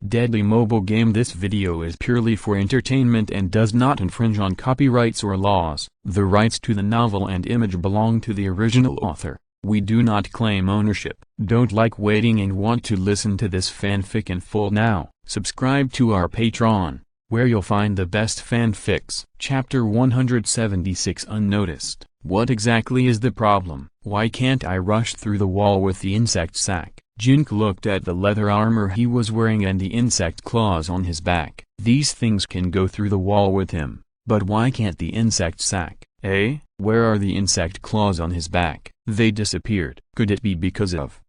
deadly mobile game. This video is purely for entertainment and does not infringe on copyrights or laws. The rights to the novel and image belong to the original author. We do not claim ownership. Don't like waiting and want to listen to this fanfic in full now? Subscribe to our Patreon, where you'll find the best fanfics. Chapter 176 Unnoticed. What exactly is the problem? Why can't I rush through the wall with the insect sack? Jin Ke looked at the leather armor he was wearing and the insect claws on his back. These things can go through the wall with him, but why can't the insect sack? Eh? Where are the insect claws on his back? They disappeared. Could it be because of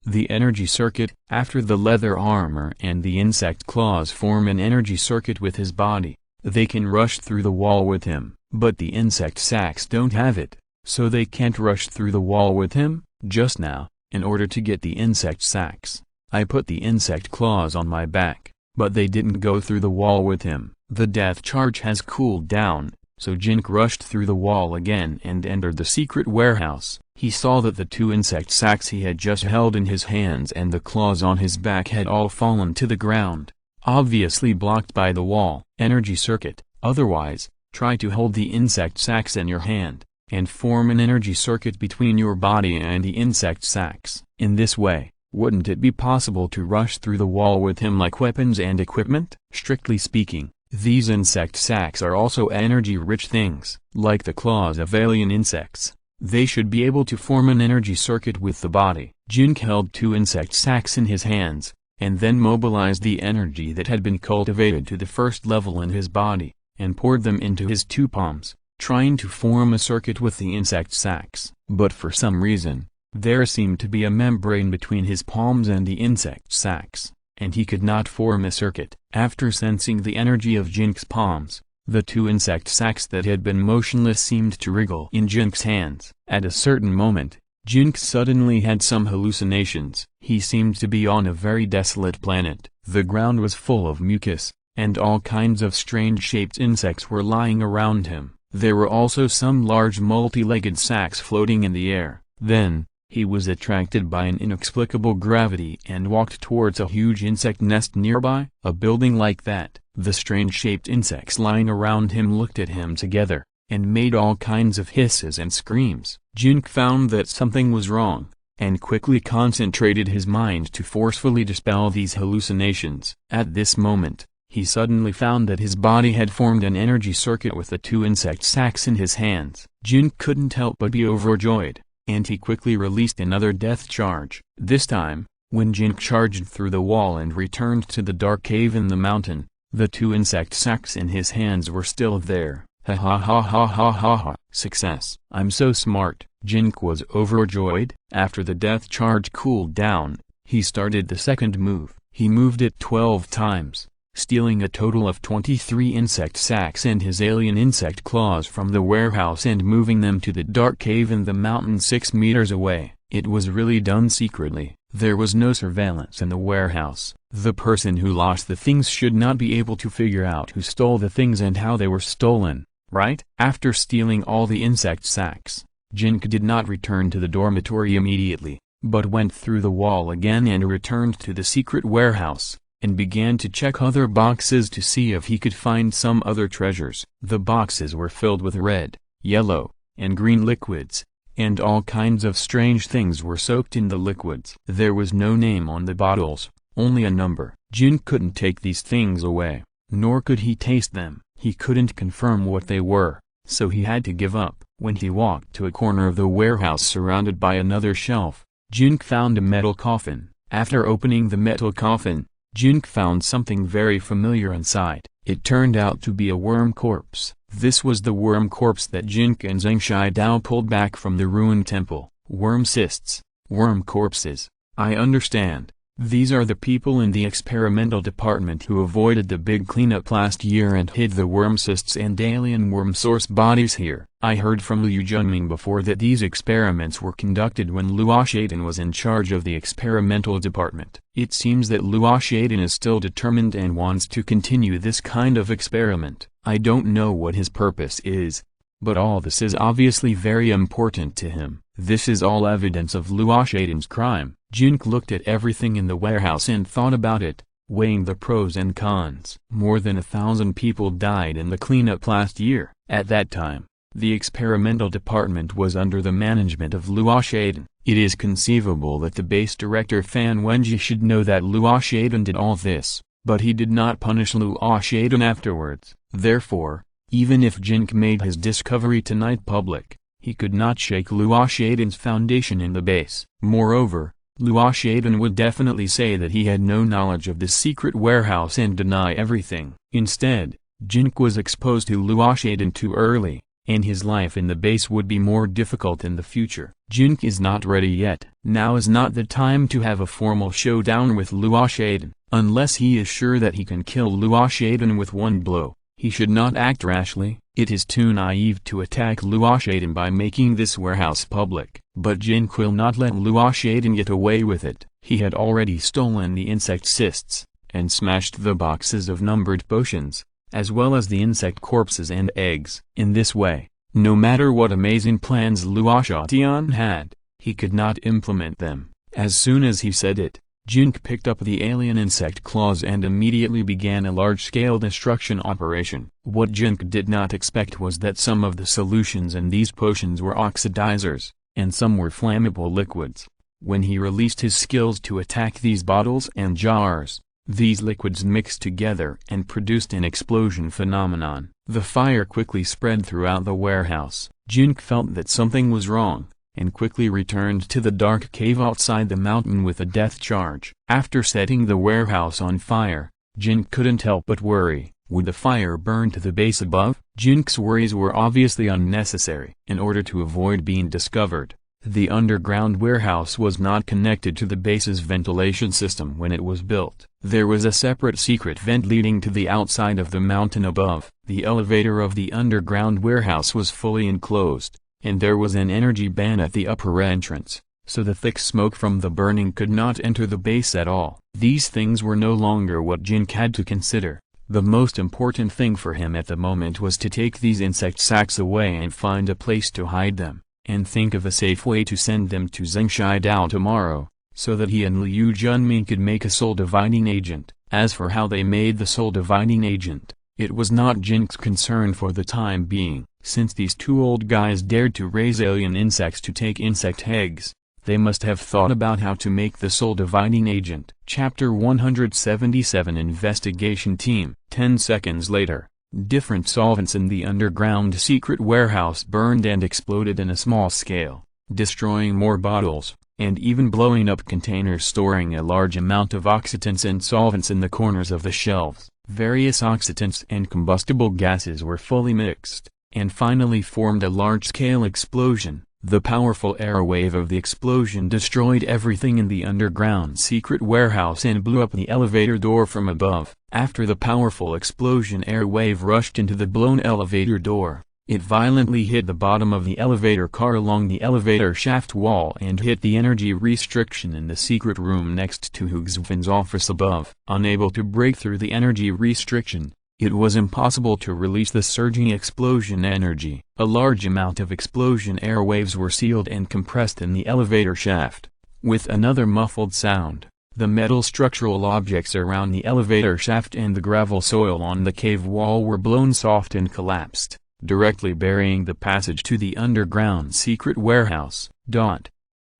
the energy circuit? After the leather armor and the insect claws form an energy circuit with his body, they can rush through the wall with him, but the insect sacks don't have it, so they can't rush through the wall with him. Just now, in order to get the insect sacks, I put the insect claws on my back, but they didn't go through the wall with him. The death charge has cooled down, so Jin Ke rushed through the wall again and entered the secret warehouse. He saw that the two insect sacks he had just held in his hands and the claws on his back had all fallen to the ground, obviously blocked by the wall. Energy circuit. Otherwise, try to hold the insect sacks in your hand, and form an energy circuit between your body and the insect sacks. In this way, wouldn't it be possible to rush through the wall with him like weapons and equipment? Strictly speaking, these insect sacks are also energy-rich things. Like the claws of alien insects, they should be able to form an energy circuit with the body. Jin Ke held two insect sacks in his hands, and then mobilized the energy that had been cultivated to the first level in his body, and poured them into his two palms, trying to form a circuit with the insect sacks. But for some reason, there seemed to be a membrane between his palms and the insect sacks, and he could not form a circuit. After sensing the energy of Jin Ke's palms, the two insect sacks that had been motionless seemed to wriggle in Jin Ke's hands. At a certain moment, Jin Ke suddenly had some hallucinations. He seemed to be on a very desolate planet. The ground was full of mucus, and all kinds of strange-shaped insects were lying around him. There were also some large multi-legged sacks floating in the air. Then, he was attracted by an inexplicable gravity and walked towards a huge insect nest nearby. A building like that. The strange-shaped insects lying around him looked at him together, and made all kinds of hisses and screams. Jin Ke found that something was wrong, and quickly concentrated his mind to forcefully dispel these hallucinations. At this moment, he suddenly found that his body had formed an energy circuit with the two insect sacks in his hands. Jin Ke couldn't help but be overjoyed, and he quickly released another death charge. This time, when Jin Ke charged through the wall and returned to the dark cave in the mountain, the two insect sacks in his hands were still there. Ha ha ha ha ha ha ha. Success. I'm so smart. Jin Ke was overjoyed. After the death charge cooled down, he started the second move. He moved it 12 times, stealing a total of 23 insect sacks and his alien insect claws from the warehouse and moving them to the dark cave in the mountain 6 meters away. It was really done secretly. There was no surveillance in the warehouse. The person who lost the things should not be able to figure out who stole the things and how they were stolen, right? After stealing all the insect sacks, Jin Ke did not return to the dormitory immediately, but went through the wall again and returned to the secret warehouse, and began to check other boxes to see if he could find some other treasures. The boxes were filled with red, yellow, and green liquids, and all kinds of strange things were soaked in the liquids. There was no name on the bottles, only a number. Jin couldn't take these things away, nor could he taste them. He couldn't confirm what they were, so he had to give up. When he walked to a corner of the warehouse surrounded by another shelf, Jin Ke found a metal coffin. After opening the metal coffin, Jin Ke found something very familiar inside. It turned out to be a worm corpse. This was the worm corpse that Jin Ke and Zhang Shidao pulled back from the ruined temple. Worm cysts. Worm corpses. I understand. These are the people in the experimental department who avoided the big cleanup last year and hid the worm cysts and alien worm source bodies here. I heard from Liu Junming before that these experiments were conducted when Luo Ye was in charge of the experimental department. It seems that Luo Ye is still determined and wants to continue this kind of experiment. I don't know what his purpose is, but all this is obviously very important to him. This is all evidence of Luo Ye's crime. Jin Ke looked at everything in the warehouse and thought about it. weighing the pros and cons. More than 1,000 people died in the cleanup last year. At that time, the experimental department was under the management of Luo Ye. It is conceivable that the base director Fan Wenji should know that Luo Ye did all this, but he did not punish Luo Ye afterwards. Therefore, even if Jin Ke made his discovery tonight public, he could not shake Luo Ye's foundation in the base. Moreover, Luo Ye would definitely say that he had no knowledge of the secret warehouse and deny everything. Instead, Jin Ke was exposed to Luo Ye too early, and his life in the base would be more difficult in the future. Jin Ke is not ready yet. Now is not the time to have a formal showdown with Luo Ye. Unless he is sure that he can kill Luo Ye with one blow, he should not act rashly. It is too naive to attack Luo Ye by making this warehouse public. But Jin Ke will not let Luo Ye get away with it. He had already stolen the insect cysts, and smashed the boxes of numbered potions, as well as the insect corpses and eggs. In this way, no matter what amazing plans Luo Ye had, he could not implement them. As soon as he said it, Jin Ke picked up the alien insect claws and immediately began a large-scale destruction operation. What Jin Ke did not expect was that some of the solutions in these potions were oxidizers, and some were flammable liquids. When he released his skills to attack these bottles and jars, these liquids mixed together and produced an explosion phenomenon. The fire quickly spread throughout the warehouse. Jin Ke felt that something was wrong, and quickly returned to the dark cave outside the mountain with a death charge. After setting the warehouse on fire, Jin Ke couldn't help but worry. Would the fire burn to the base above? Jin Ke's worries were obviously unnecessary. In order to avoid being discovered, the underground warehouse was not connected to the base's ventilation system when it was built. There was a separate secret vent leading to the outside of the mountain above. The elevator of the underground warehouse was fully enclosed, and there was an energy ban at the upper entrance, so the thick smoke from the burning could not enter the base at all. These things were no longer what Jin Ke had to consider. The most important thing for him at the moment was to take these insect sacks away and find a place to hide them, and think of a safe way to send them to Zhengshai Dao tomorrow, so that he and Liu Junmin could make a soul-dividing agent. As for how they made the soul-dividing agent, it was not Jin Ke's concern for the time being. Since these two old guys dared to raise alien insects to take insect eggs, they must have thought about how to make the soul-dividing agent. Chapter 177 Investigation Team. 10 seconds later, different solvents in the underground secret warehouse burned and exploded in a small scale, destroying more bottles, and even blowing up containers storing a large amount of oxidants and solvents in the corners of the shelves. Various oxidants and combustible gases were fully mixed, and finally formed a large-scale explosion. The powerful air wave of the explosion destroyed everything in the underground secret warehouse and blew up the elevator door from above. After the powerful explosion air wave rushed into the blown elevator door, it violently hit the bottom of the elevator car along the elevator shaft wall and hit the energy restriction in the secret room next to Hu Xuefan's office above. Unable to break through the energy restriction, it was impossible to release the surging explosion energy. A large amount of explosion air waves were sealed and compressed in the elevator shaft. With another muffled sound, the metal structural objects around the elevator shaft and the gravel soil on the cave wall were blown soft and collapsed, directly burying the passage to the underground secret warehouse.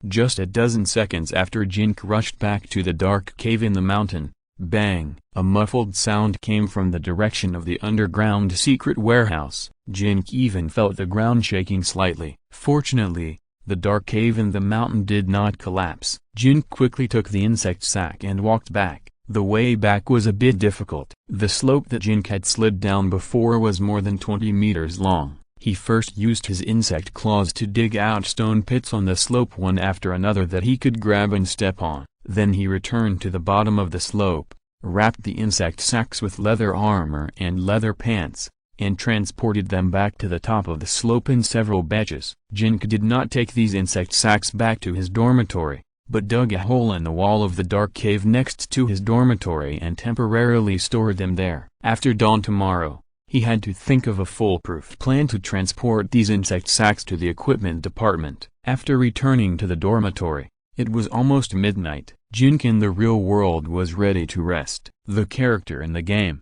Just a dozen seconds after Jin Ke rushed back to the dark cave in the mountain, bang! A muffled sound came from the direction of the underground secret warehouse. Jin Ke even felt the ground shaking slightly. Fortunately, the dark cave in the mountain did not collapse. Jin quickly took the insect sack and walked back. The way back was a bit difficult. The slope that Jin Ke had slid down before was more than 20 meters long. He first used his insect claws to dig out stone pits on the slope one after another that he could grab and step on. Then he returned to the bottom of the slope, wrapped the insect sacks with leather armor and leather pants, and transported them back to the top of the slope in several batches. Jin Ke did not take these insect sacks back to his dormitory, but dug a hole in the wall of the dark cave next to his dormitory and temporarily stored them there. After dawn tomorrow, he had to think of a foolproof plan to transport these insect sacks to the equipment department. After returning to the dormitory, It was almost midnight. Jin Ke in the real world was ready to rest. The character in the game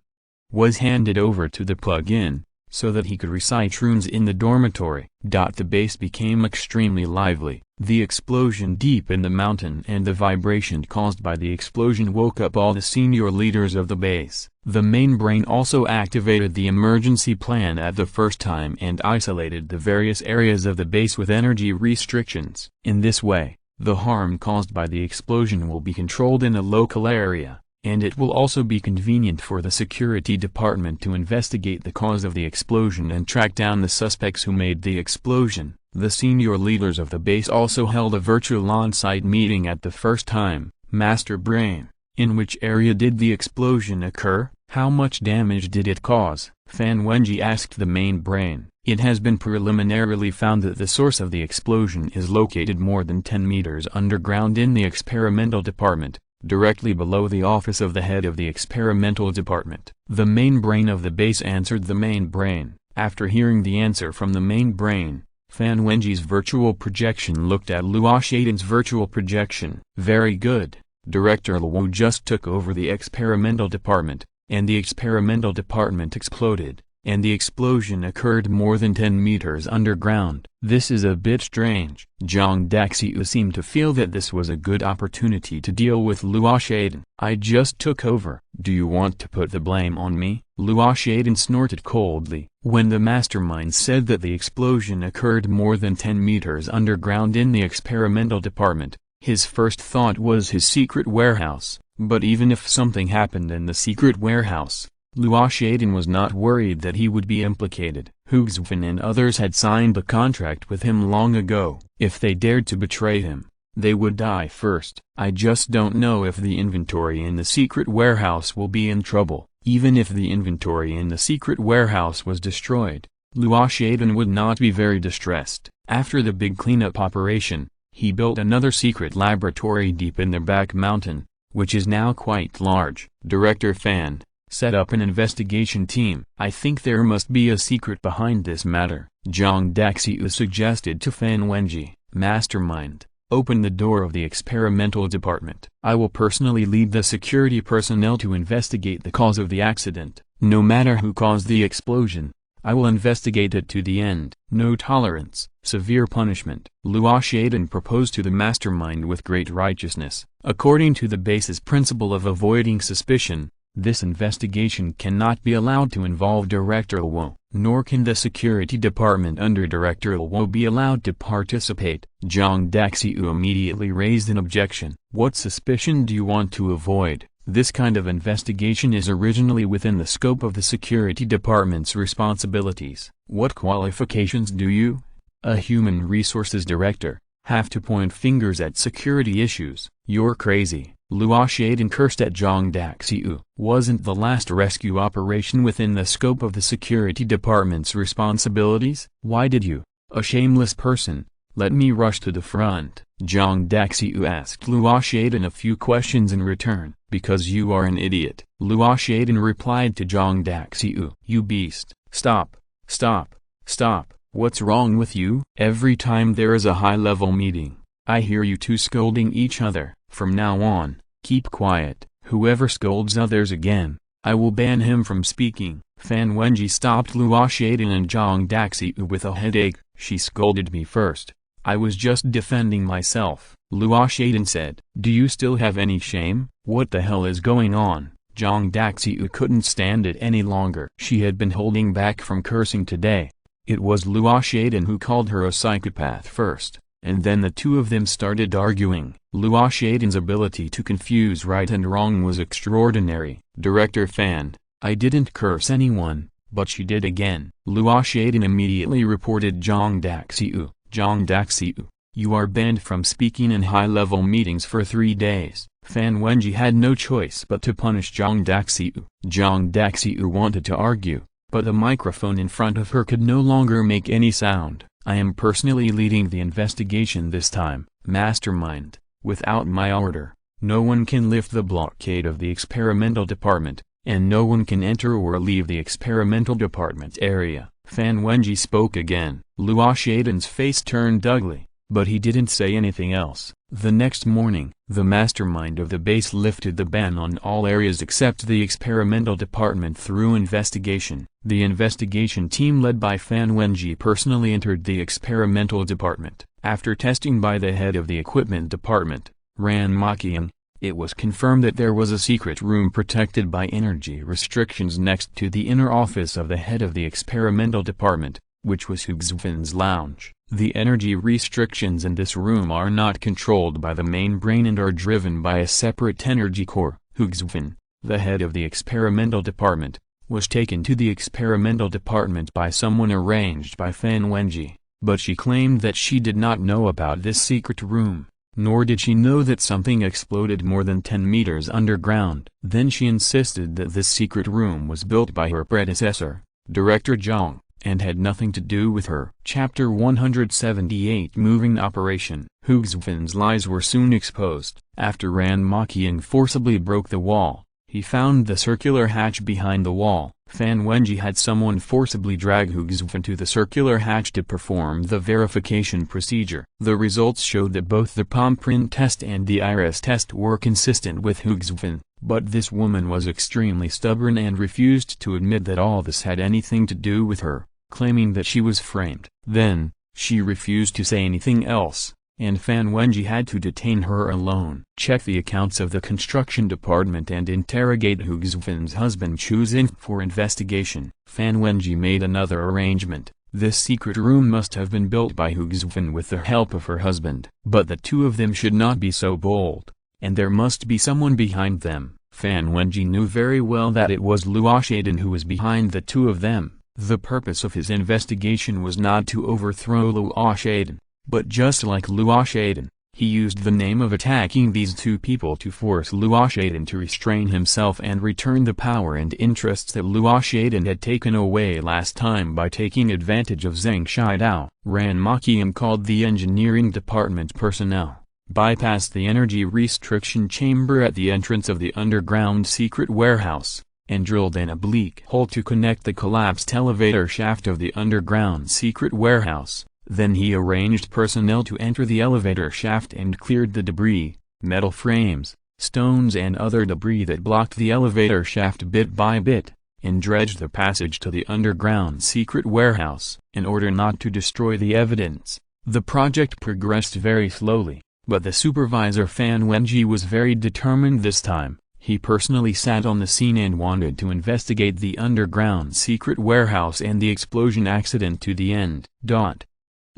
was handed over to the plug-in, so that he could recite runes in the dormitory. The base became extremely lively. The explosion deep in the mountain and the vibration caused by the explosion woke up all the senior leaders of the base. The main brain also activated the emergency plan at the first time and isolated the various areas of the base with energy restrictions. In this way, the harm caused by the explosion will be controlled in a local area, and it will also be convenient for the security department to investigate the cause of the explosion and track down the suspects who made the explosion. The senior leaders of the base also held a virtual on-site meeting at the first time. Master Brain, in which area did the explosion occur? How much damage did it cause? Fan Wenji asked the main brain. It has been preliminarily found that the source of the explosion is located more than 10 meters underground in the experimental department, directly below the office of the head of the experimental department. The main brain of the base answered the main brain. After hearing the answer from the main brain, Fan Wenji's virtual projection looked at Luo Ye's virtual projection. Very good. Director Luo just took over the experimental department, and the experimental department exploded, and the explosion occurred more than 10 meters underground. This is a bit strange. Zhang Daxiu seemed to feel that this was a good opportunity to deal with Luo Ye. I just took over. Do you want to put the blame on me? Luo Ye snorted coldly. When the mastermind said that the explosion occurred more than 10 meters underground in the experimental department, his first thought was his secret warehouse. But even if something happened in the secret warehouse, Luo Ye was not worried that he would be implicated. Xue'er and others had signed a contract with him long ago. If they dared to betray him, they would die first. I just don't know if the inventory in the secret warehouse will be in trouble. Even if the inventory in the secret warehouse was destroyed, Luo Ye would not be very distressed. After the big cleanup operation, he built another secret laboratory deep in the back mountain, which is now quite large. Director Fan set up an investigation team. I think there must be a secret behind this matter. Zhang Daxiu suggested to Fan Wenji. Mastermind, open the door of the experimental department. I will personally lead the security personnel to investigate the cause of the accident. No matter who caused the explosion, I will investigate it to the end. No tolerance. Severe punishment. Luo Ye proposed to the mastermind with great righteousness. According to the base's principle of avoiding suspicion, this investigation cannot be allowed to involve Director Luo, nor can the security department under Director Luo be allowed to participate. Zhang Daxiu immediately raised an objection. What suspicion do you want to avoid? This kind of investigation is originally within the scope of the security department's responsibilities. What qualifications do you, a human resources director, have to point fingers at security issues? You're crazy. Luo Ye cursed at Zhang Daxiu. Wasn't the last rescue operation within the scope of the security department's responsibilities? Why did you, a shameless person, let me rush to the front? Zhang Daxiu asked Luo Ye a few questions in return. Because you are an idiot. Luo Ye replied to Zhang Daxiu. You beast. Stop. Stop. Stop. What's wrong with you? Every time there is a high-level meeting, I hear you two scolding each other. From now on, keep quiet. Whoever scolds others again, I will ban him from speaking. Fan Wenji stopped Luo Ye and Zhang Daxiu with a headache. She scolded me first. I was just defending myself. Luo Ye said. Do you still have any shame? What the hell is going on? Zhang Daxiu couldn't stand it any longer. She had been holding back from cursing today. It was Luo Ye who called her a psychopath first, and then the two of them started arguing. Luo Ye's ability to confuse right and wrong was extraordinary. Director Fan, I didn't curse anyone, but she did again. Luo Ye immediately reported Zhang Daxiu. Zhang Daxiu, you are banned from speaking in high-level meetings for 3 days. Fan Wenji had no choice but to punish Zhang Daxiu. Zhang Daxiu wanted to argue, but the microphone in front of her could no longer make any sound. I am personally leading the investigation this time. Mastermind, without my order, no one can lift the blockade of the experimental department, and no one can enter or leave the experimental department area. Fan Wenji spoke again. Luo Ye's face turned ugly, but he didn't say anything else. The next morning, the mastermind of the base lifted the ban on all areas except the experimental department through investigation. The investigation team led by Fan Wenji personally entered the experimental department. After testing by the head of the equipment department, Ran Makian, it was confirmed that there was a secret room protected by energy restrictions next to the inner office of the head of the experimental department, which was Xue'er's lounge. The energy restrictions in this room are not controlled by the main brain and are driven by a separate energy core. Xue'er, the head of the experimental department, was taken to the experimental department by someone arranged by Fan Wenji, but she claimed that she did not know about this secret room, nor did she know that something exploded more than 10 meters underground. Then she insisted that this secret room was built by her predecessor, Director Zhang, and had nothing to do with her. Chapter 178 Moving Operation. Xue'er's lies were soon exposed. After Ran Makian forcibly broke the wall, he found the circular hatch behind the wall. Fan Wenji had someone forcibly drag Xue'er to the circular hatch to perform the verification procedure. The results showed that both the palm print test and the iris test were consistent with Xue'er, but this woman was extremely stubborn and refused to admit that all this had anything to do with her, claiming that she was framed. Then, she refused to say anything else, and Fan Wenji had to detain her alone. Check the accounts of the construction department and interrogate Xue'er's husband Chu Xin for investigation. Fan Wenji made another arrangement. This secret room must have been built by Xue'er with the help of her husband. But the two of them should not be so bold, and there must be someone behind them. Fan Wenji knew very well that it was Luo Ye who was behind the two of them. The purpose of his investigation was not to overthrow Luo Ye, but just like Luo Ye, he used the name of attacking these two people to force Luo Ye to restrain himself and return the power and interests that Luo Ye had taken away last time by taking advantage of Zhang Shidao. Ran Makian called the engineering department personnel, bypassed the energy restriction chamber at the entrance of the underground secret warehouse, and drilled an oblique hole to connect the collapsed elevator shaft of the underground secret warehouse. Then he arranged personnel to enter the elevator shaft and cleared the debris, metal frames, stones and other debris that blocked the elevator shaft bit by bit, and dredged the passage to the underground secret warehouse. In order not to destroy the evidence, the project progressed very slowly, but the supervisor Fan Wenji was very determined this time. He personally sat on the scene and wanted to investigate the underground secret warehouse and the explosion accident to the end.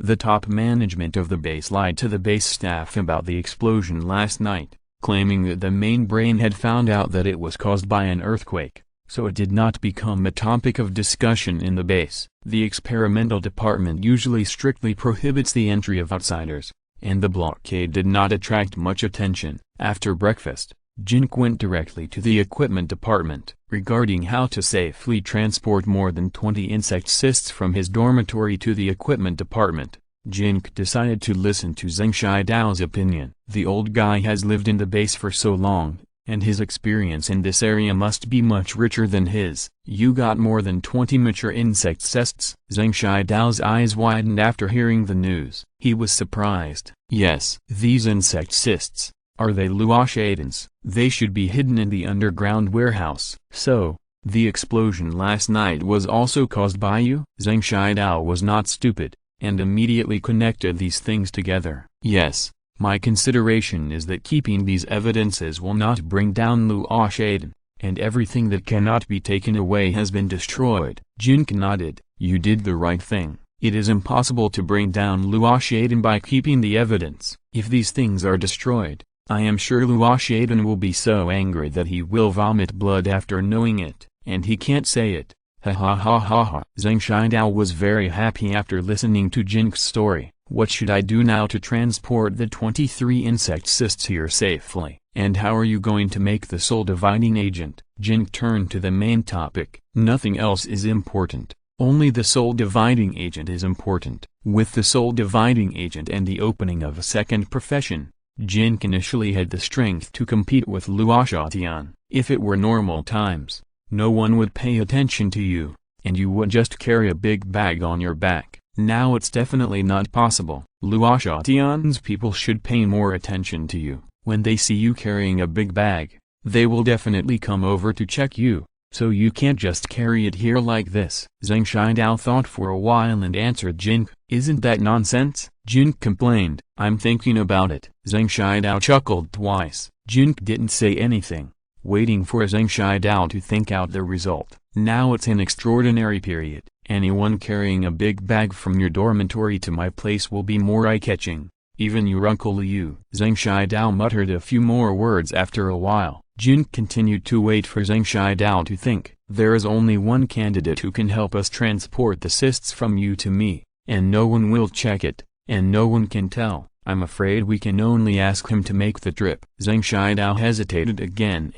The top management of the base lied to the base staff about the explosion last night, claiming that the main brain had found out that it was caused by an earthquake, so it did not become a topic of discussion in the base. The experimental department usually strictly prohibits the entry of outsiders, and the blockade did not attract much attention. After breakfast, Jin Ke went directly to the equipment department. Regarding how to safely transport more than 20 insect cysts from his dormitory to the equipment department, Jin Ke decided to listen to Zhang Shidao's opinion. The old guy has lived in the base for so long, and his experience in this area must be much richer than his. You got more than 20 mature insect cysts? Zhang Shidao's eyes widened after hearing the news. He was surprised. Yes. These insect cysts, are they Luo Ye's? They should be hidden in the underground warehouse. So, the explosion last night was also caused by you? Zhang Shidao was not stupid, and immediately connected these things together. Yes, my consideration is that keeping these evidences will not bring down Luo Ye, and everything that cannot be taken away has been destroyed. Jin Ke nodded. You did the right thing. It is impossible to bring down Luo Ye by keeping the evidence. If these things are destroyed, I am sure Luo Ye will be so angry that he will vomit blood after knowing it, and he can't say it. Ha ha ha ha ha. Zhang Shidao was very happy after listening to Jin Ke's story. What should I do now to transport the 23 insect cysts here safely? And how are you going to make the soul dividing agent? Jin Ke turned to the main topic. Nothing else is important. Only the soul dividing agent is important. With the soul dividing agent and the opening of a second profession, Jin Ke initially had the strength to compete with Luo Shatian. If it were normal times, no one would pay attention to you, and you would just carry a big bag on your back. Now it's definitely not possible. Luo Tian's people should pay more attention to you. When they see you carrying a big bag, they will definitely come over to check you, so you can't just carry it here like this. Zhang Shidao thought for a while and answered Jin Ke. Isn't that nonsense? Jin Ke complained. I'm thinking about it. Zhang Shidao chuckled twice. Jin Ke didn't say anything, waiting for Zhang Shidao to think out the result. Now it's an extraordinary period. Anyone carrying a big bag from your dormitory to my place will be more eye-catching. Even your Uncle Liu. Zhang Shidao muttered a few more words after a while. Jin continued to wait for Zhang Shidao to think. There is only one candidate who can help us transport the cysts from you to me, and no one will check it, and no one can tell. I'm afraid we can only ask him to make the trip. Zhang Shidao hesitated again,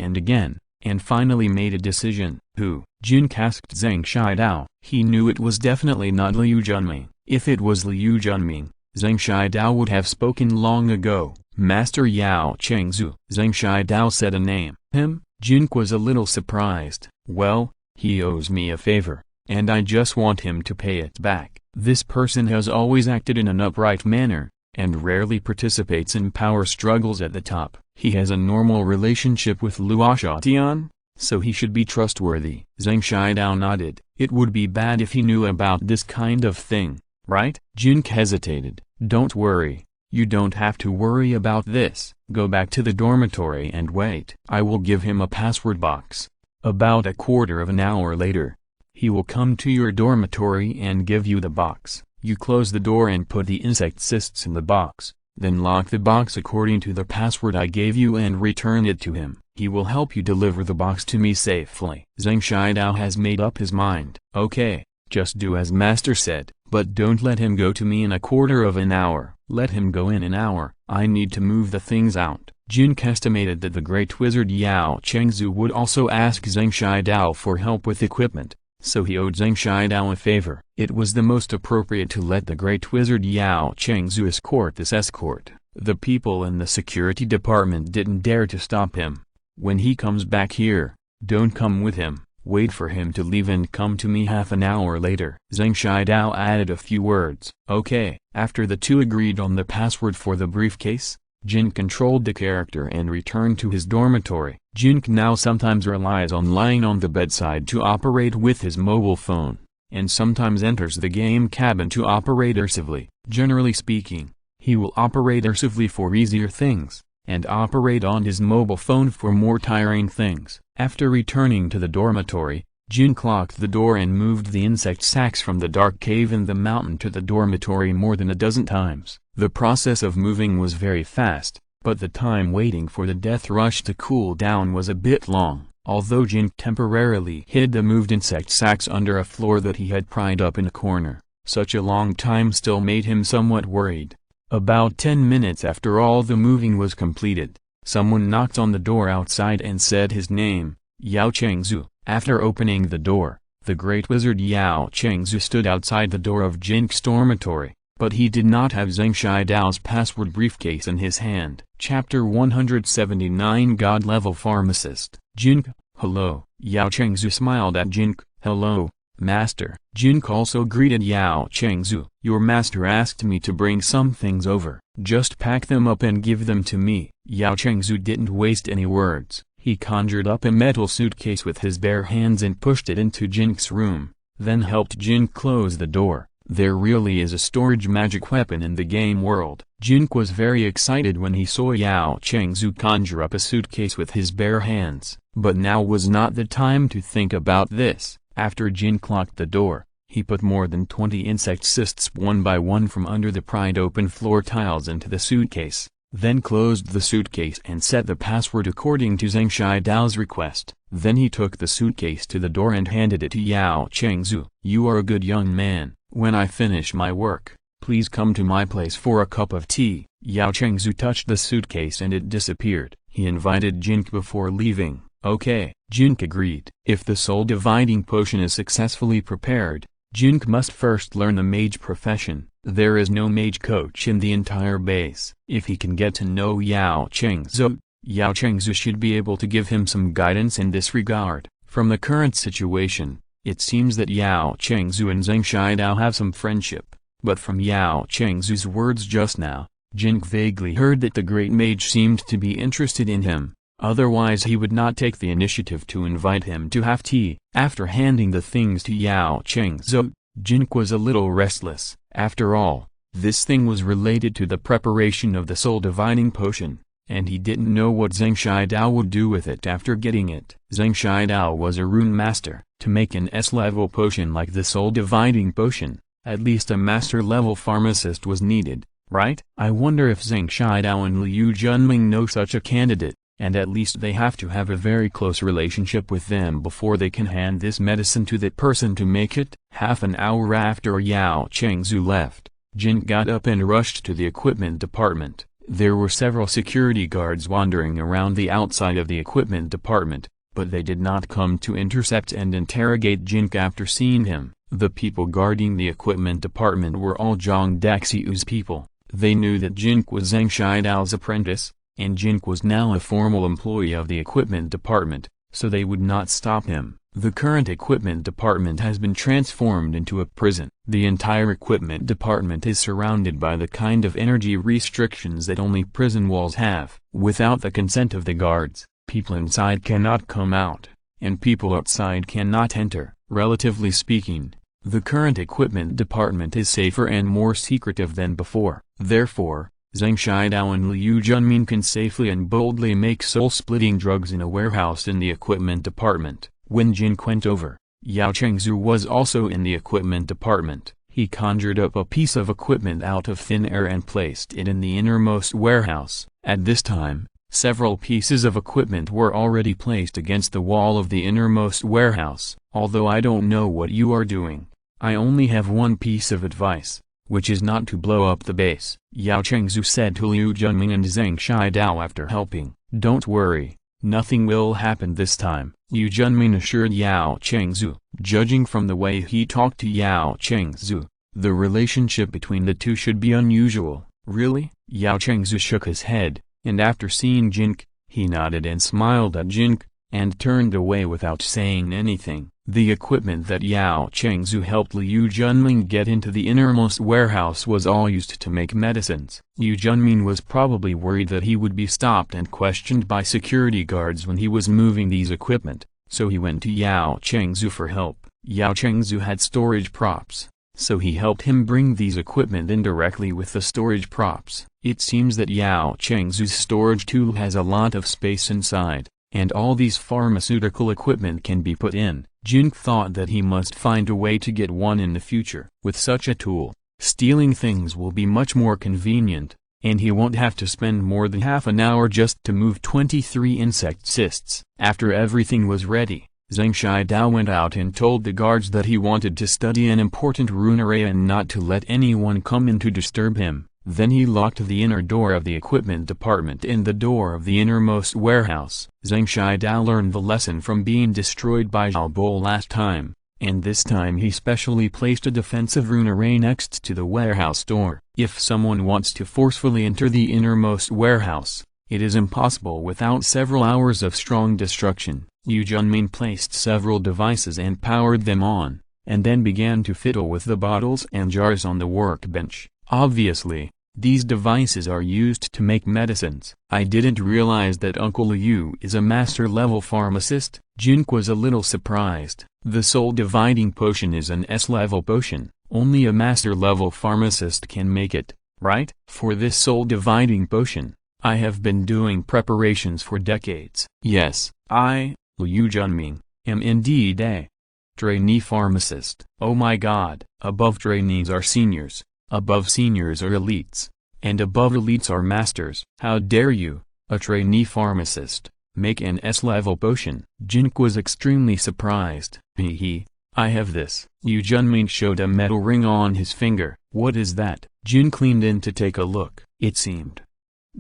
and finally made a decision. Who? Jin Ke asked Zhang Shidao. He knew it was definitely not Liu Junming. If it was Liu Junming, Zhang Shidao would have spoken long ago. Master Yao Chengzu. Zhang Shidao said a name. Him? Jin Ke was a little surprised. Well, he owes me a favor, and I just want him to pay it back. This person has always acted in an upright manner, and rarely participates in power struggles at the top. He has a normal relationship with Luo Tian, so he should be trustworthy. Zhang Shidao nodded. It would be bad if he knew about this kind of thing, right? Jin Ke hesitated. Don't worry. You don't have to worry about this. Go back to the dormitory and wait. I will give him a password box. About a quarter of an hour later, he will come to your dormitory and give you the box. You close the door and put the insect cysts in the box, then lock the box according to the password I gave you and return it to him. He will help you deliver the box to me safely. Zhang Shidao has made up his mind. Okay, just do as master said, but don't let him go to me in a quarter of an hour. Let him go in an hour. I need to move the things out. Jin Ke estimated that the great wizard Yao Chengzu would also ask Zhang Shidao for help with equipment, so he owed Zhang Shidao a favor. It was the most appropriate to let the great wizard Yao Chengzu escort this escort. The people in the security department didn't dare to stop him. When he comes back here, don't come with him. Wait for him to leave and come to me half an hour later. Zhang Shidao added a few words. Okay. After the two agreed on the password for the briefcase, Jin controlled the character and returned to his dormitory. Jin now sometimes relies on lying on the bedside to operate with his mobile phone, and sometimes enters the game cabin to operate irsively. Generally speaking, he will operate irsively for easier things, and operate on his mobile phone for more tiring things. After returning to the dormitory, Jin locked the door and moved the insect sacks from the dark cave in the mountain to the dormitory more than a dozen times. The process of moving was very fast, but the time waiting for the death rush to cool down was a bit long. Although Jin temporarily hid the moved insect sacks under a floor that he had pried up in a corner, such a long time still made him somewhat worried. About 10 minutes after all the moving was completed, someone knocked on the door outside and said his name, Yao Chengzu. After opening the door, the great wizard Yao Chengzu stood outside the door of Jin Ke's dormitory, but he did not have Zhang Shidao's password briefcase in his hand. Chapter 179 God-Level Pharmacist. Jin Ke, hello. Yao Chengzu smiled at Jin Ke. Hello, master. Jin Ke also greeted Yao Chengzu. Your master asked me to bring some things over. Just pack them up and give them to me. Yao Chengzu didn't waste any words. He conjured up a metal suitcase with his bare hands and pushed it into Jin Ke's room, then helped Jin Ke close the door. There really is a storage magic weapon in the game world. Jin Ke was very excited when he saw Yao Chengzu conjure up a suitcase with his bare hands. But now was not the time to think about this. After Jin Ke locked the door, he put more than 20 insect cysts one by one from under the pried open floor tiles into the suitcase, then closed the suitcase and set the password according to Zhang Shidao's request. Then he took the suitcase to the door and handed it to Yao Chengzu. You are a good young man. When I finish my work, please come to my place for a cup of tea. Yao Chengzu touched the suitcase and it disappeared. He invited Jin Ke before leaving. Okay. Jin Ke agreed. If the soul dividing potion is successfully prepared, Jin Ke must first learn the mage profession. There is no mage coach in the entire base. If he can get to know Yao Chengzu, Yao Chengzu should be able to give him some guidance in this regard. From the current situation, it seems that Yao Chengzu and Zhang Shidao have some friendship, But from Yao Chengzu's words just now, Jin Ke vaguely heard that the great mage seemed to be interested in him, otherwise he would not take the initiative to invite him to have tea. After handing the things to Yao Chengzu, Jin Ke was a little restless. After all, this thing was related to the preparation of the soul-dividing potion, and he didn't know what Zheng Shidao would do with it after getting it. Zheng Shidao was a rune master. To make an S-level potion like the soul-dividing potion, at least a master-level pharmacist was needed, right? I wonder if Zheng Shidao and Liu Junming know such a candidate, and at least they have to have a very close relationship with them before they can hand this medicine to that person to make it. Half an hour after Yao Chengzu left, Jin got up and rushed to the equipment department. There were several security guards wandering around the outside of the equipment department, but they did not come to intercept and interrogate Jin Ke after seeing him. The people guarding the equipment department were all Zhang Daxiu's people. They knew that Jin Ke was Zheng Shidao's apprentice, and Jin Ke was now a formal employee of the equipment department, so they would not stop him. The current equipment department has been transformed into a prison. The entire equipment department is surrounded by the kind of energy restrictions that only prison walls have. Without the consent of the guards, people inside cannot come out, and people outside cannot enter. Relatively speaking, the current equipment department is safer and more secretive than before. Therefore, Zheng Shidao and Liu Junming can safely and boldly make soul-splitting drugs in a warehouse in the equipment department. When Jin Ke went over, Yao Chengzu was also in the equipment department. He conjured up a piece of equipment out of thin air and placed it in the innermost warehouse. At this time, several pieces of equipment were already placed against the wall of the innermost warehouse. Although I don't know what you are doing, I only have one piece of advice, which is not to blow up the base, Yao Chengzu said to Liu Junming and Zheng Shidao after helping. Don't worry, nothing will happen this time, Liu Junming assured Yao Chengzu. Judging from the way he talked to Yao Chengzu, the relationship between the two should be unusual. Really? Yao Chengzu shook his head, and after seeing Jin Ke, he nodded and smiled at Jin Ke, and turned away without saying anything. The equipment that Yao Chengzu helped Liu Junming get into the innermost warehouse was all used to make medicines. Liu Junming was probably worried that he would be stopped and questioned by security guards when he was moving these equipment, so he went to Yao Chengzu for help. Yao Chengzu had storage props, so he helped him bring these equipment in directly with the storage props. It seems that Yao Chengzu's storage tool has a lot of space inside, and all these pharmaceutical equipment can be put in. Jin Ke thought that he must find a way to get one in the future. With such a tool, stealing things will be much more convenient, and he won't have to spend more than half an hour just to move 23 insect cysts. After everything was ready, Zheng Shidao went out and told the guards that he wanted to study an important rune array and not to let anyone come in to disturb him. Then he locked the inner door of the equipment department and the door of the innermost warehouse. Zheng Shidao learned the lesson from being destroyed by Zhao Bo last time, and this time he specially placed a defensive rune array next to the warehouse door. If someone wants to forcefully enter the innermost warehouse, it is impossible without several hours of strong destruction. Liu Junming placed several devices and powered them on, and then began to fiddle with the bottles and jars on the workbench. Obviously, these devices are used to make medicines. I didn't realize that Uncle Liu is a master-level pharmacist. Jin Ke was a little surprised. The soul-dividing potion is an S-level potion. Only a master-level pharmacist can make it, right? For this soul-dividing potion, I have been doing preparations for decades. Yes, I, Liu Junming, am indeed a trainee pharmacist. Oh my god. Above trainees are seniors. Above seniors are elites, and above elites are masters. How dare you, a trainee pharmacist, make an S-level potion? Jin Ke was extremely surprised. Hee, I have this. Liu Junming showed a metal ring on his finger. What is that? Jin leaned in to take a look. It seemed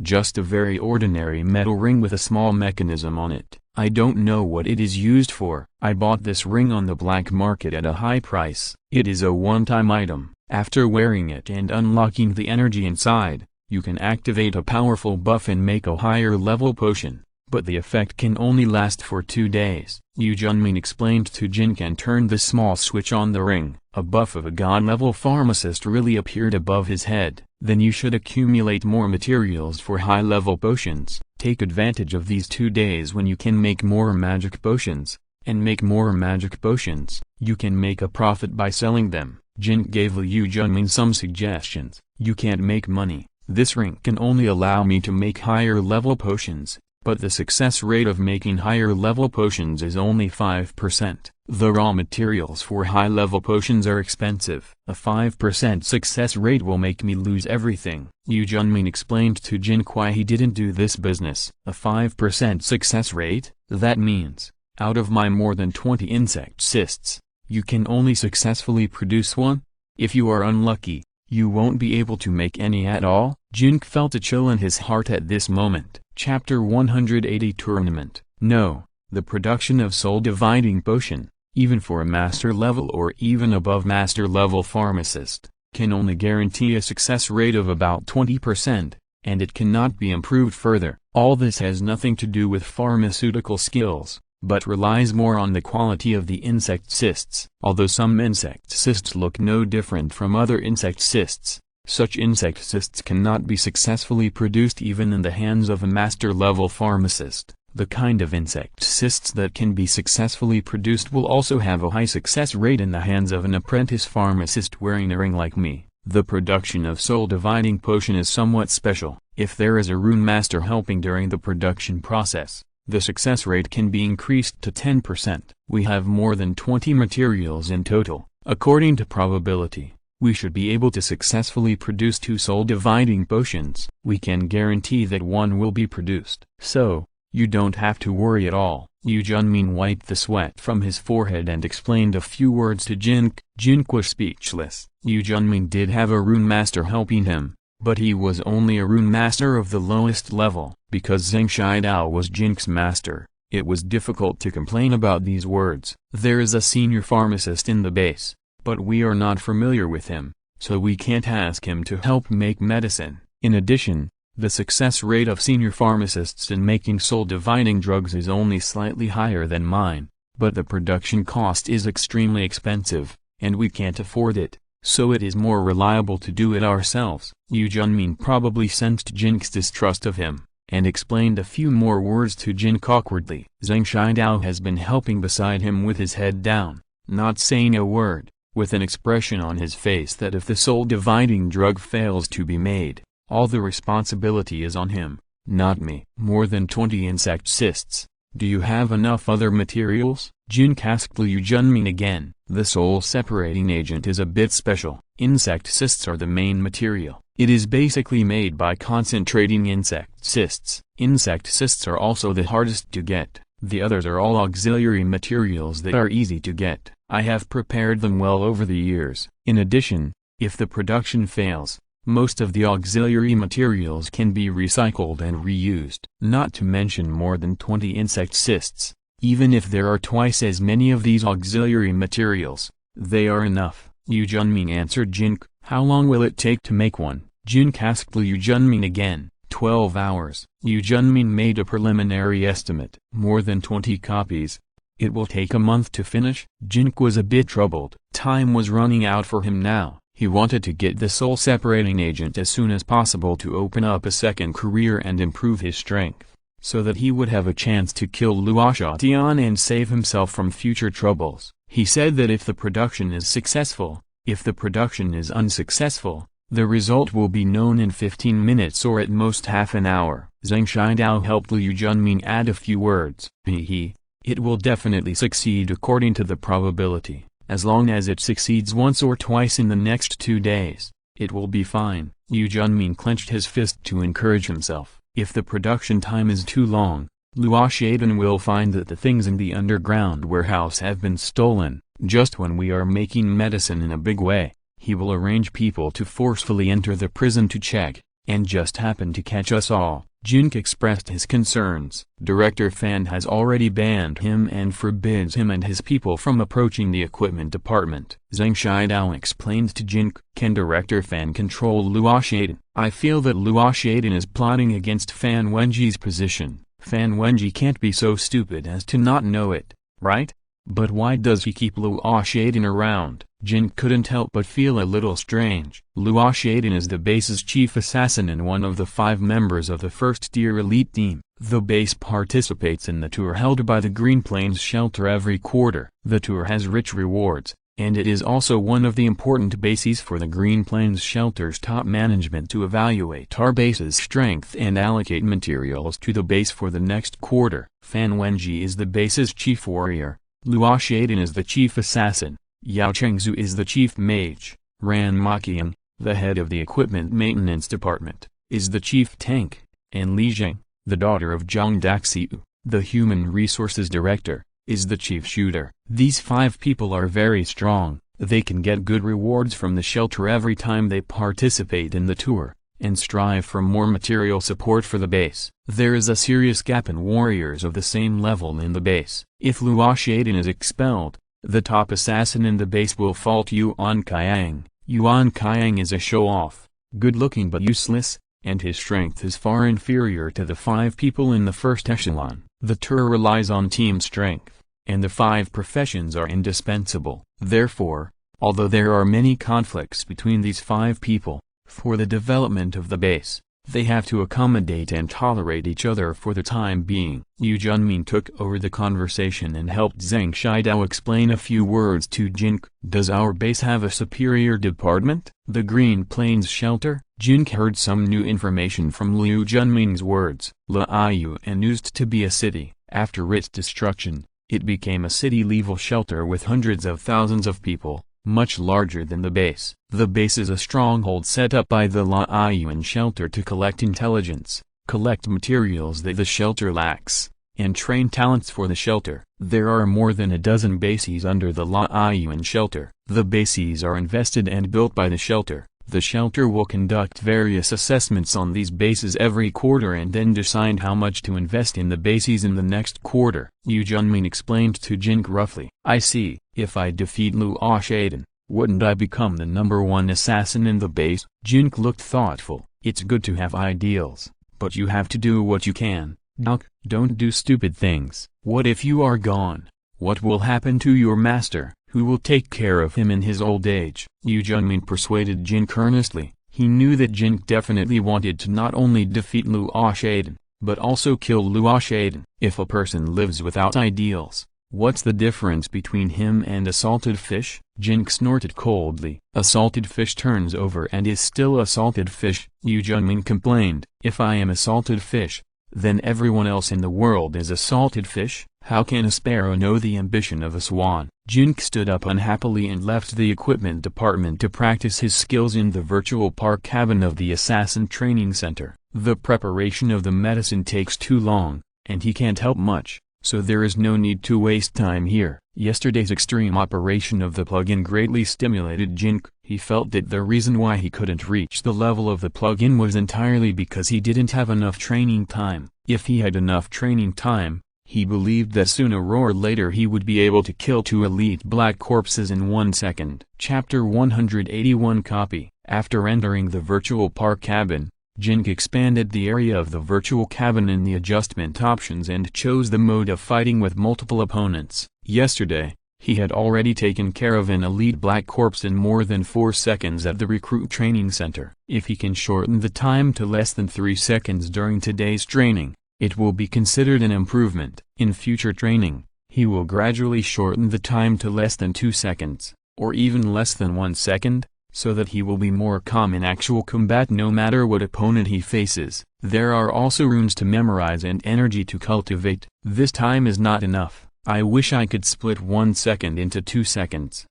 just a very ordinary metal ring with a small mechanism on it. I don't know what it is used for. I bought this ring on the black market at a high price. It is a one-time item. After wearing it and unlocking the energy inside, you can activate a powerful buff and make a higher level potion, but the effect can only last for 2 days. Liu Junming explained to Jin Ke and turned the small switch on the ring. A buff of a god-level pharmacist really appeared above his head. Then you should accumulate more materials for high-level potions. Take advantage of these 2 days when you can make more magic potions, and make more magic potions. You can make a profit by selling them. Jin gave Liu Junmin some suggestions. You can't make money. This ring can only allow me to make higher-level potions, but the success rate of making higher-level potions is only 5%. The raw materials for high-level potions are expensive. A 5% success rate will make me lose everything. Liu Junmin explained to Jin Ke why he didn't do this business. A 5% success rate? That means, out of my more than 20 insect cysts, you can only successfully produce one? If you are unlucky, you won't be able to make any at all? Jin Ke felt a chill in his heart at this moment. Chapter 180 Tournament. No, the production of soul-dividing potion, even for a master level or even above master level pharmacist, can only guarantee a success rate of about 20%, and it cannot be improved further. All this has nothing to do with pharmaceutical skills, but relies more on the quality of the insect cysts. Although some insect cysts look no different from other insect cysts, such insect cysts cannot be successfully produced even in the hands of a master-level pharmacist. The kind of insect cysts that can be successfully produced will also have a high success rate in the hands of an apprentice pharmacist wearing a ring like me. The production of soul-dividing potion is somewhat special. If there is a rune master helping during the production process, the success rate can be increased to 10%. We have more than 20 materials in total. According to probability, we should be able to successfully produce 2 soul-dividing potions. We can guarantee that one will be produced. So, you don't have to worry at all. Liu Junmin wiped the sweat from his forehead and explained a few words to Jin Ke. Jin Ke was speechless. Liu Junmin did have a rune master helping him, but he was only a rune master of the lowest level. Because Zheng Shidao was Jin Ke's master, it was difficult to complain about these words. There is a senior pharmacist in the base, but we are not familiar with him, so we can't ask him to help make medicine. In addition, the success rate of senior pharmacists in making soul-dividing drugs is only slightly higher than mine, but the production cost is extremely expensive, and we can't afford it, so it is more reliable to do it ourselves. Liu Junmin probably sensed Jin Ke's distrust of him, and explained a few more words to Jin Ke awkwardly. Zheng Shidao has been helping beside him with his head down, not saying a word, with an expression on his face that if the soul-dividing drug fails to be made, all the responsibility is on him, not me. More than 20 insect cysts. Do you have enough other materials? Jin Ke asked Liu Junmin again. The soul-separating agent is a bit special. Insect cysts are the main material. It is basically made by concentrating insect cysts. Insect cysts are also the hardest to get. The others are all auxiliary materials that are easy to get. I have prepared them well over the years. In addition, if the production fails, most of the auxiliary materials can be recycled and reused. Not to mention more than 20 insect cysts. Even if there are twice as many of these auxiliary materials, they are enough. Liu Junmin answered Jin Ke. How long will it take to make one? Jin Ke asked Liu Junmin again. 12 hours. Liu Junmin made a preliminary estimate. More than 20 copies. It will take a month to finish? Jin Ke was a bit troubled. Time was running out for him now. He wanted to get the soul-separating agent as soon as possible to open up a second career and improve his strength, so that he would have a chance to kill Luo Ye and save himself from future troubles. He said that if the production is successful, if the production is unsuccessful, the result will be known in 15 minutes or at most half an hour. Zheng Shidao helped Liu Junmin add a few words. It will definitely succeed according to the probability. As long as it succeeds once or twice in the next 2 days, it will be fine. Liu Junmin clenched his fist to encourage himself. If the production time is too long, Luo Ye will find that the things in the underground warehouse have been stolen. Just when we are making medicine in a big way, he will arrange people to forcefully enter the prison to check, and just happen to catch us all. Jin Ke expressed his concerns. Director Fan has already banned him and forbids him and his people from approaching the equipment department. Zheng Shidao explained to Jin Ke. Can Director Fan control Luo Ye? I feel that Luo Ye is plotting against Fan Wenji's position. Fan Wenji can't be so stupid as to not know it, right? But why does he keep Luo Ye around? Jin couldn't help but feel a little strange. Luo Ye is the base's chief assassin and one of the 5 members of the first-tier elite team. The base participates in the tour held by the Green Plains shelter every quarter. The tour has rich rewards, and it is also one of the important bases for the Green Plains shelter's top management to evaluate our base's strength and allocate materials to the base for the next quarter. Fan Wenji is the base's chief warrior, Luo Ye is the chief assassin, Yao Chengzu is the chief mage, Ran Maqian, the head of the equipment maintenance department, is the chief tank, and Li Zheng, the daughter of Zhang Daxiu, the human resources director, is the chief shooter. These 5 people are very strong. They can get good rewards from the shelter every time they participate in the tour, and strive for more material support for the base. There is a serious gap in warriors of the same level in the base. If Luo Ye is expelled, the top assassin in the base will fall to Yuan Qiang. Yuan Qiang is a show-off, good-looking but useless, and his strength is far inferior to the 5 people in the first echelon. The tour relies on team strength, and the 5 professions are indispensable. Therefore, although there are many conflicts between these 5 people, for the development of the base, they have to accommodate and tolerate each other for the time being. Yu Junmin took over the conversation and helped Zhang Shidao explain a few words to Jin Ke. Does our base have a superior department? The Green Plains shelter? Jin Ke heard some new information from Liu Junming's words. Luo Ye used to be a city. After its destruction, it became a city-level shelter with hundreds of thousands of people, much larger than the base. The base is a stronghold set up by the Luo Ye shelter to collect intelligence, collect materials that the shelter lacks, and train talents for the shelter. There are more than a dozen bases under the Luo Ye shelter. The bases are invested and built by the shelter. The shelter will conduct various assessments on these bases every quarter and then decide how much to invest in the bases in the next quarter. Yu Junmin explained to Jin Ke roughly. I see. If I defeat Luo Ye, wouldn't I become the #1 assassin in the base? Jin Ke looked thoughtful. It's good to have ideals, but you have to do what you can. Don't do stupid things. What if you are gone? What will happen to your master? Who will take care of him in his old age? Yu Junmin persuaded Jin Ke earnestly. He knew that Jin Ke definitely wanted to not only defeat Luo Ye, but also kill Luo Ye. If a person lives without ideals, what's the difference between him and a salted fish? Jin Ke snorted coldly. A salted fish turns over and is still a salted fish. Yu Junmin complained. If I am a salted fish, then everyone else in the world is a salted fish? How can a sparrow know the ambition of a swan? Jin Ke stood up unhappily and left the equipment department to practice his skills in the virtual park cabin of the Assassin Training Center. The preparation of the medicine takes too long, and he can't help much, so there is no need to waste time here. Yesterday's extreme operation of the plug-in greatly stimulated Jin Ke. He felt that the reason why he couldn't reach the level of the plug-in was entirely because he didn't have enough training time. If he had enough training time, he believed that sooner or later he would be able to kill 2 elite black corpses in 1 second. Chapter 181 Copy. After entering the virtual park cabin, Jin Ke expanded the area of the virtual cabin in the adjustment options and chose the mode of fighting with multiple opponents. Yesterday, he had already taken care of an elite black corpse in more than 4 seconds at the recruit training center. If he can shorten the time to less than 3 seconds during today's training, it will be considered an improvement. In future training, he will gradually shorten the time to less than 2 seconds, or even less than 1 second, so that he will be more calm in actual combat no matter what opponent he faces. There are also runes to memorize and energy to cultivate. This time is not enough. I wish I could split 1 second into 2 seconds.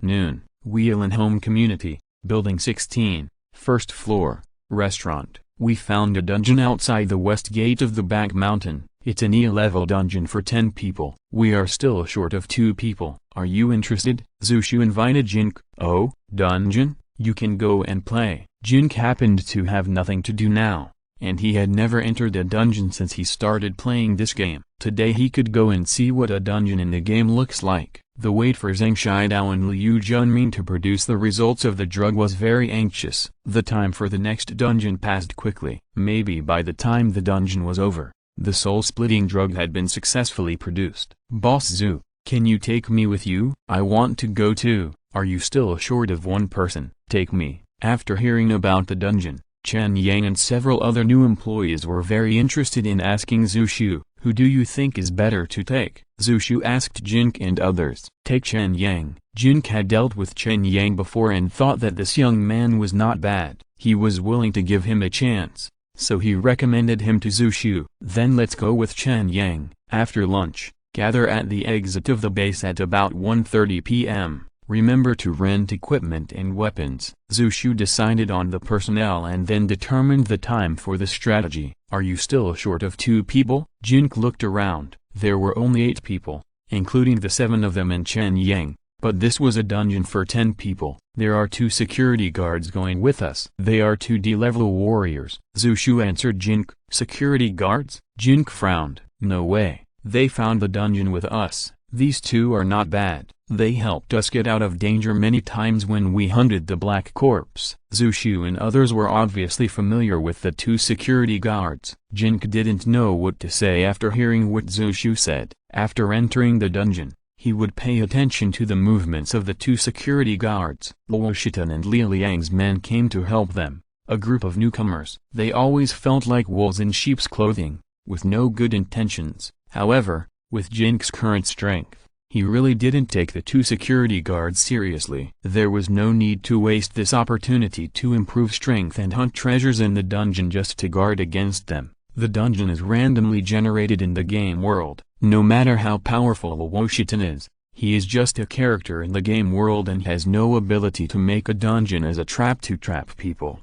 Noon. Wheel and Home Community, Building 16, 1st floor, Restaurant. We found a dungeon outside the west gate of the back mountain. It's an E-level dungeon for 10 people. We are still short of 2 people. Are you interested? Zushu invited Jin Ke. Oh, dungeon? You can go and play. Jin Ke happened to have nothing to do now, and he had never entered a dungeon since he started playing this game. Today he could go and see what a dungeon in the game looks like. The wait for Zhang Shidao and Liu Junmin to produce the results of the drug was very anxious. The time for the next dungeon passed quickly. Maybe by the time the dungeon was over, the soul-splitting drug had been successfully produced. Boss Zhu, Can you take me with you? I want to go too. Are you still short of one person? Take me. After hearing about the dungeon, Chen Yang and several other new employees were very interested in asking Zhu Shu, who do you think is better to take? Zhu Shu asked Jin Ke and others. Take Chen Yang. Jin Ke had dealt with Chen Yang before and thought that this young man was not bad. He was willing to give him a chance, so he recommended him to Zhu Shu. Then let's go with Chen Yang. After lunch, gather at the exit of the base at about 1:30 p.m. Remember to rent equipment and weapons. Zhu Shu decided on the personnel and then determined the time for the strategy. Are you still short of 2 people? Jin Ke looked around. There were only 8 people, including the 7 of them and Chen Yang, but this was a dungeon for 10 people. There are 2 security guards going with us. They are 2 D-level warriors. Zhu Shu answered Jin Ke. Security guards? Jin Ke frowned. No way. They found the dungeon with us. These 2 are not bad. They helped us get out of danger many times when we hunted the Black Corpse. Zhu Shu and others were obviously familiar with the 2 security guards. Jin Ke didn't know what to say after hearing what Zhu Shu said. After entering the dungeon, he would pay attention to the movements of the 2 security guards. Luo Ye and Li Liang's men came to help them, a group of newcomers. They always felt like wolves in sheep's clothing, with no good intentions. However, with Jin Ke's current strength, he really didn't take the 2 security guards seriously. There was no need to waste this opportunity to improve strength and hunt treasures in the dungeon just to guard against them. The dungeon is randomly generated in the game world. No matter how powerful Luo Ye is, he is just a character in the game world and has no ability to make a dungeon as a trap to trap people.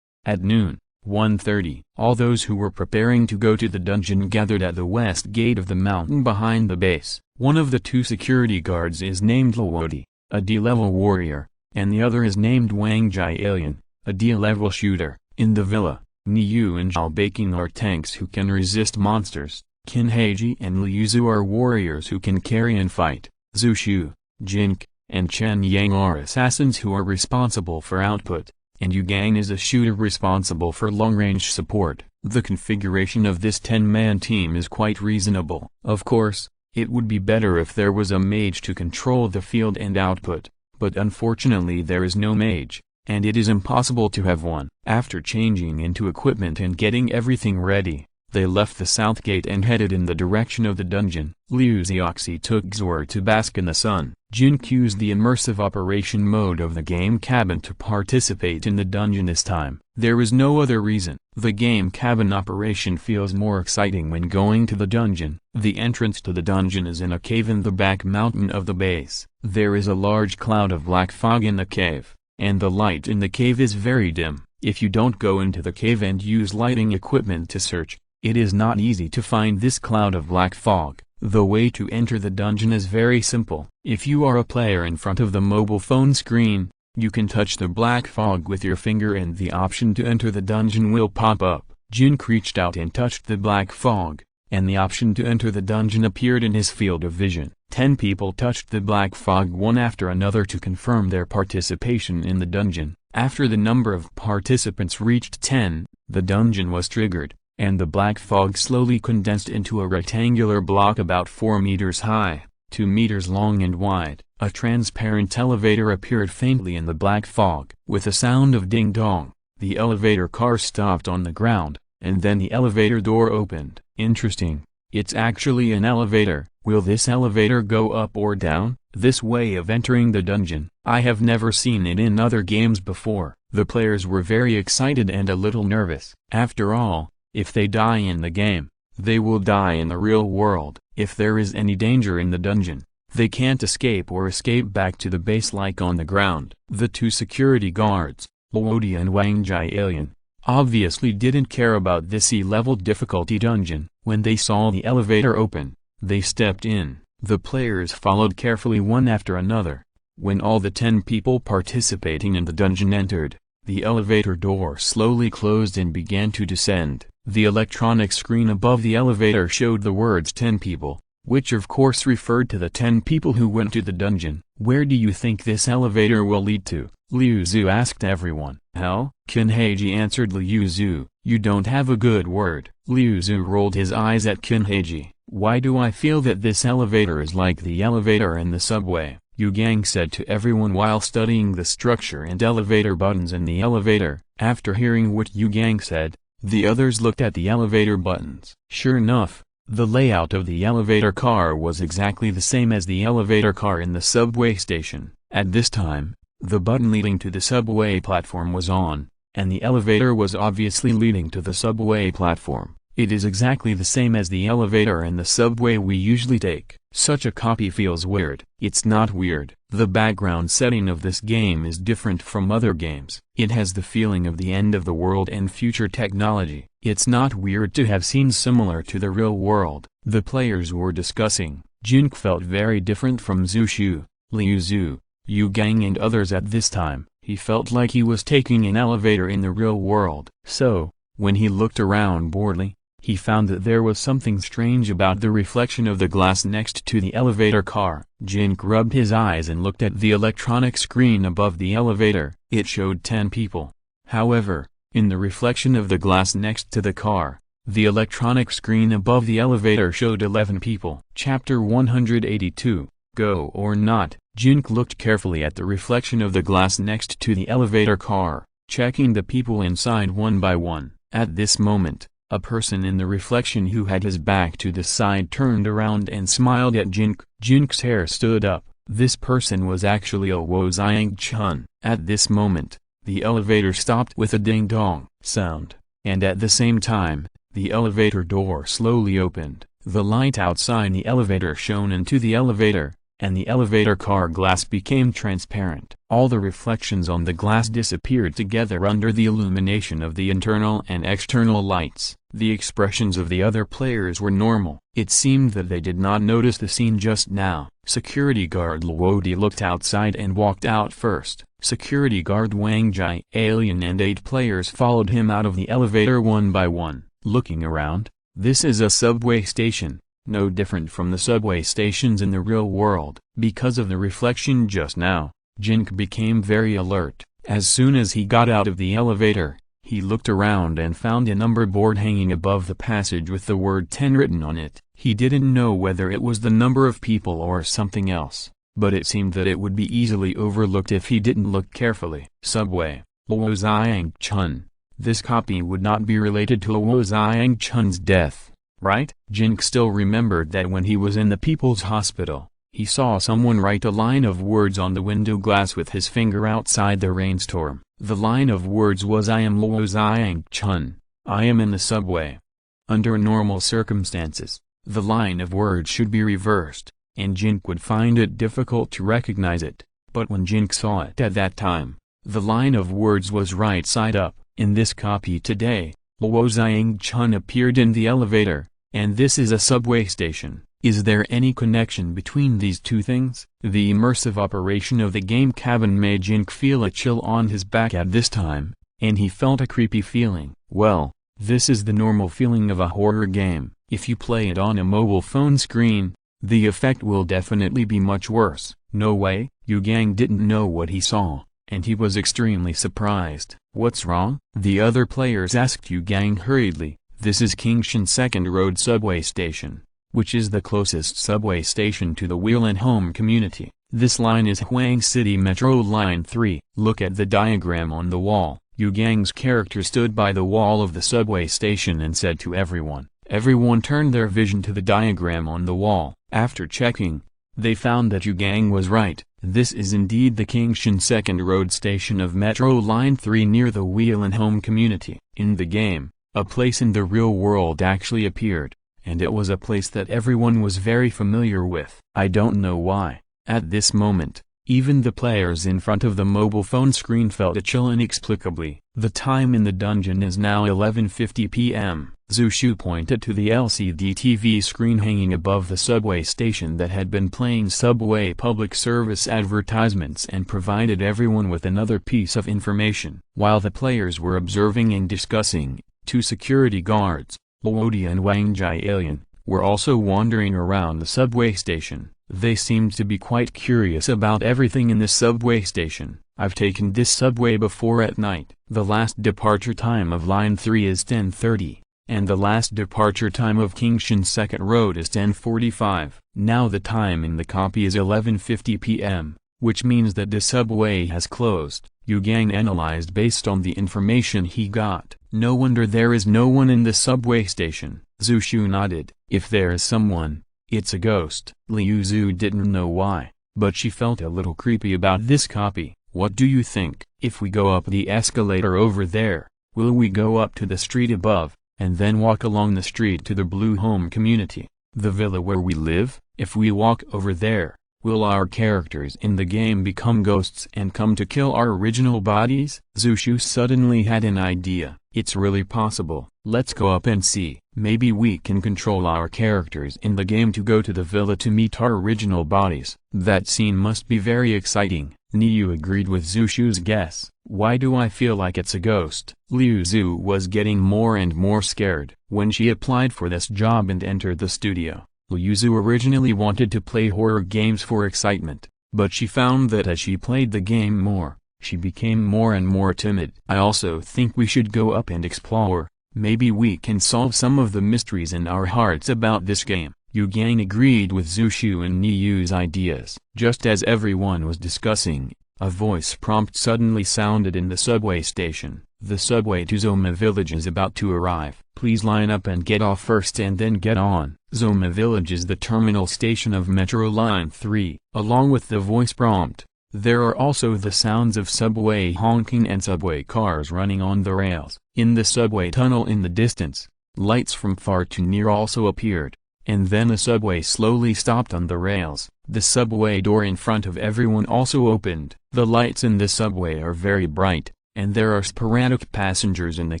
At noon, 1:30, all those who were preparing to go to the dungeon gathered at the west gate of the mountain behind the base. One of the 2 security guards is named Luo Ye, a D-level warrior, and the other is named Wang Jai Alien, a D-level shooter. In the villa, Niu and Zhao Baking are tanks who can resist monsters. Qin Heiji and Liu Zhu are warriors who can carry and fight. Zhu Shu, Jin Ke, and Chen Yang are assassins who are responsible for output, and Yu Gang is a shooter responsible for long-range support. The configuration of this 10-man team is quite reasonable. Of course, it would be better if there was a mage to control the field and output, but unfortunately there is no mage, and it is impossible to have one. After changing into equipment and getting everything ready, they left the south gate and headed in the direction of the dungeon. Liu Zioxi took Xue'er to bask in the sun. Jin Ke used the immersive operation mode of the game cabin to participate in the dungeon this time. There is no other reason. The game cabin operation feels more exciting when going to the dungeon. The entrance to the dungeon is in a cave in the back mountain of the base. There is a large cloud of black fog in the cave, and the light in the cave is very dim. If you don't go into the cave and use lighting equipment to search, it is not easy to find this cloud of black fog. The way to enter the dungeon is very simple. If you are a player in front of the mobile phone screen, you can touch the black fog with your finger and the option to enter the dungeon will pop up. Jin Ke reached out and touched the black fog, and the option to enter the dungeon appeared in his field of vision. 10 people touched the black fog one after another to confirm their participation in the dungeon. After the number of participants reached 10, the dungeon was triggered, and the black fog slowly condensed into a rectangular block about 4 meters high, 2 meters long and wide. A transparent elevator appeared faintly in the black fog. With a sound of ding-dong, the elevator car stopped on the ground, and then the elevator door opened. Interesting, it's actually an elevator. Will this elevator go up or down? This way of entering the dungeon, I have never seen it in other games before. The players were very excited and a little nervous. After all, if they die in the game, they will die in the real world. If there is any danger in the dungeon, they can't escape or escape back to the base like on the ground. The 2 security guards, Luo Ye and Wang Jai Alien, obviously didn't care about this E-level difficulty dungeon. When they saw the elevator open, they stepped in. The players followed carefully one after another. When all the 10 people participating in the dungeon entered, the elevator door slowly closed and began to descend. The electronic screen above the elevator showed the words 10 people, which of course referred to the 10 people who went to the dungeon. Where do you think this elevator will lead to? Liu Zhu asked everyone. Hell? Qin Heiji answered Liu Zhu. You don't have a good word. Liu Zhu rolled his eyes at Qin Heiji. Why do I feel that this elevator is like the elevator in the subway? Yu Gang said to everyone while studying the structure and elevator buttons in the elevator. After hearing what Yu Gang said, the others looked at the elevator buttons. Sure enough, the layout of the elevator car was exactly the same as the elevator car in the subway station. At this time, the button leading to the subway platform was on, and the elevator was obviously leading to the subway platform. It is exactly the same as the elevator and the subway we usually take. Such a copy feels weird. It's not weird. The background setting of this game is different from other games. It has the feeling of the end of the world and future technology. It's not weird to have scenes similar to the real world. The players were discussing. Jin Ke felt very different from Zhu Shu, Liu Zhu, Yu Gang and others at this time. He felt like he was taking an elevator in the real world. So, when he looked around boredly, he found that there was something strange about the reflection of the glass next to the elevator car. Jin Ke rubbed his eyes and looked at the electronic screen above the elevator. It showed 10 people. However, in the reflection of the glass next to the car, the electronic screen above the elevator showed 11 people. Chapter 182, Go or Not. Jin Ke looked carefully at the reflection of the glass next to the elevator car, checking the people inside one by one. At this moment, a person in the reflection who had his back to the side turned around and smiled at Jin Ke. Jin Ke's hair stood up. This person was actually a Luo Ye. At this moment, the elevator stopped with a ding-dong sound, and at the same time, the elevator door slowly opened. The light outside the elevator shone into the elevator, and the elevator car glass became transparent. All the reflections on the glass disappeared together under the illumination of the internal and external lights. The expressions of the other players were normal. It seemed that they did not notice the scene just now. Security guard Luo Ye looked outside and walked out first. Security guard Wang Jai, Alien and 8 players followed him out of the elevator one by one. Looking around, this is a subway station. No different from the subway stations in the real world. Because of the reflection just now, Jin Ke became very alert. As soon as he got out of the elevator, he looked around and found a number board hanging above the passage with the word 10 written on it. He didn't know whether it was the number of people or something else, but it seemed that it would be easily overlooked if he didn't look carefully. Subway, Luo Ye. This copy would not be related to Luo Ye's death, right? Jin Ke still remembered that when he was in the People's Hospital, he saw someone write a line of words on the window glass with his finger outside the rainstorm. The line of words was I am Luo Ye. I am in the subway. Under normal circumstances, the line of words should be reversed, and Jin Ke would find it difficult to recognize it. But when Jin Ke saw it at that time, the line of words was right side up. In this copy today, Luo Ye appeared in the elevator, and this is a subway station. Is there any connection between these two things? The immersive operation of the game cabin made Jin Ke feel a chill on his back at this time, and he felt a creepy feeling. Well, this is the normal feeling of a horror game. If you play it on a mobile phone screen, the effect will definitely be much worse. No way. Yu Gang didn't know what he saw, and he was extremely surprised. What's wrong? The other players asked Yu Gang hurriedly. This is Qingshan Second Road subway station, which is the closest subway station to the Wheel and Home community. This line is Huang City Metro Line 3. Look at the diagram on the wall. Yu Gang's character stood by the wall of the subway station and said to everyone. Everyone turned their vision to the diagram on the wall. After checking, they found that Yu Gang was right. This is indeed the Qingshan Second Road station of Metro Line 3 near the Wheel and Home community. In the game, a place in the real world actually appeared, and it was a place that everyone was very familiar with. I don't know why. At this moment, even the players in front of the mobile phone screen felt a chill inexplicably. The time in the dungeon is now 11:50 p.m. Zhu Shu pointed to the LCD TV screen hanging above the subway station that had been playing subway public service advertisements and provided everyone with another piece of information. While the players were observing and discussing, 2 security guards, Luo Ye and Wang Jai Alien, were also wandering around the subway station. They seemed to be quite curious about everything in the subway station. I've taken this subway before at night. The last departure time of Line 3 is 10:30. and the last departure time of Kingshan's second road is 10:45. Now the time in the copy is 11:50 p.m., which means that the subway has closed. Yu Gang analyzed based on the information he got. No wonder there is no one in the subway station. Zhu Shu nodded. If there is someone, it's a ghost. Liu Zhu didn't know why, but she felt a little creepy about this copy. What do you think? If we go up the escalator over there, will we go up to the street above, and then walk along the street to the Blue Home community, the villa where we live? If we walk over there, will our characters in the game become ghosts and come to kill our original bodies? Zhu Shu suddenly had an idea. It's really possible. Let's go up and see. Maybe we can control our characters in the game to go to the villa to meet our original bodies. That scene must be very exciting. Niu agreed with Zhu Shu's guess. Why do I feel like it's a ghost? Liu Zhu was getting more and more scared. When she applied for this job and entered the studio, Liu Zhu originally wanted to play horror games for excitement, but she found that as she played the game more, she became more and more timid. I also think we should go up and explore. Maybe we can solve some of the mysteries in our hearts about this game. Yu Gang agreed with Zhu Shu and Niyu's ideas. Just as everyone was discussing, a voice prompt suddenly sounded in the subway station. The subway to Zoma Village is about to arrive. Please line up and get off first and then get on. Zoma Village is the terminal station of Metro Line 3. Along with the voice prompt, there are also the sounds of subway honking and subway cars running on the rails. In the subway tunnel in the distance, lights from far to near also appeared, and then a subway slowly stopped on the rails. The subway door in front of everyone also opened. The lights in the subway are very bright, and there are sporadic passengers in the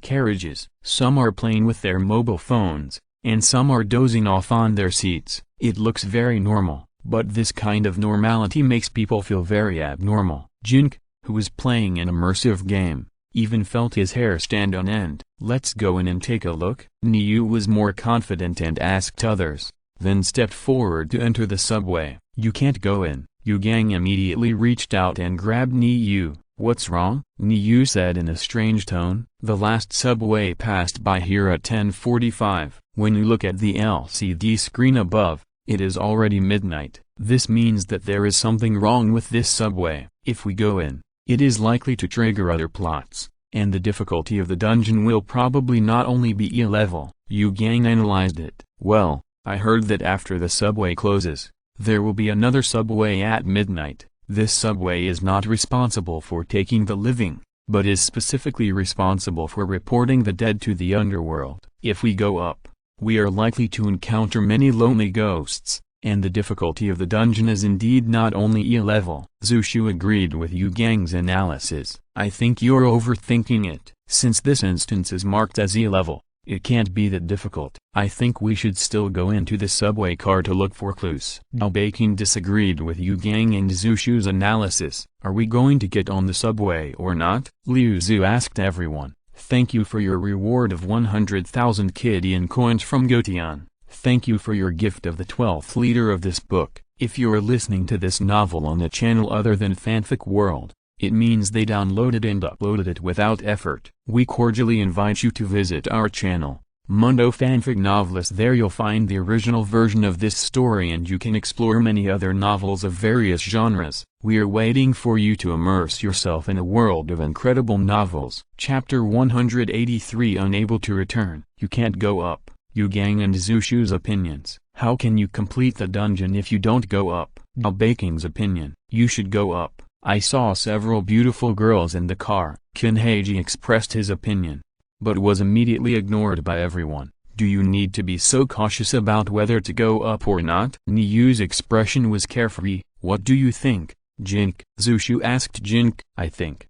carriages. Some are playing with their mobile phones, and some are dozing off on their seats. It looks very normal, but this kind of normality makes people feel very abnormal. Jin Ke, who was playing an immersive game, even felt his hair stand on end. Let's go in and take a look. Niu was more confident and asked others, then stepped forward to enter the subway. You can't go in. Yu Gang immediately reached out and grabbed Niu. What's wrong? Niu said in a strange tone. The last subway passed by here at 10:45. When you look at the LCD screen above, it is already midnight. This means that there is something wrong with this subway. If we go in, it is likely to trigger other plots, and the difficulty of the dungeon will probably not only be E level. Yu Gang analyzed it. Well, I heard that after the subway closes, there will be another subway at midnight. This subway is not responsible for taking the living, but is specifically responsible for reporting the dead to the underworld. If we go up, we are likely to encounter many lonely ghosts, and the difficulty of the dungeon is indeed not only E level. Zhu Shu agreed with Yu Gang's analysis. I think you're overthinking it. Since this instance is marked as E level, it can't be that difficult. I think we should still go into the subway car to look for clues. Now Baking disagreed with Yu Gang and Zhu Shu's analysis. Are we going to get on the subway or not? Liu Zhu asked everyone. Thank you for your reward of 100,000 Kidian coins from Gotian. Thank you for your gift of the 12th leader of this book. If you are listening to this novel on a channel other than Fanfic World, it means they downloaded and uploaded it without effort. We cordially invite you to visit our channel, Mundo Fanfic Novelist. There you'll find the original version of this story and you can explore many other novels of various genres. We are waiting for you to immerse yourself in a world of incredible novels. Chapter 183 Unable to Return. You can't go up. Yu Gang and Zhu Shu's opinions. How can you complete the dungeon if you don't go up? Now Baking's opinion. You should go up. I saw several beautiful girls in the car. Kinheiji expressed his opinion, but was immediately ignored by everyone. Do you need to be so cautious about whether to go up or not? Niyu's expression was carefree. What do you think, Jin Ke? Zhu Shu asked Jin Ke. I think,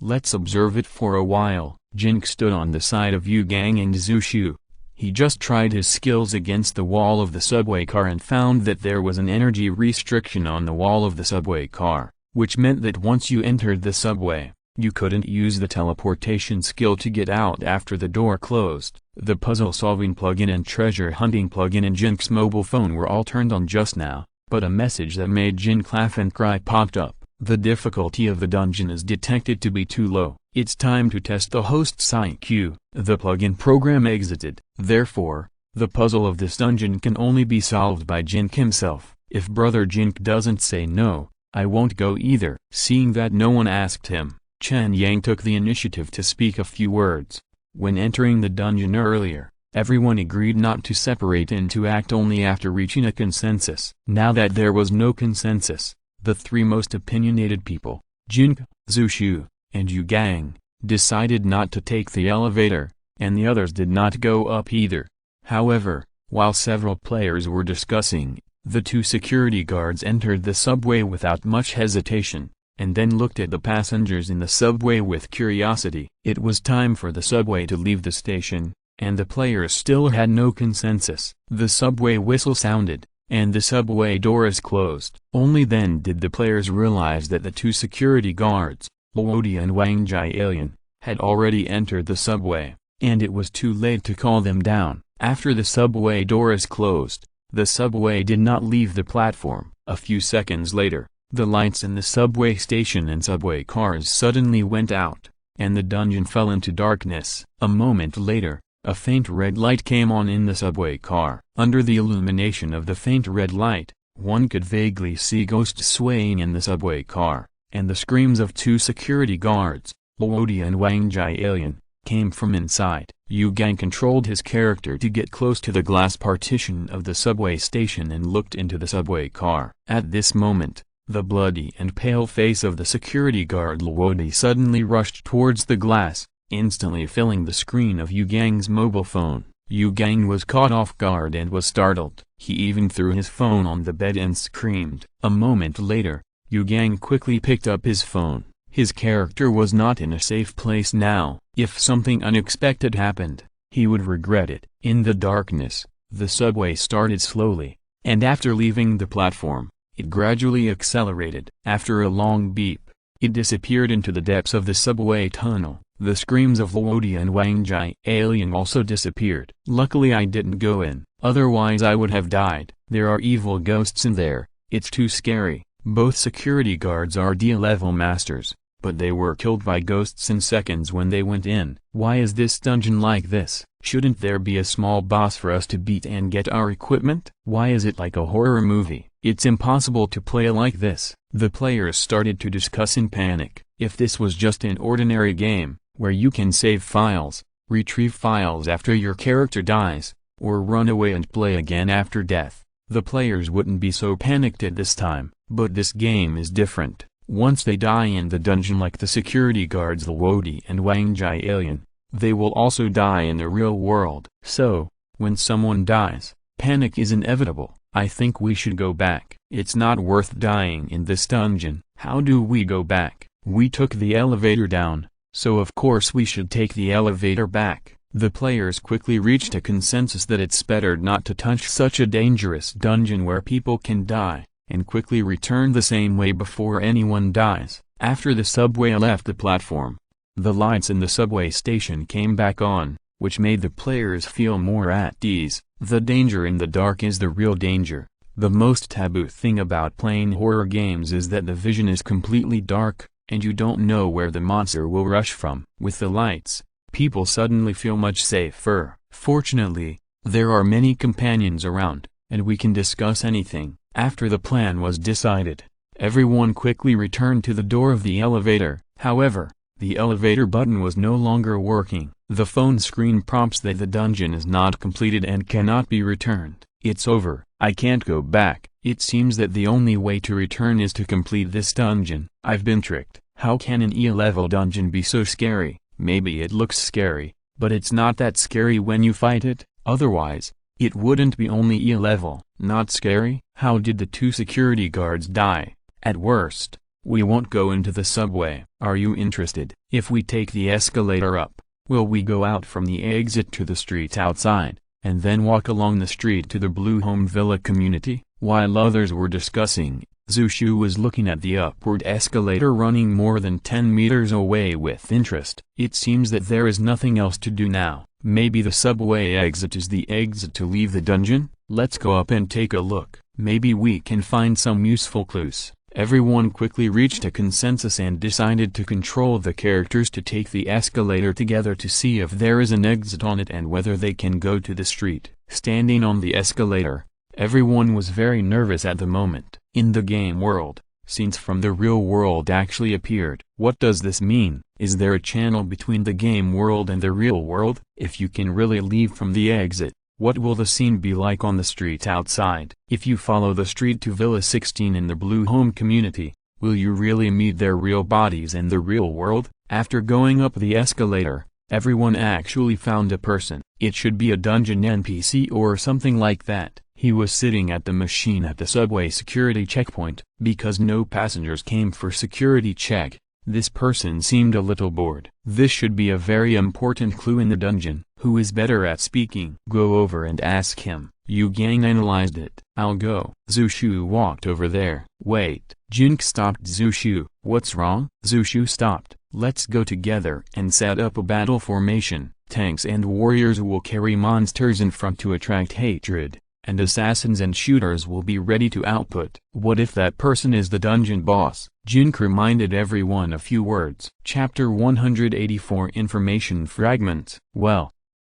let's observe it for a while. Jin Ke stood on the side of Yu Gang and Zhu Shu. He just tried his skills against the wall of the subway car and found that there was an energy restriction on the wall of the subway car, which meant that once you entered the subway, you couldn't use the teleportation skill to get out after the door closed. The puzzle-solving plugin and treasure-hunting plugin in Jin Ke's mobile phone were all turned on just now, but a message that made Jin Ke laugh and cry popped up. The difficulty of the dungeon is detected to be too low. It's time to test the host's IQ. The plugin program exited. Therefore, the puzzle of this dungeon can only be solved by Jin Ke himself. If Brother Jin Ke doesn't say no, I won't go either. Seeing that no one asked him, Chen Yang took the initiative to speak a few words. When entering the dungeon earlier, everyone agreed not to separate and to act only after reaching a consensus. Now that there was no consensus, the three most opinionated people, Jin Ke, Zhu Shu, and Yu Gang, decided not to take the elevator, and the others did not go up either. However, while several players were discussing, the two security guards entered the subway without much hesitation, and then looked at the passengers in the subway with curiosity. It was time for the subway to leave the station, and the players still had no consensus. The subway whistle sounded, and the subway doors closed. Only then did the players realize that the two security guards, Luo Ye and Wang Jialian, had already entered the subway, and it was too late to call them down. After the subway doors closed, the subway did not leave the platform. A few seconds later, the lights in the subway station and subway cars suddenly went out, and the dungeon fell into darkness. A moment later, a faint red light came on in the subway car. Under the illumination of the faint red light, one could vaguely see ghosts swaying in the subway car, and the screams of two security guards, Luo Ye and Wang Jialian, came from inside. Yu Gang controlled his character to get close to the glass partition of the subway station and looked into the subway car. At this moment, the bloody and pale face of the security guard Luo Ye suddenly rushed towards the glass, instantly filling the screen of Yu Gang's mobile phone. Yu Gang was caught off guard and was startled. He even threw his phone on the bed and screamed. A moment later, Yu Gang quickly picked up his phone. His character was not in a safe place now. If something unexpected happened, he would regret it. In the darkness, the subway started slowly, and after leaving the platform, it gradually accelerated. After a long beep, it disappeared into the depths of the subway tunnel. The screams of Luo Ye and Wang Jialian also disappeared. Luckily I didn't go in, otherwise I would have died. There are evil ghosts in there, it's too scary. Both security guards are D-level masters, but they were killed by ghosts in seconds when they went in. Why is this dungeon like this? Shouldn't there be a small boss for us to beat and get our equipment? Why is it like a horror movie? It's impossible to play like this. The players started to discuss in panic. If this was just an ordinary game, where you can save files, retrieve files after your character dies, or run away and play again after death, the players wouldn't be so panicked at this time. But this game is different. Once they die in the dungeon like the security guards Luo Ye and Wang Jialian, they will also die in the real world. So, when someone dies, panic is inevitable. I think we should go back. It's not worth dying in this dungeon. How do we go back? We took the elevator down, so of course we should take the elevator back. The players quickly reached a consensus that it's better not to touch such a dangerous dungeon where people can die, and quickly return the same way before anyone dies. After the subway left the platform, the lights in the subway station came back on, which made the players feel more at ease. The danger in the dark is the real danger. The most taboo thing about playing horror games is that the vision is completely dark, and you don't know where the monster will rush from. With the lights, people suddenly feel much safer. Fortunately, there are many companions around, and we can discuss anything. After the plan was decided, everyone quickly returned to the door of the elevator. However, the elevator button was no longer working. The phone screen prompts that the dungeon is not completed and cannot be returned. It's over. I can't go back. It seems that the only way to return is to complete this dungeon. I've been tricked. How can an E-level dungeon be so scary? Maybe it looks scary, but it's not that scary when you fight it. Otherwise, it wouldn't be only E-level. Not scary? How did the two security guards die? At worst, we won't go into the subway. Are you interested? If we take the escalator up, will we go out from the exit to the street outside, and then walk along the street to the Blue Home Villa community? While others were discussing, Zhu Shu was looking at the upward escalator running more than 10 meters away with interest. It seems that there is nothing else to do now. Maybe the subway exit is the exit to leave the dungeon? Let's go up and take a look. Maybe we can find some useful clues. Everyone quickly reached a consensus and decided to control the characters to take the escalator together to see if there is an exit on it and whether they can go to the street. Standing on the escalator, everyone was very nervous at the moment. In the game world, scenes from the real world actually appeared. What does this mean? Is there a channel between the game world and the real world? If you can really leave from the exit, what will the scene be like on the street outside? If you follow the street to Villa 16 in the Blue Home community, will you really meet their real bodies in the real world? After going up the escalator, everyone actually found a person. It should be a dungeon NPC or something like that. He was sitting at the machine at the subway security checkpoint. Because no passengers came for security check, this person seemed a little bored. This should be a very important clue in the dungeon. Who is better at speaking? Go over and ask him. Yu Gang analyzed it. I'll go. Zushu walked over there. Wait. Jin Ke stopped Zushu. What's wrong? Zushu stopped. Let's go together and set up a battle formation. Tanks and warriors will carry monsters in front to attract hatred, and assassins and shooters will be ready to output. What if that person is the dungeon boss? Jin Ke reminded everyone a few words. Chapter 184 Information Fragments. Well,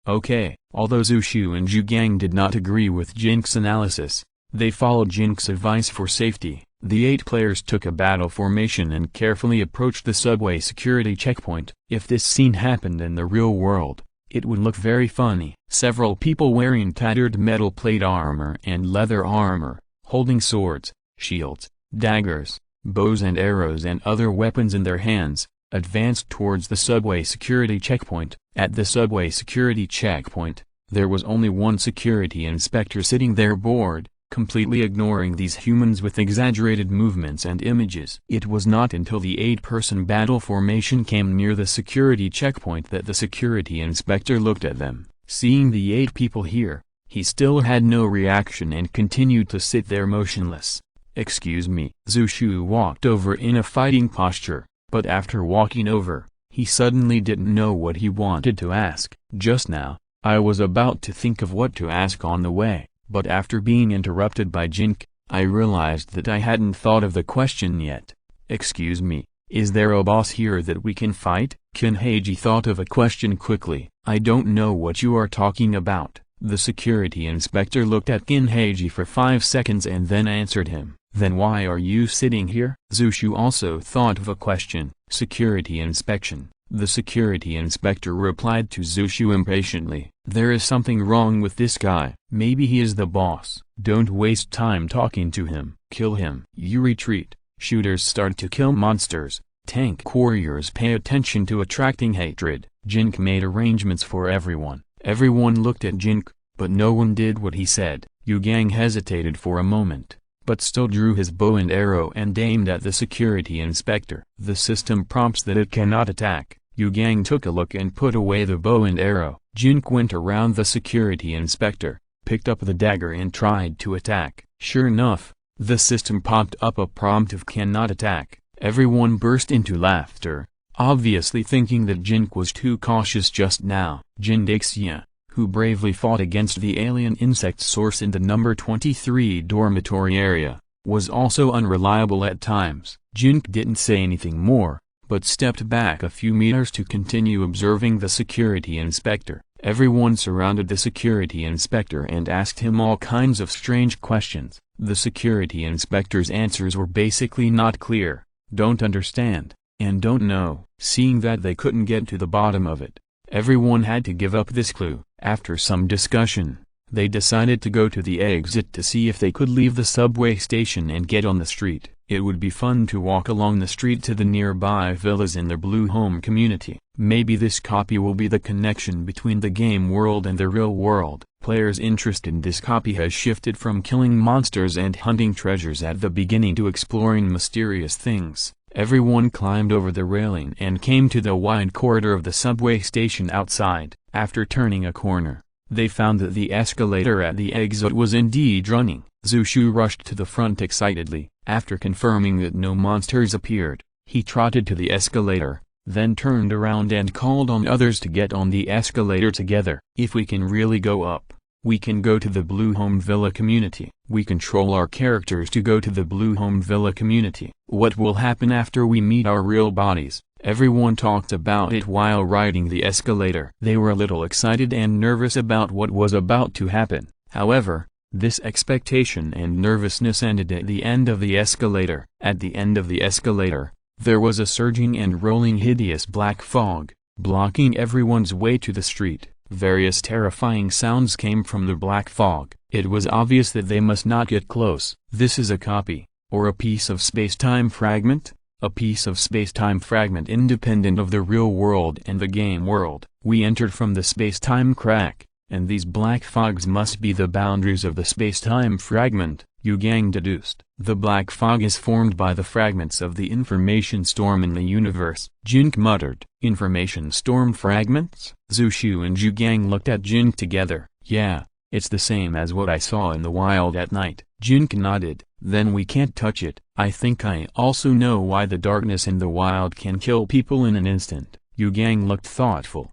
okay. Although Zushu and Yu Gang did not agree with Jin Ke's analysis, they followed Jin Ke's advice for safety. The 8 players took a battle formation and carefully approached the subway security checkpoint. If this scene happened in the real world, it would look very funny. Several people wearing tattered metal plate armor and leather armor, holding swords, shields, daggers, bows and arrows and other weapons in their hands, advanced towards the subway security checkpoint. At the subway security checkpoint, there was only one security inspector sitting there bored, completely ignoring these humans with exaggerated movements and images. It was not until the 8-person battle formation came near the security checkpoint that the security inspector looked at them. Seeing the 8 people here, he still had no reaction and continued to sit there motionless. Excuse me. Zushu walked over in a fighting posture, but after walking over, he suddenly didn't know what he wanted to ask. Just now, I was about to think of what to ask on the way, but after being interrupted by Jin Ke, I realized that I hadn't thought of the question yet. Excuse me, is there a boss here that we can fight? Kinheiji thought of a question quickly. I don't know what you are talking about. The security inspector looked at Kinheiji for 5 seconds and then answered him. Then why are you sitting here? Zushu also thought of a question. Security inspection. The security inspector replied to Zushu impatiently. There is something wrong with this guy. Maybe he is the boss. Don't waste time talking to him. Kill him. You retreat. Shooters start to kill monsters. Tank warriors pay attention to attracting hatred. Jin Ke made arrangements for everyone. Everyone looked at Jin Ke, but no one did what he said. Yu Gang hesitated for a moment, but still drew his bow and arrow and aimed at the security inspector. The system prompts that it cannot attack. Yu Gang took a look and put away the bow and arrow. Jin Ke went around the security inspector, picked up the dagger and tried to attack. Sure enough, the system popped up a prompt of cannot attack. Everyone burst into laughter, obviously thinking that Jin Ke was too cautious just now. Jin Ke, who bravely fought against the alien insect source in the number 23 dormitory area, was also unreliable at times. Jin Ke didn't say anything more, but stepped back a few meters to continue observing the security inspector. Everyone surrounded the security inspector and asked him all kinds of strange questions. The security inspector's answers were basically not clear, don't understand, and don't know. Seeing that they couldn't get to the bottom of it, everyone had to give up this clue. After some discussion, they decided to go to the exit to see if they could leave the subway station and get on the street. It would be fun to walk along the street to the nearby villas in the Blue Home community. Maybe this copy will be the connection between the game world and the real world. Players' interest in this copy has shifted from killing monsters and hunting treasures at the beginning to exploring mysterious things. Everyone climbed over the railing and came to the wide corridor of the subway station outside. After turning a corner, they found that the escalator at the exit was indeed running. Zushu rushed to the front excitedly. After confirming that no monsters appeared, he trotted to the escalator, then turned around and called on others to get on the escalator together. If we can really go up, We can go to the Blue Home Villa community. We control our characters to go to the Blue Home Villa community. What will happen after we meet our real bodies? Everyone talked about it while riding the escalator. They were a little excited and nervous about what was about to happen. However, this expectation and nervousness ended at the end of the escalator. At the end of the escalator, there was a surging and rolling hideous black fog, blocking everyone's way to the street. Various terrifying sounds came from the black fog. It was obvious that they must not get close. This is a copy, or a piece of space-time fragment? A piece of space-time fragment independent of the real world and the game world. We entered from the space-time crack, and these black fogs must be the boundaries of the space-time fragment, Yu Gang deduced. The black fog is formed by the fragments of the information storm in the universe, Jin Ke muttered. Information storm fragments? Zhu Shu and Yu Gang looked at Jin Ke together. Yeah, it's the same as what I saw in the wild at night. Jin Ke nodded. Then we can't touch it. I think I also know why the darkness in the wild can kill people in an instant. Yu Gang looked thoughtful.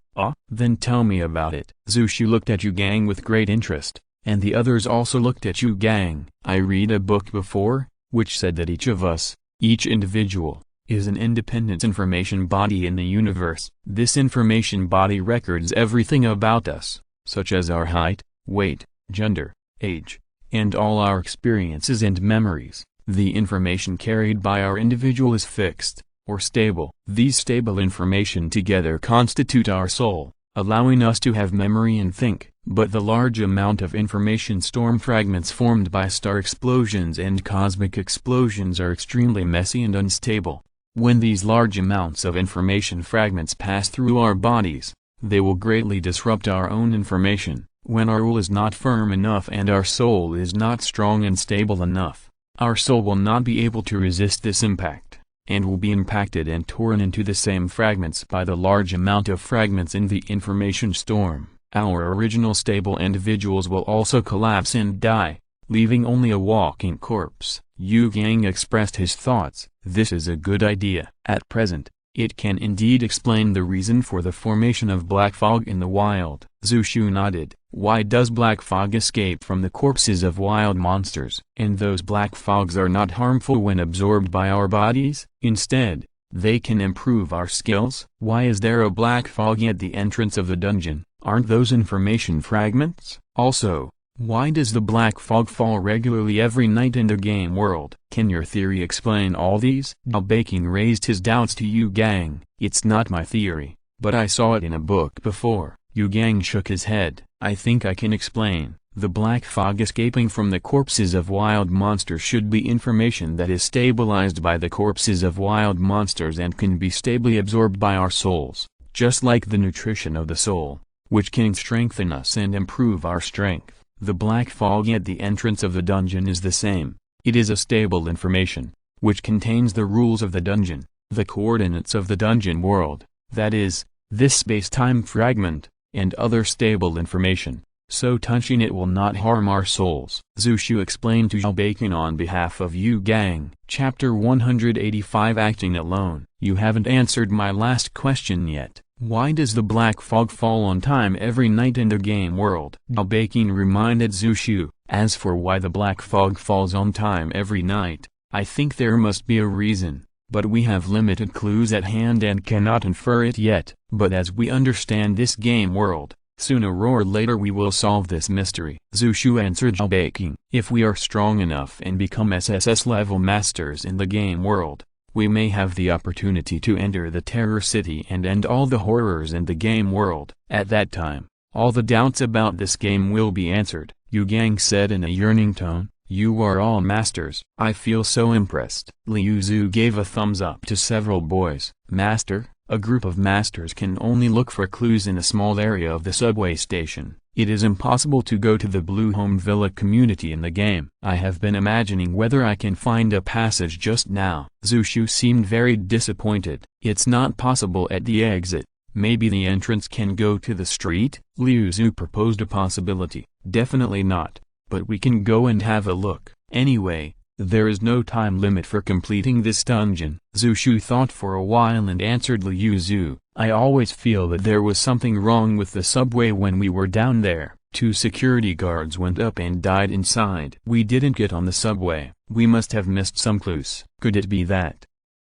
Then tell me about it. Zhu Shu looked at Yu Gang with great interest, and the others also looked at Yu Gang. I read a book before, which said that each of us, each individual, is an independent information body in the universe. This information body records everything about us, such as our height, weight, gender, age, and all our experiences and memories. The information carried by our individual is fixed, or stable. These stable information together constitute our soul, allowing us to have memory and think. But the large amount of information storm fragments formed by star explosions and cosmic explosions are extremely messy and unstable. When these large amounts of information fragments pass through our bodies, they will greatly disrupt our own information. When our will is not firm enough and our soul is not strong and stable enough, our soul will not be able to resist this impact, and will be impacted and torn into the same fragments by the large amount of fragments in the information storm. Our original stable individuals will also collapse and die, leaving only a walking corpse. Yu Gang expressed his thoughts. This is a good idea. At present, it can indeed explain the reason for the formation of black fog in the wild. Zhu Shu nodded. Why does black fog escape from the corpses of wild monsters? And those black fogs are not harmful when absorbed by our bodies? Instead, they can improve our skills? Why is there a black fog at the entrance of the dungeon? Aren't those information fragments? Also, why does the black fog fall regularly every night in the game world? Can your theory explain all these? Zhao Beiqing raised his doubts to Yu Gang. It's not my theory, but I saw it in a book before. Yu Gang shook his head. I think I can explain. The black fog escaping from the corpses of wild monsters should be information that is stabilized by the corpses of wild monsters and can be stably absorbed by our souls, just like the nutrition of the soul, which can strengthen us and improve our strength. The black fog at the entrance of the dungeon is the same. It is a stable information, which contains the rules of the dungeon, the coordinates of the dungeon world, that is, this space-time fragment, and other stable information, so touching it will not harm our souls. Zhu Shu explained to Zhao Beiqing on behalf of Yu Gang. Chapter 185 Acting Alone. You haven't answered my last question yet. Why does the black fog fall on time every night in the game world? Zhao Beiqing reminded Zhu Shu. As for why the black fog falls on time every night, I think there must be a reason, but we have limited clues at hand and cannot infer it yet. But as we understand this game world, sooner or later we will solve this mystery. Zhu Shu answered Zhao Beiqing. If we are strong enough and become SSS level masters in the game world, we may have the opportunity to enter the Terror City and end all the horrors in the game world. At that time, all the doubts about this game will be answered. Yu Gang said in a yearning tone. You are all masters. I feel so impressed. Liu Zhu gave a thumbs up to several boys. Master, a group of masters can only look for clues in a small area of the subway station. It is impossible to go to the Blue Home Villa community in the game. I have been imagining whether I can find a passage just now. Zhu Shu seemed very disappointed. It's not possible at the exit. Maybe the entrance can go to the street? Liu Zhu proposed a possibility. Definitely not. But we can go and have a look. Anyway, there is no time limit for completing this dungeon. Zhu Shu thought for a while and answered Liu Zhu. I always feel that there was something wrong with the subway when we were down there. 2 security guards went up and died inside. We didn't get on the subway. We must have missed some clues. Could it be that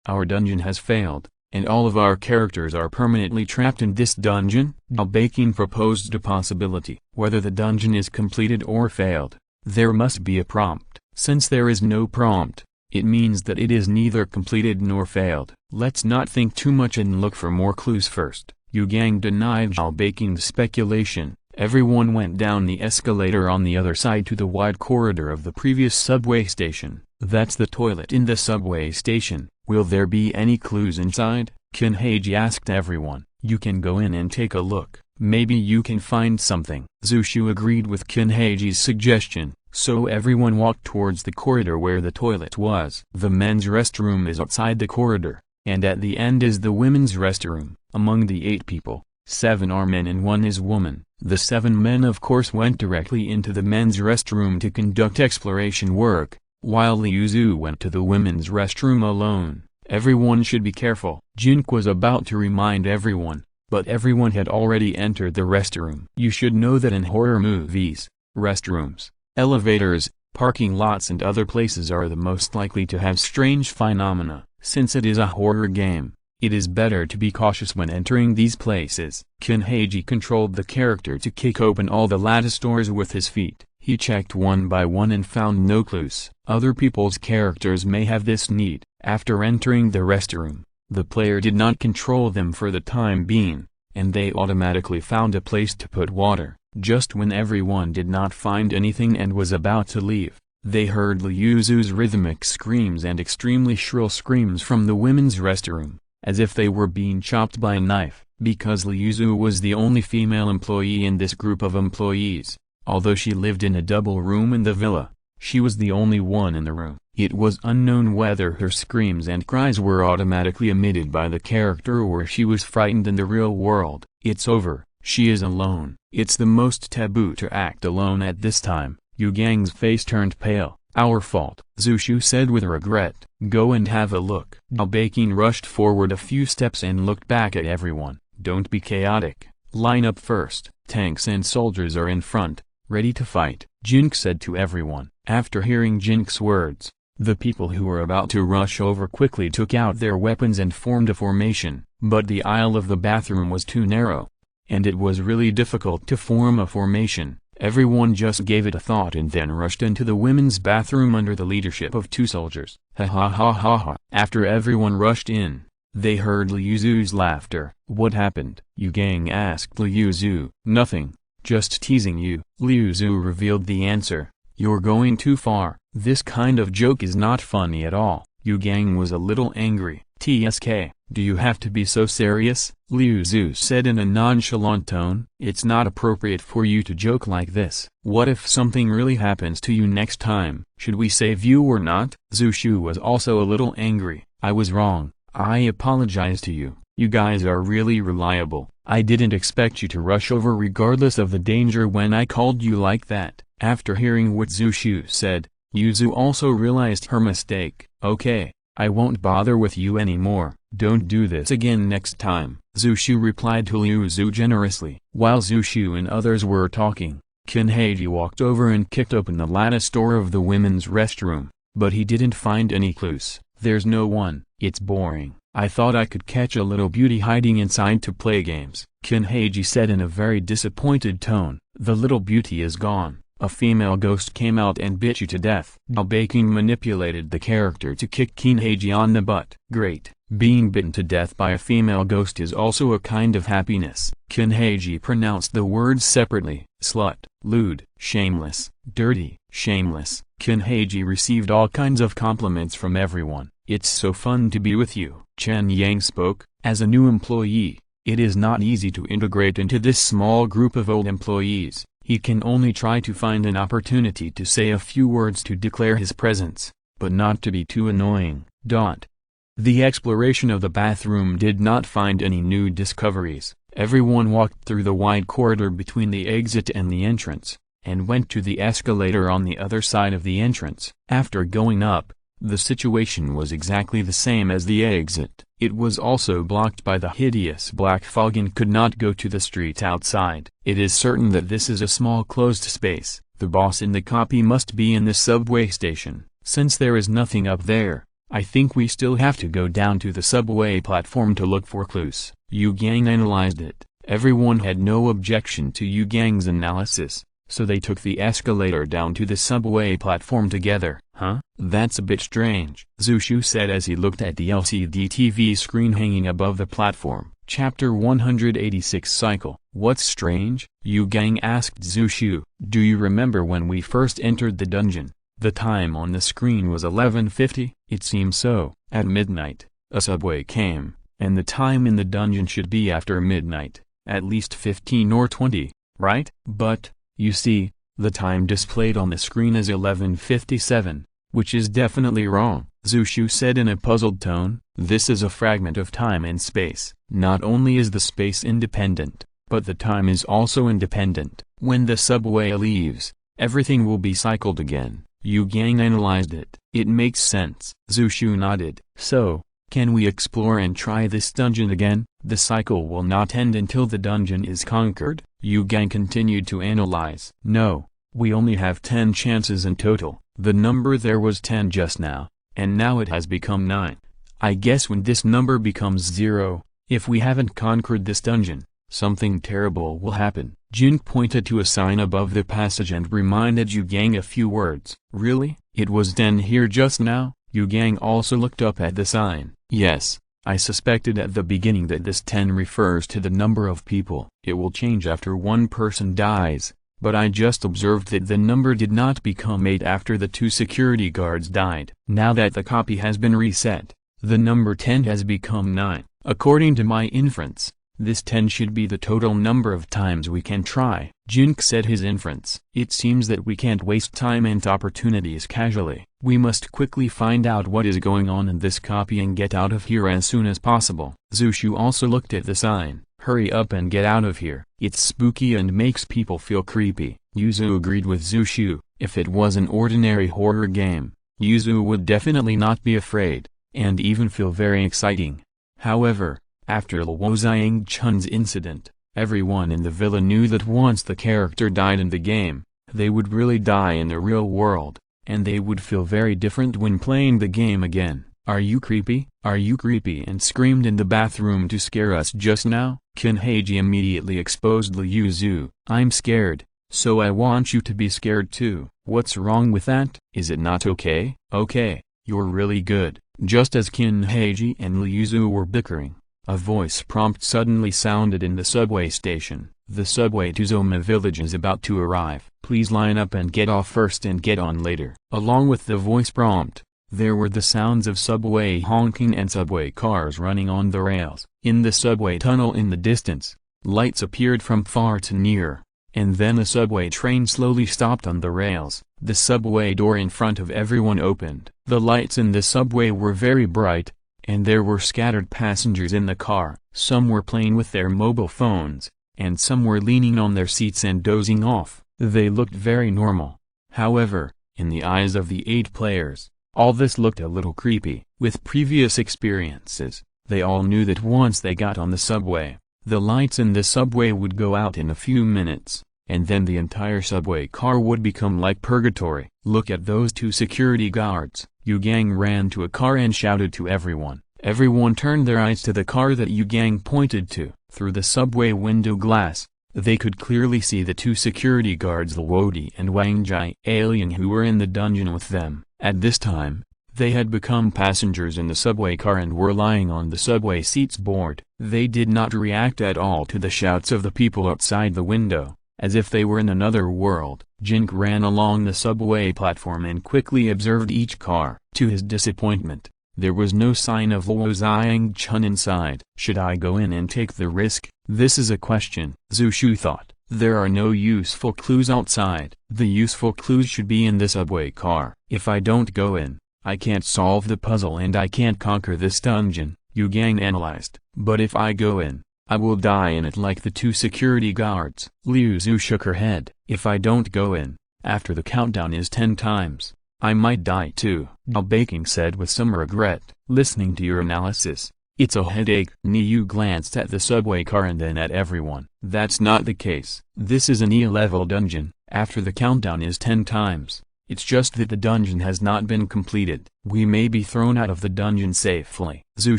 our dungeon has failed, and all of our characters are permanently trapped in this dungeon? Baking proposed a possibility. Whether the dungeon is completed or failed, there must be a prompt. Since there is no prompt, it means that it is neither completed nor failed. Let's not think too much and look for more clues first. Gang denied Baking's speculation. Everyone went down the escalator on the other side to the wide corridor of the previous subway station. That's the toilet in the subway station. Will there be any clues inside? Kinheiji asked everyone. You can go in and take a look. Maybe you can find something. Zushu agreed with Kinheiji's suggestion, so everyone walked towards the corridor where the toilet was. The men's restroom is outside the corridor, and at the end is the women's restroom. Among the 8 people, 7 are men and 1 is woman. The 7 men of course went directly into the men's restroom to conduct exploration work, while Liuzu went to the women's restroom alone. Everyone should be careful. Jin Ke was about to remind everyone, but everyone had already entered the restroom. You should know that in horror movies, restrooms, elevators, parking lots and other places are the most likely to have strange phenomena. Since it is a horror game, it is better to be cautious when entering these places. Kinheiji controlled the character to kick open all the lattice doors with his feet. He checked one by one and found no clues. Other people's characters may have this need. After entering the restroom, the player did not control them for the time being, and they automatically found a place to put water. Just when everyone did not find anything and was about to leave, they heard Liuzu's rhythmic screams and extremely shrill screams from the women's restroom, as if they were being chopped by a knife. Because Liuzu was the only female employee in this group of employees, although she lived in a double room in the villa, she was the only one in the room. It was unknown whether her screams and cries were automatically emitted by the character or she was frightened in the real world. It's over, she is alone. It's the most taboo to act alone at this time. Yugang's face turned pale. Our fault, Zushu said with regret. Go and have a look. Baking rushed forward a few steps and looked back at everyone. Don't be chaotic. Line up first. Tanks and soldiers are in front, ready to fight, Jin Ke said to everyone. After hearing Jin Ke's words, the people who were about to rush over quickly took out their weapons and formed a formation, but the aisle of the bathroom was too narrow, and it was really difficult to form a formation. Everyone just gave it a thought and then rushed into the women's bathroom under the leadership of 2 soldiers. Ha ha ha ha ha. After everyone rushed in, they heard Liuzu's laughter. What happened? Yugang asked Liuzu. Nothing, just teasing you. Liuzu revealed the answer. You're going too far. This kind of joke is not funny at all. Yugang was a little angry. TSK, do you have to be so serious? Liuzu said in a nonchalant tone. It's not appropriate for you to joke like this. What if something really happens to you next time? Should we save you or not? Zushu was also a little angry. I was wrong. I apologize to you. You guys are really reliable. I didn't expect you to rush over regardless of the danger when I called you like that. After hearing what Zushu said, Yuzu also realized her mistake. Okay, I won't bother with you anymore. Don't do this again next time. Zushu replied to Liuzu generously. While Zushu and others were talking, Kinheiji walked over and kicked open the lattice door of the women's restroom, but he didn't find any clues. There's no one. It's boring. I thought I could catch a little beauty hiding inside to play games. Kinheiji said in a very disappointed tone. The little beauty is gone. A female ghost came out and bit you to death. Baking manipulated the character to kick Kinheiji on the butt. Great. Being bitten to death by a female ghost is also a kind of happiness. Kinheiji pronounced the words separately. Slut, lewd, shameless, dirty, shameless. Kinheiji received all kinds of compliments from everyone. It's so fun to be with you. Chen Yang spoke. As a new employee, it is not easy to integrate into this small group of old employees. He can only try to find an opportunity to say a few words to declare his presence, but not to be too annoying. The exploration of the bathroom did not find any new discoveries. Everyone walked through the wide corridor between the exit and the entrance, and went to the escalator on the other side of the entrance. After going up, The situation was exactly the same as the exit. It was also blocked by the hideous black fog and could not go to the street outside. It is certain that this is a small closed space. The boss in the copy must be in the subway station. Since there is nothing up there, I think we still have to go down to the subway platform to look for clues. Yu Gang analyzed it. Everyone had no objection to Yu Gang's analysis, so they took the escalator down to the subway platform together. Huh? That's a bit strange, Zhu Shu said as he looked at the LCD TV screen hanging above the platform. Chapter 186 Cycle. What's strange? Yu Gang asked Zhu Shu. Do you remember when we first entered the dungeon? The time on the screen was 11:50? It seems so. At midnight, a subway came, and the time in the dungeon should be after midnight, at least 15 or 20, right? But, you see, the time displayed on the screen is 11:57, which is definitely wrong, Zhu Shu said in a puzzled tone. This is a fragment of time and space. Not only is the space independent, but the time is also independent. When the subway leaves, everything will be cycled again. Yu Gang analyzed it. It makes sense. Zhu Shu nodded. So, can we explore and try this dungeon again? The cycle will not end until the dungeon is conquered. Yu Gang continued to analyze. No, we only have 10 chances in total. The number there was 10 just now, and now it has become 9. I guess when this number becomes 0, if we haven't conquered this dungeon, something terrible will happen. Jin pointed to a sign above the passage and reminded Yu Gang a few words. Really? It was 10 here just now? Yu Gang also looked up at the sign. Yes, I suspected at the beginning that this 10 refers to the number of people. It will change after one person dies, but I just observed that the number did not become 8 after the 2 security guards died. Now that the copy has been reset, the number 10 has become 9. According to my inference, this 10 should be the total number of times we can try. Jin Ke said his inference. It seems that we can't waste time and opportunities casually. We must quickly find out what is going on in this copy and get out of here as soon as possible. Zhu Shu also looked at the sign. Hurry up and get out of here. It's spooky and makes people feel creepy. Yuzu agreed with Zhu Shu. If it was an ordinary horror game, Yuzu would definitely not be afraid, and even feel very exciting. However, after Luo Chun's incident, everyone in the villa knew that once the character died in the game, they would really die in the real world, and they would feel very different when playing the game again. Are you creepy? Are you creepy? And screamed in the bathroom to scare us just now? Kinheiji immediately exposed Liu Zhu. I'm scared, so I want you to be scared too. What's wrong with that? Is it not okay? Okay, you're really good. Just as Kinheiji and Liu Zhu were bickering, a voice prompt suddenly sounded in the subway station. The subway to Zoma village is about to arrive. Please line up and get off first and get on later. Along with the voice prompt, there were the sounds of subway honking and subway cars running on the rails. In the subway tunnel in the distance, lights appeared from far to near, and then a subway train slowly stopped on the rails. The subway door in front of everyone opened. The lights in the subway were very bright, and there were scattered passengers in the car. Some were playing with their mobile phones, and some were leaning on their seats and dozing off. They looked very normal. However, in the eyes of the 8 players, all this looked a little creepy. With previous experiences, they all knew that once they got on the subway, the lights in the subway would go out in a few minutes, and then the entire subway car would become like purgatory. Look at those 2 security guards. Yu Gang ran to a car and shouted to everyone. Everyone turned their eyes to the car that Yu Gang pointed to. Through the subway window glass, they could clearly see the 2 security guards Luo Ye and Wang Jai, alien who were in the dungeon with them. At this time, they had become passengers in the subway car and were lying on the subway seats bored. They did not react at all to the shouts of the people outside the window, as if they were in another world. Jin Ke ran along the subway platform and quickly observed each car. To his disappointment, there was no sign of Luo Chun inside. Should I go in and take the risk? This is a question, Zhu Shu thought. There are no useful clues outside. The useful clues should be in the subway car. If I don't go in, I can't solve the puzzle and I can't conquer this dungeon, Yu Gang analyzed. But if I go in, I will die in it like the 2 security guards. Liu Zhu shook her head. If I don't go in, after the countdown is 10 times, I might die too, Zhao Baking said with some regret. Listening to your analysis, it's a headache. Niu glanced at the subway car and then at everyone. That's not the case. This is an E-level dungeon. After the countdown is 10 times. It's just that the dungeon has not been completed. We may be thrown out of the dungeon safely. Zhu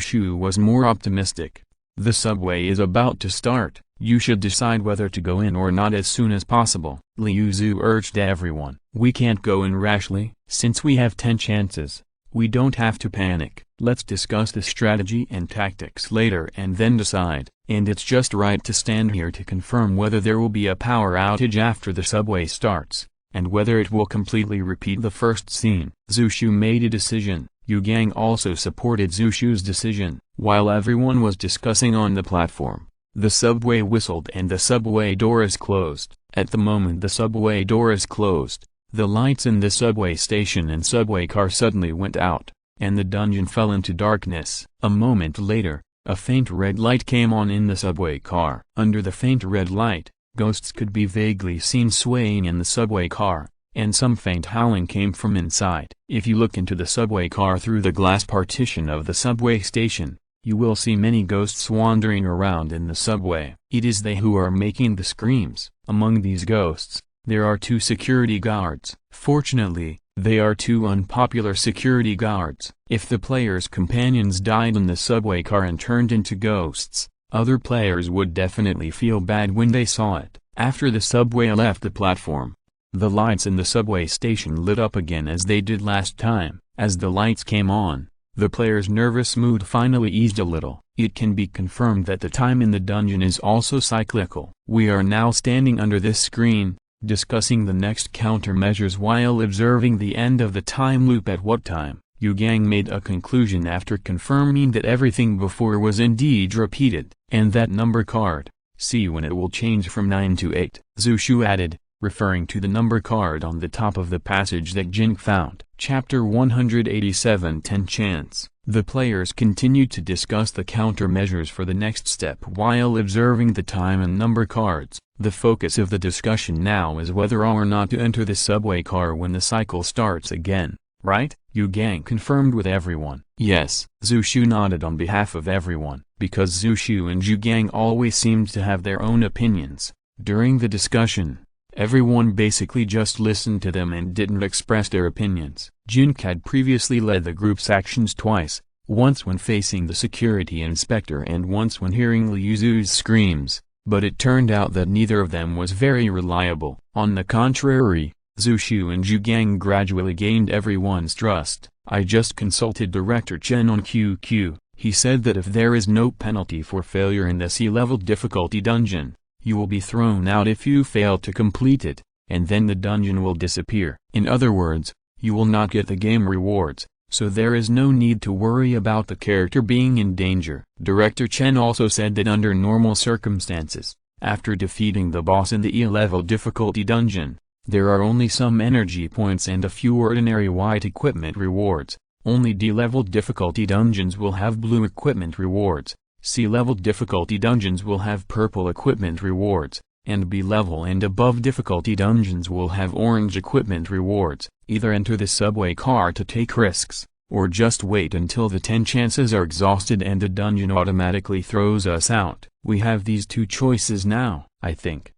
Shu was more optimistic. The subway is about to start. You should decide whether to go in or not as soon as possible. Liu Zhu urged everyone. We can't go in rashly. Since we have 10 chances, we don't have to panic. Let's discuss the strategy and tactics later and then decide. And it's just right to stand here to confirm whether there will be a power outage after the subway starts, and whether it will completely repeat the first scene. Zhu Shu made a decision. Yu Gang also supported Zhu Shu's decision. While everyone was discussing on the platform, the subway whistled and the subway door is closed. At the moment the subway door is closed, the lights in the subway station and subway car suddenly went out, and the dungeon fell into darkness. A moment later, a faint red light came on in the subway car. Under the faint red light, ghosts could be vaguely seen swaying in the subway car, and some faint howling came from inside. If you look into the subway car through the glass partition of the subway station, you will see many ghosts wandering around in the subway. It is they who are making the screams. Among these ghosts, there are 2 security guards. Fortunately, they are 2 unpopular security guards. If the players' companions died in the subway car and turned into ghosts, other players would definitely feel bad when they saw it. After the subway left the platform, the lights in the subway station lit up again as they did last time. As the lights came on, the players' nervous mood finally eased a little. It can be confirmed that the time in the dungeon is also cyclical. We are now standing under this screen, discussing the next countermeasures while observing the end of the time loop. At what time? Yu Gang made a conclusion after confirming that everything before was indeed repeated, and that number card, see when it will change from 9 to 8. Zhu Shu added, referring to the number card on the top of the passage that Jin Ke found. Chapter 187 10 Chance. The players continued to discuss the countermeasures for the next step while observing the time and number cards. The focus of the discussion now is whether or not to enter the subway car when the cycle starts again, right? Yu Gang confirmed with everyone. Yes. Zhu Shu nodded on behalf of everyone. Because Zhu Shu and Yu Gang always seemed to have their own opinions, during the discussion, everyone basically just listened to them and didn't express their opinions. Jin Ke had previously led the group's actions twice, once when facing the security inspector and once when hearing Liu Zhu's screams, but it turned out that neither of them was very reliable. On the contrary, Zhu Shu and Yu Gang gradually gained everyone's trust. I just consulted Director Chen on QQ. He said that if there is no penalty for failure in the C-level difficulty dungeon, you will be thrown out if you fail to complete it, and then the dungeon will disappear. In other words, you will not get the game rewards, so there is no need to worry about the character being in danger. Director Chen also said that under normal circumstances, after defeating the boss in the E-level difficulty dungeon, there are only some energy points and a few ordinary white equipment rewards. Only D-level difficulty dungeons will have blue equipment rewards, C-level difficulty dungeons will have purple equipment rewards, and B-level and above difficulty dungeons will have orange equipment rewards. Either enter the subway car to take risks, or just wait until the 10 chances are exhausted and the dungeon automatically throws us out. We have these 2 choices now, I think.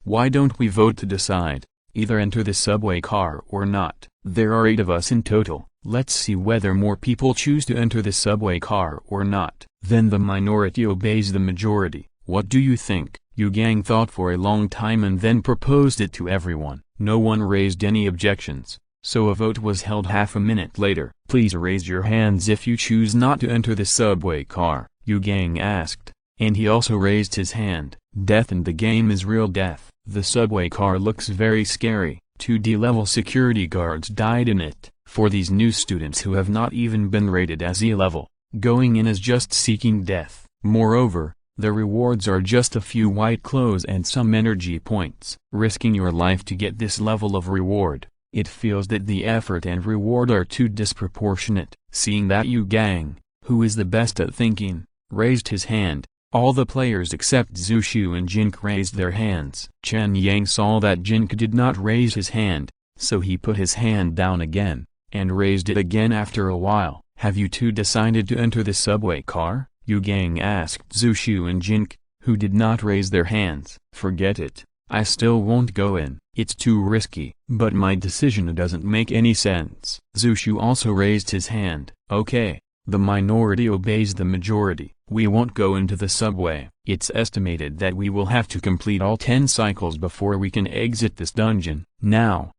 Why don't we vote to decide? Either enter the subway car or not. There are 8 of us in total. Let's see whether more people choose to enter the subway car or not. Then the minority obeys the majority. What do you think? Yu Gang thought for a long time and then proposed it to everyone. No one raised any objections, so a vote was held half a minute later. Please raise your hands if you choose not to enter the subway car, Yu Gang asked, and he also raised his hand. Death in the game is real death. The subway car looks very scary. 2 D-level security guards died in it. For these new students who have not even been rated as E-level, going in is just seeking death. Moreover, the rewards are just a few white clothes and some energy points. Risking your life to get this level of reward, it feels that the effort and reward are too disproportionate. Seeing that Yu Gang, who is the best at thinking, raised his hand, all the players except Zhu Shu and Jin Ke raised their hands. Chen Yang saw that Jin Ke did not raise his hand, so he put his hand down again. and raised it again after a while. "Have you two decided to enter the subway car?" Yu Gang asked Zushu and Jin Ke, who did not raise their hands. "Forget it. I still won't go in. It's too risky." "But my decision doesn't make any sense." Zushu also raised his hand. "Okay, the minority obeys the majority. We won't go into the subway. It's estimated that we will have to complete all 10 cycles before we can exit this dungeon. Now,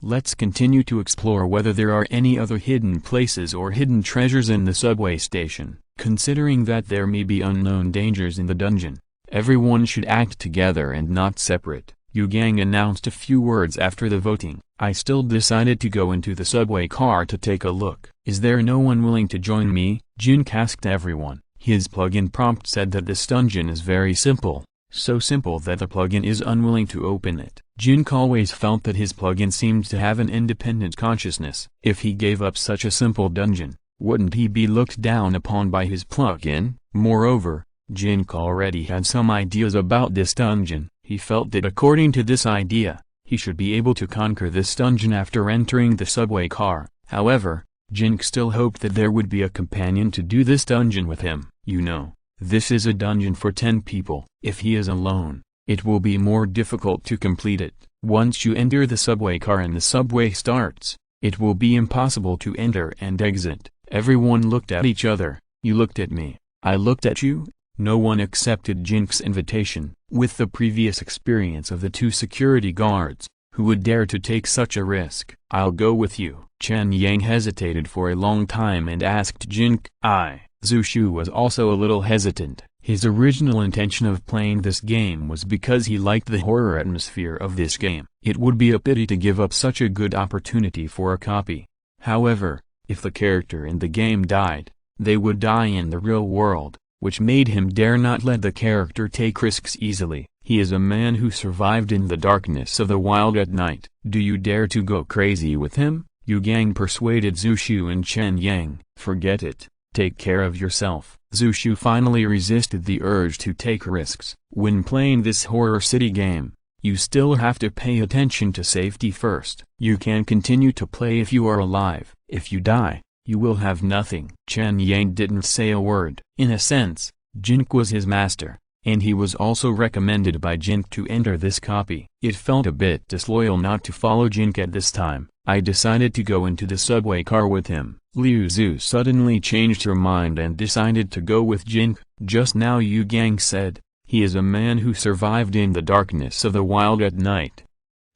let's continue to explore whether there are any other hidden places or hidden treasures in the subway station. Considering that there may be unknown dangers in the dungeon, everyone should act together and not separate." Yu Gang announced a few words after the voting. "I still decided to go into the subway car to take a look. Is there no one willing to join me?" Jin Ke asked everyone. His plugin prompt said that this dungeon is very simple, so simple that the plugin is unwilling to open it. Jin Ke always felt that his plugin seemed to have an independent consciousness. If he gave up such a simple dungeon, wouldn't he be looked down upon by his plugin? Moreover, Jin Ke already had some ideas about this dungeon. He felt that according to this idea, he should be able to conquer this dungeon after entering the subway car. However, Jin Ke still hoped that there would be a companion to do this dungeon with him. You know, this is a dungeon for 10 people. If he is alone, it will be more difficult to complete it. Once you enter the subway car and the subway starts, it will be impossible to enter and exit. Everyone looked at each other. You looked at me. I looked at you. No one accepted Jin Ke's invitation. With the previous experience of the 2 security guards, who would dare to take such a risk? "I'll go with you." Chen Yang hesitated for a long time and asked Jin Ke. Zushu was also a little hesitant. His original intention of playing this game was because he liked the horror atmosphere of this game. It would be a pity to give up such a good opportunity for a copy. However, if the character in the game died, they would die in the real world, which made him dare not let the character take risks easily. He is a man who survived in the darkness of the wild at night. "Do you dare to go crazy with him?" Yu Gang persuaded Zushu and Chen Yang. "Forget it. Take care of yourself." Zushu finally resisted the urge to take risks. When playing this horror city game, you still have to pay attention to safety first. You can continue to play if you are alive. If you die, you will have nothing. Chen Yang didn't say a word. In a sense, Jin Ke was his master, and he was also recommended by Jin Ke to enter this copy. It felt a bit disloyal not to follow Jin Ke at this time. I decided to go into the subway car with him. Liu Zhu suddenly changed her mind and decided to go with Jin Ke. Just now Yu Gang said, he is a man who survived in the darkness of the wild at night.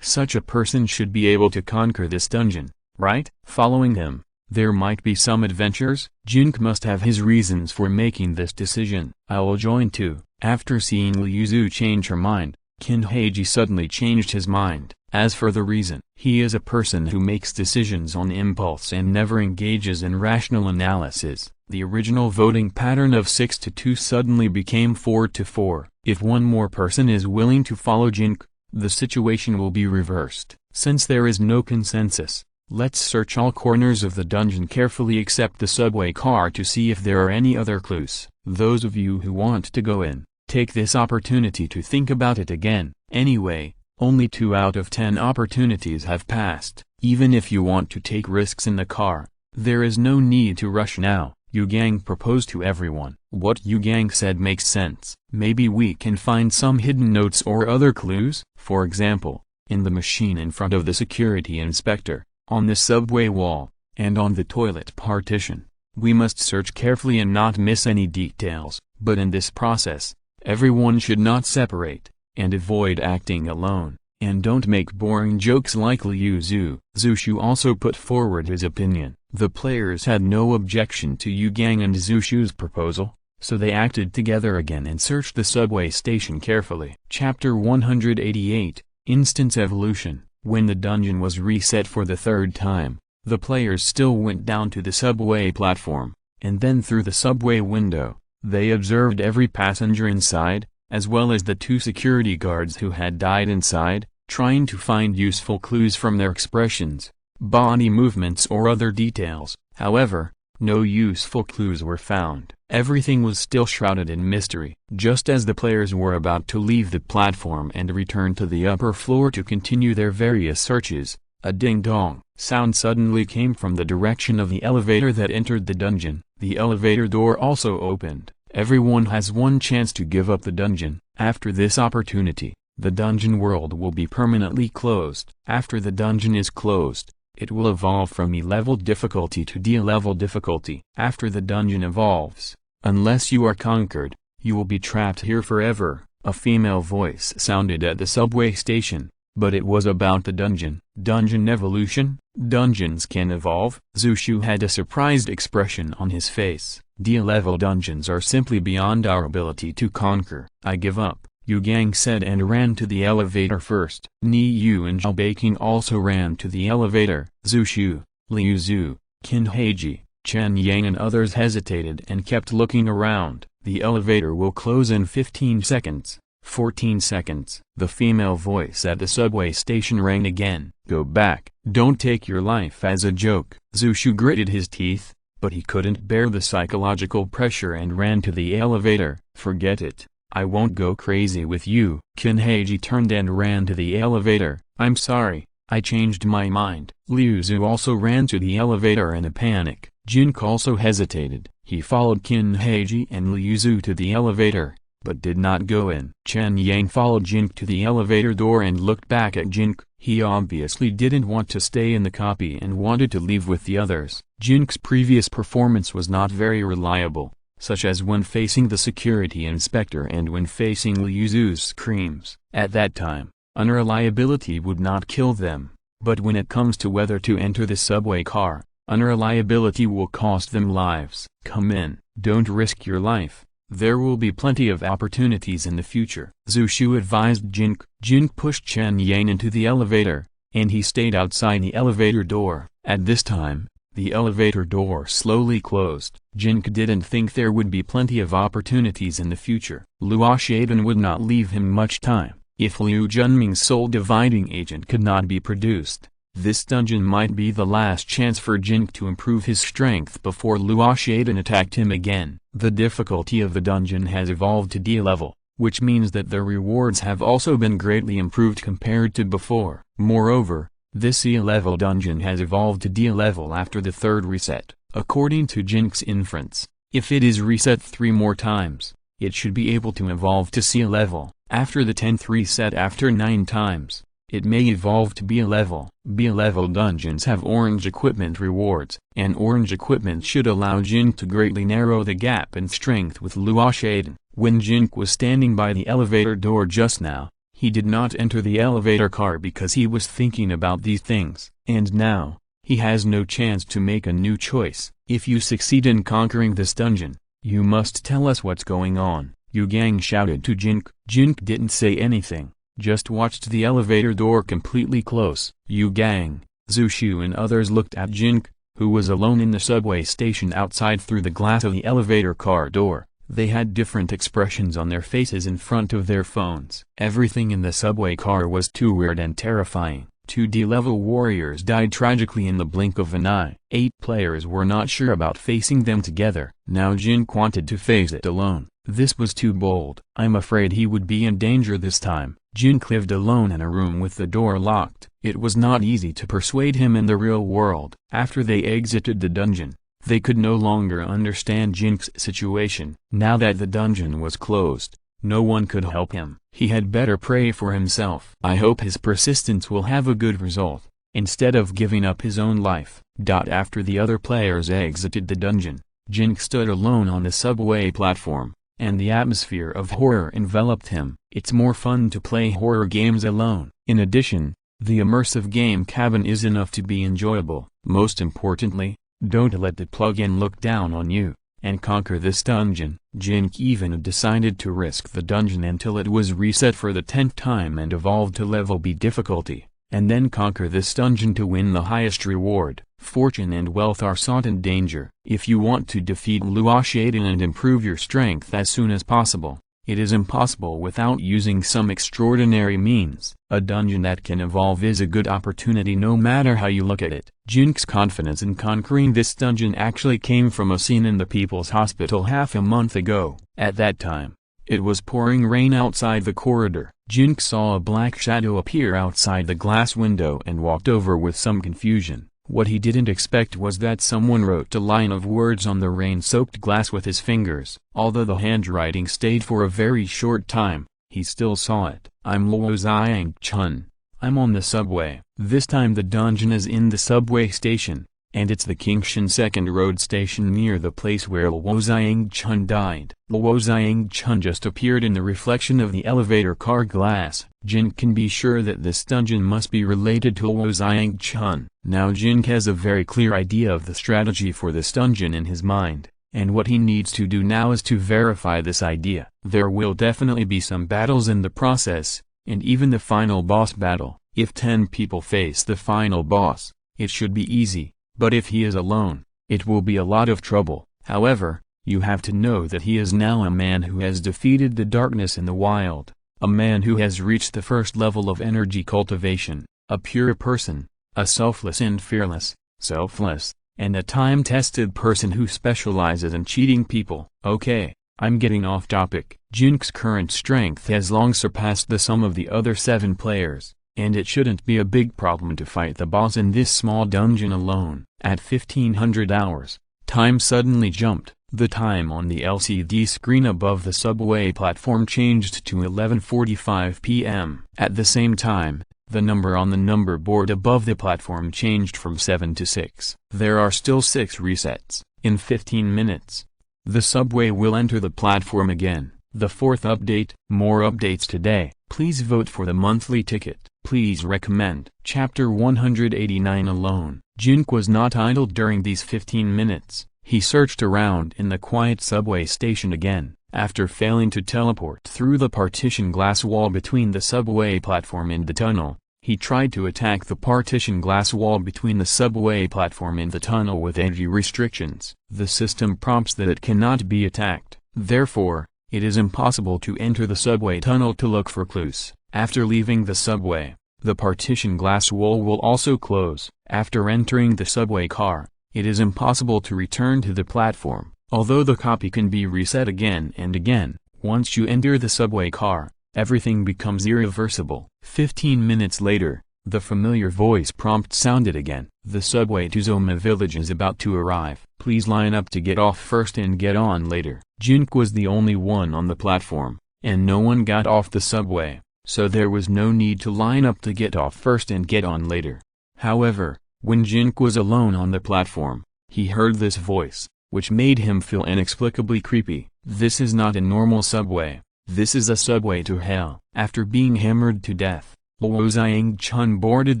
Such a person should be able to conquer this dungeon, right? Following him, there might be some adventures. Jin Ke must have his reasons for making this decision. I will join too. After seeing Liu Zhu change her mind, Qin Heiji suddenly changed his mind. As for the reason, he is a person who makes decisions on impulse and never engages in rational analysis. The original voting pattern of 6-2 suddenly became 4-4. If one more person is willing to follow Jin Ke, the situation will be reversed. Since there is no consensus, let's search all corners of the dungeon carefully except the subway car to see if there are any other clues. Those of you who want to go in, take this opportunity to think about it again. Anyway, only 2 out of 10 opportunities have passed. Even if you want to take risks in the car, there is no need to rush now. Yu Gang proposed to everyone. What Yu Gang said makes sense. Maybe we can find some hidden notes or other clues. For example, in the machine in front of the security inspector, on the subway wall, and on the toilet partition. We must search carefully and not miss any details. But in this process, everyone should not separate, and avoid acting alone, and don't make boring jokes like Liu Zhu. Zushu also put forward his opinion. The players had no objection to Yu Gang and Zushu's proposal, so they acted together again and searched the subway station carefully. Chapter 188, Instance Evolution. When the dungeon was reset for the 3rd time, the players still went down to the subway platform, and then through the subway window, they observed every passenger inside, as well as the 2 security guards who had died inside, trying to find useful clues from their expressions, body movements or other details. However, no useful clues were found. Everything was still shrouded in mystery. Just as the players were about to leave the platform and return to the upper floor to continue their various searches, A ding-dong sound suddenly came from the direction of the elevator that entered the dungeon. The elevator door also opened. Everyone has one chance to give up the dungeon. After this opportunity, the dungeon world will be permanently closed. After the dungeon is closed, it will evolve from E-level difficulty to D-level difficulty. After the dungeon evolves, unless you are conquered, you will be trapped here forever. A female voice sounded at the subway station, but it was about the dungeon. Dungeon evolution? Dungeons can evolve? Zushu had a surprised expression on his face. D-level dungeons are simply beyond our ability to conquer. I give up, Yu Gang said and ran to the elevator first. Ni Yu and Zhao Beiqing also ran to the elevator. Zushu, Liu Zhu, Qin Heiji, Chen Yang and others hesitated and kept looking around. The elevator will close in 15 seconds. 14 seconds. The female voice at the subway station rang again. Go back. Don't take your life as a joke. Zushu gritted his teeth, but he couldn't bear the psychological pressure and ran to the elevator. Forget it. I won't go crazy with you. Qin Heiji turned and ran to the elevator. I'm sorry, I changed my mind. Liu Zhu also ran to the elevator in a panic. Jin Ke also hesitated. He followed Qin Heiji and Liu Zhu to the elevator, but did not go in. Chen Yang followed Jin Ke to the elevator door and looked back at Jin Ke. He obviously didn't want to stay in the copy and wanted to leave with the others. Jin Ke's previous performance was not very reliable, such as when facing the security inspector and when facing Liu Zhu's screams. At that time, unreliability would not kill them, but when it comes to whether to enter the subway car, unreliability will cost them lives. Come in, don't risk your life. There will be plenty of opportunities in the future. Zushu advised Jin Ke. Jin Ke pushed Chen Yang into the elevator, and he stayed outside the elevator door. At this time, the elevator door slowly closed. Jin Ke didn't think there would be plenty of opportunities in the future. Luo Ye would not leave him much time. If Liu Junming's soul-dividing agent could not be produced, this dungeon might be the last chance for Jin Ke to improve his strength before Luo Ye attacked him again. The difficulty of the dungeon has evolved to D level, which means that the rewards have also been greatly improved compared to before. Moreover, this E-level dungeon has evolved to D level after the third reset. According to Jin Ke's inference, if it is reset 3 more times, it should be able to evolve to C level. After the 10th reset after 9 times, it may evolve to B-level. B-level dungeons have orange equipment rewards, and orange equipment should allow Jin Ke to greatly narrow the gap in strength with Luo Ye. When Jin Ke was standing by the elevator door just now, he did not enter the elevator car because he was thinking about these things. And now, he has no chance to make a new choice. If you succeed in conquering this dungeon, you must tell us what's going on. Yu Gang shouted to Jin Ke. Jin Ke didn't say anything, just watched the elevator door completely close. Yu Gang, Zushu and others looked at Jin Ke, who was alone in the subway station outside through the glass of the elevator car door. They had different expressions on their faces in front of their phones. Everything in the subway car was too weird and terrifying. 2 D-level warriors died tragically in the blink of an eye. 8 players were not sure about facing them together. Now Jin Ke wanted to face it alone. This was too bold. I'm afraid he would be in danger this time. Jin Ke lived alone in a room with the door locked. It was not easy to persuade him in the real world. After they exited the dungeon, they could no longer understand Jin Ke's situation. Now that the dungeon was closed, no one could help him. He had better pray for himself. I hope his persistence will have a good result, instead of giving up his own life. After the other players exited the dungeon, Jin Ke stood alone on the subway platform, and the atmosphere of horror enveloped him. It's more fun to play horror games alone. In addition, the immersive game cabin is enough to be enjoyable. Most importantly, don't let the plugin look down on you, and conquer this dungeon. Jin Ke even decided to risk the dungeon until it was reset for the 10th time and evolved to level B difficulty, and then conquer this dungeon to win the highest reward. Fortune and wealth are sought in danger. If you want to defeat Luo Ye and improve your strength as soon as possible, it is impossible without using some extraordinary means. A dungeon that can evolve is a good opportunity no matter how you look at it. Jin Ke's confidence in conquering this dungeon actually came from a scene in the People's Hospital half a month ago. At that time, It was pouring rain outside the corridor. Jin Ke saw a black shadow appear outside the glass window and walked over with some confusion. What he didn't expect was that someone wrote a line of words on the rain-soaked glass with his fingers. Although the handwriting stayed for a very short time, he still saw it. "I'm Luo Ye. I'm on the subway." This time the dungeon is in the subway station, and it's the Kingshan Second Road station near the place where Luo Ye died. Luo Ye just appeared in the reflection of the elevator car glass. Jin can be sure that this dungeon must be related to Luo Ye. Now Jin has a very clear idea of the strategy for this dungeon in his mind, and what he needs to do now is to verify this idea. There will definitely be some battles in the process, and even the final boss battle. If 10 people face the final boss, it should be easy. But if he is alone, it will be a lot of trouble. However, you have to know that he is now a man who has defeated the darkness in the wild, a man who has reached the first level of energy cultivation, a pure person, a selfless and fearless, selfless, and a time-tested person who specializes in cheating people. Okay, I'm getting off topic. Jin Ke's current strength has long surpassed the sum of the other 7 players. And it shouldn't be a big problem to fight the boss in this small dungeon alone. At 1500 hours, time suddenly jumped. The time on the LCD screen above the subway platform changed to 11:45 p.m. At the same time, the number on the number board above the platform changed from 7 to 6. There are still 6 resets. In 15 minutes, the subway will enter the platform again. The 4th update. More updates today. Please vote for the monthly ticket. Please recommend. Chapter 189. Alone. Jin Ke was not idle during these 15 minutes. He searched around in the quiet subway station again. After failing to teleport through the partition glass wall between the subway platform and the tunnel, he tried to attack the partition glass wall between the subway platform and the tunnel with energy restrictions. The system prompts that it cannot be attacked. Therefore, it is impossible to enter the subway tunnel to look for clues. After leaving the subway, the partition glass wall will also close. After entering the subway car, it is impossible to return to the platform. Although the copy can be reset again and again, once you enter the subway car, everything becomes irreversible. 15 minutes later, the familiar voice prompt sounded again. The subway to Zoma village is about to arrive. Please line up to get off first and get on later. Jin Ke was the only one on the platform, and no one got off the subway, so there was no need to line up to get off first and get on later. However, when Jin Ke was alone on the platform, he heard this voice, which made him feel inexplicably creepy. This is not a normal subway. This is a subway to hell. After being hammered to death, Luo Ye boarded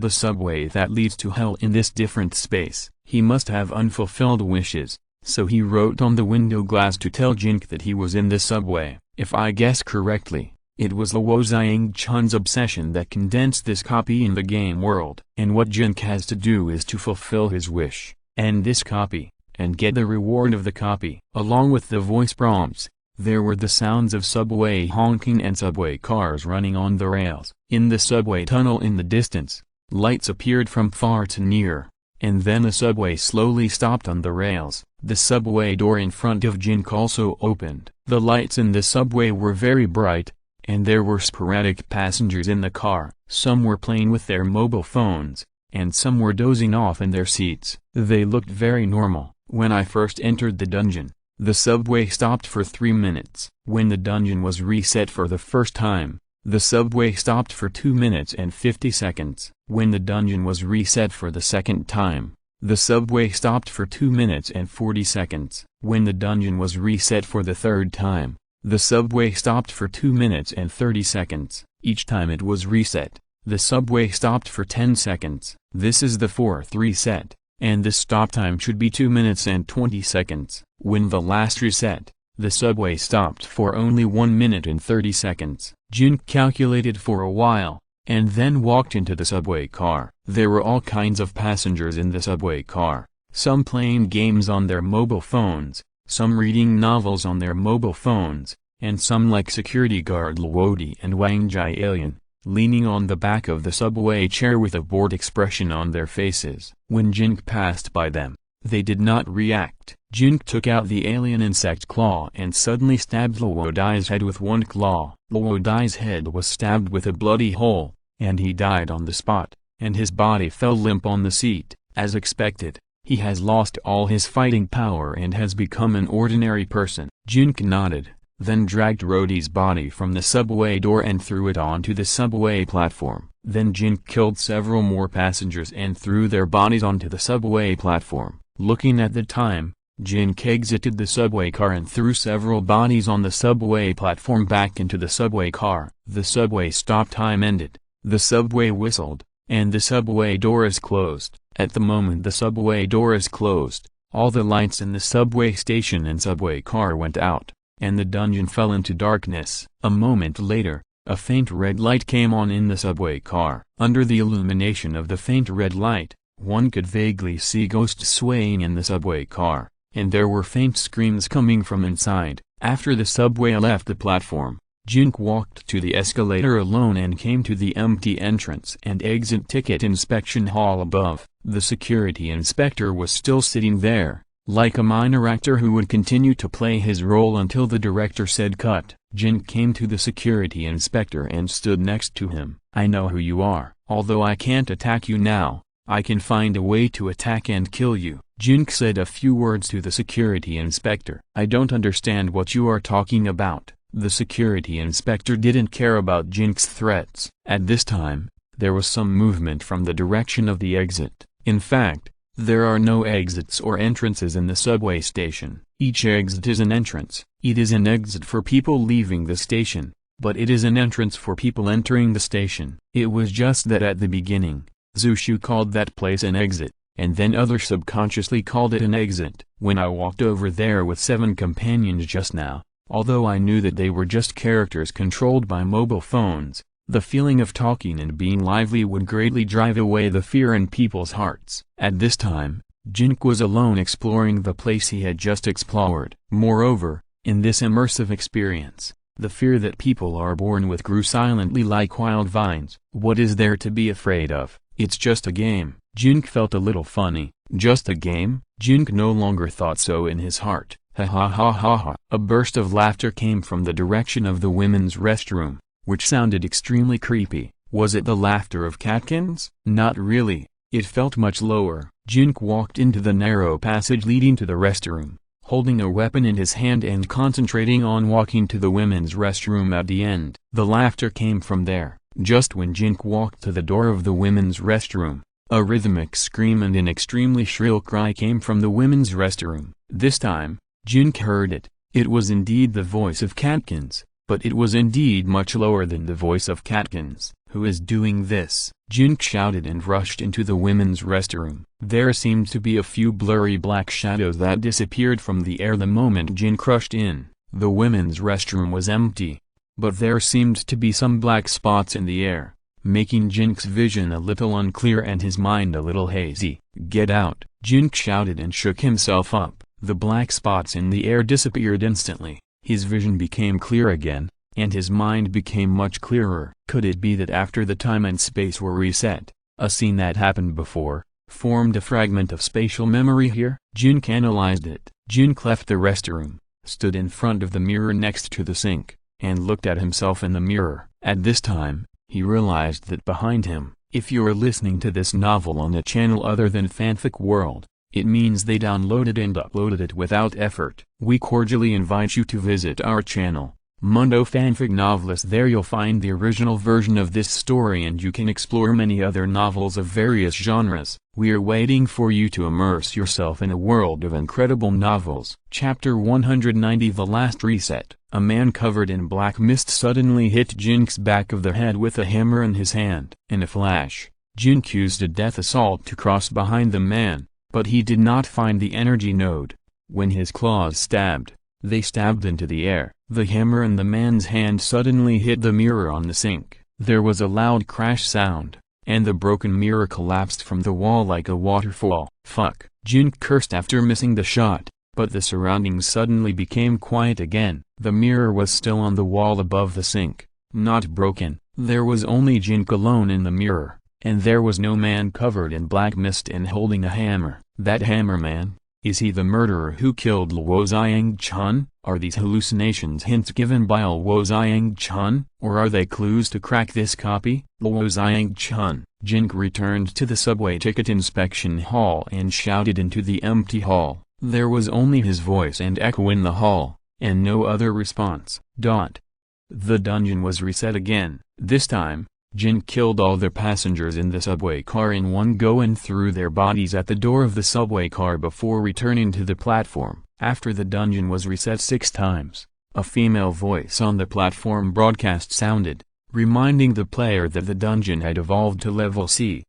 the subway that leads to hell in this different space. He must have unfulfilled wishes, so he wrote on the window glass to tell Jin Ke that he was in the subway. If I guess correctly, it was Luo Ye's obsession that condensed this copy in the game world. And what Jin Ke has to do is to fulfill his wish, end this copy, and get the reward of the copy. Along with the voice prompts, there were the sounds of subway honking and subway cars running on the rails. In the subway tunnel in the distance, lights appeared from far to near, and then the subway slowly stopped on the rails. The subway door in front of Jin Ke also opened. The lights in the subway were very bright, and there were sporadic passengers in the car. Some were playing with their mobile phones, and some were dozing off in their seats. They looked very normal. When I first entered the dungeon, the subway stopped for 3 minutes. When the dungeon was reset for the first time, the subway stopped for 2 minutes and 50 seconds. When the dungeon was reset for the second time, the subway stopped for 2 minutes and 40 seconds. When the dungeon was reset for the third time, the subway stopped for 2 minutes and 30 seconds. Each time it was reset, the subway stopped for 10 seconds. This is the 4th reset, and the stop time should be 2 minutes and 20 seconds. When the last reset, the subway stopped for only 1 minute and 30 seconds. Jin calculated for a while, and then walked into the subway car. There were all kinds of passengers in the subway car, some playing games on their mobile phones, some reading novels on their mobile phones, and some like security guard Luo Ye and Wang Jialian, leaning on the back of the subway chair with a bored expression on their faces. When Jin passed by them, They did not react. Jin Ke took out the alien insect claw and suddenly stabbed Luo Ye's head with one claw. Luo Ye's head was stabbed with a bloody hole, and he died on the spot, and his body fell limp on the seat. As expected, he has lost all his fighting power and has become an ordinary person. Jin Ke nodded, then dragged Rodi's body from the subway door and threw it onto the subway platform. Then Jin Ke killed several more passengers and threw their bodies onto the subway platform. Looking at the time, Jin Ke exited the subway car and threw several bodies on the subway platform back into the subway car. The subway stop time ended, the subway whistled, and the subway door is closed. At the moment the subway door is closed, all the lights in the subway station and subway car went out, and the dungeon fell into darkness. A moment later, a faint red light came on in the subway car. Under the illumination of the faint red light, one could vaguely see ghosts swaying in the subway car, and there were faint screams coming from inside. After the subway left the platform, Jin Ke walked to the escalator alone and came to the empty entrance and exit ticket inspection hall above. The security inspector was still sitting there, like a minor actor who would continue to play his role until the director said cut. Jin Ke came to the security inspector and stood next to him. "I know who you are. Although I can't attack you now, I can find a way to attack and kill you." Jin Ke said a few words to the security inspector. "I don't understand what you are talking about." The security inspector didn't care about Jin Ke's threats. At this time, there was some movement from the direction of the exit. In fact, there are no exits or entrances in the subway station. Each exit is an entrance. It is an exit for people leaving the station, but it is an entrance for people entering the station. It was just that at the beginning, Zushu called that place an exit, and then others subconsciously called it an exit. When I walked over there with 7 companions just now, although I knew that they were just characters controlled by mobile phones, the feeling of talking and being lively would greatly drive away the fear in people's hearts. At this time, Jin Ke was alone exploring the place he had just explored. Moreover, in this immersive experience, the fear that people are born with grew silently like wild vines. What is there to be afraid of? It's just a game. Jin Ke felt a little funny. Just a game? Jin Ke no longer thought so in his heart. Ha ha ha ha ha. A burst of laughter came from the direction of the women's restroom, which sounded extremely creepy. Was it the laughter of catkins? Not really. It felt much lower. Jin Ke walked into the narrow passage leading to the restroom, holding a weapon in his hand and concentrating on walking to the women's restroom at the end. The laughter came from there. Just when Jin Ke walked to the door of the women's restroom, a rhythmic scream and an extremely shrill cry came from the women's restroom. This time, Jin Ke heard it. It was indeed the voice of Catkins, but it was indeed much lower than the voice of Catkins. "Who is doing this?" Jin Ke shouted and rushed into the women's restroom. There seemed to be a few blurry black shadows that disappeared from the air the moment Jin Ke rushed in. The women's restroom was empty, but there seemed to be some black spots in the air, making Jin Ke's vision a little unclear and his mind a little hazy. "Get out!" Jin Ke shouted and shook himself up. The black spots in the air disappeared instantly. His vision became clear again, and his mind became much clearer. Could it be that after the time and space were reset, a scene that happened before, formed a fragment of spatial memory here? Jin Ke analyzed it. Jin Ke left the restroom, stood in front of the mirror next to the sink, and looked at himself in the mirror. At this time, he realized that behind him, if you are listening to this novel on a channel other than Fanfic World, it means they downloaded and uploaded it without effort. We cordially invite you to visit our channel, Mundo Fanfic Novelist. There you'll find the original version of this story and you can explore many other novels of various genres. We are waiting for you to immerse yourself in a world of incredible novels. Chapter 190 The Last Reset. A man covered in black mist suddenly hit Jin Ke's back of the head with a hammer in his hand. In a flash, Jin Ke used a death assault to cross behind the man, but he did not find the energy node. When his claws stabbed, they stabbed into the air. The hammer in the man's hand suddenly hit the mirror on the sink. There was a loud crash sound, and the broken mirror collapsed from the wall like a waterfall. Fuck! Jin Ke cursed after missing the shot, but the surroundings suddenly became quiet again. The mirror was still on the wall above the sink, not broken. There was only Jin Ke alone in the mirror. and there was no man covered in black mist and holding a hammer. That hammer man? Is he the murderer who killed Luo Chun? Are these hallucinations hints given by Luo Chun, or are they clues to crack this copy? Luo Chun. Jin Ke returned to the subway ticket inspection hall and shouted into the empty hall. There was only his voice and echo in the hall, and no other response. The dungeon was reset again. This time, Jin killed all the passengers in the subway car in one go and threw their bodies at the door of the subway car before returning to the platform. After the dungeon was reset 6 times, a female voice on the platform broadcast sounded, reminding the player that the dungeon had evolved to level C.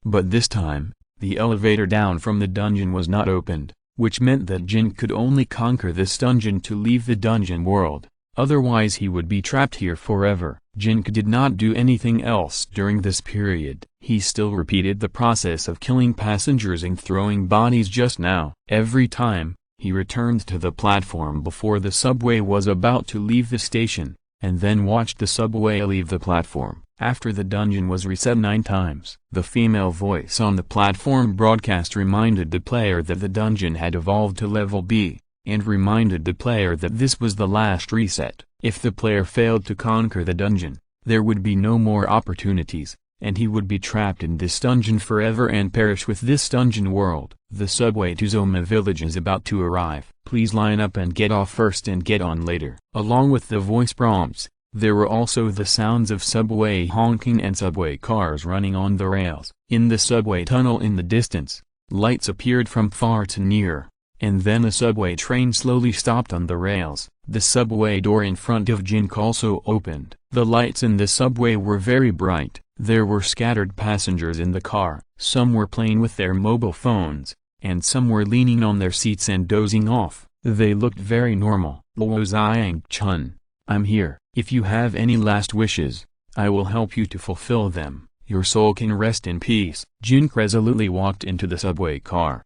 But this time, the elevator down from the dungeon was not opened, which meant that Jin could only conquer this dungeon to leave the dungeon world. Otherwise he would be trapped here forever. Jin Ke did not do anything else during this period. He still repeated the process of killing passengers and throwing bodies just now. Every time, he returned to the platform before the subway was about to leave the station, and then watched the subway leave the platform. After the dungeon was reset 9 times, the female voice on the platform broadcast reminded the player that the dungeon had evolved to level B, and reminded the player that this was the last reset. If the player failed to conquer the dungeon, there would be no more opportunities, and he would be trapped in this dungeon forever and perish with this dungeon world. The subway to Zoma village is about to arrive. Please line up and get off first and get on later. Along with the voice prompts, there were also the sounds of subway honking and subway cars running on the rails. In the subway tunnel in the distance, lights appeared from far to near. And then a subway train slowly stopped on the rails. The subway door in front of Jin Ke also opened. The lights in the subway were very bright. There were scattered passengers in the car. Some were playing with their mobile phones, and some were leaning on their seats and dozing off. They looked very normal. Luo Chun, I'm here. If you have any last wishes, I will help you to fulfill them. Your soul can rest in peace. Jin Ke resolutely walked into the subway car.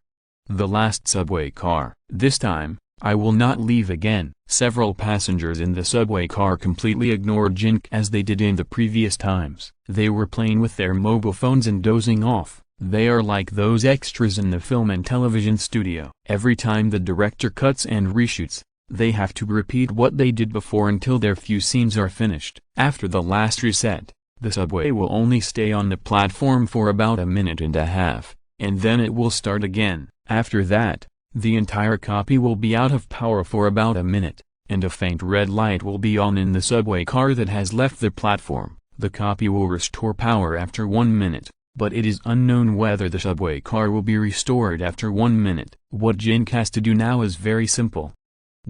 The last subway car. This time, I will not leave again. Several passengers in the subway car completely ignored Jin Ke as they did in the previous times. They were playing with their mobile phones and dozing off. They are like those extras in the film and television studio. Every time the director cuts and reshoots, they have to repeat what they did before until their few scenes are finished. After the last reset, the subway will only stay on the platform for about a minute and a half, and then it will start again. After that, the entire copy will be out of power for about a minute, and a faint red light will be on in the subway car that has left the platform. The copy will restore power after 1 minute, but it is unknown whether the subway car will be restored after 1 minute. What Jin Ke has to do now is very simple.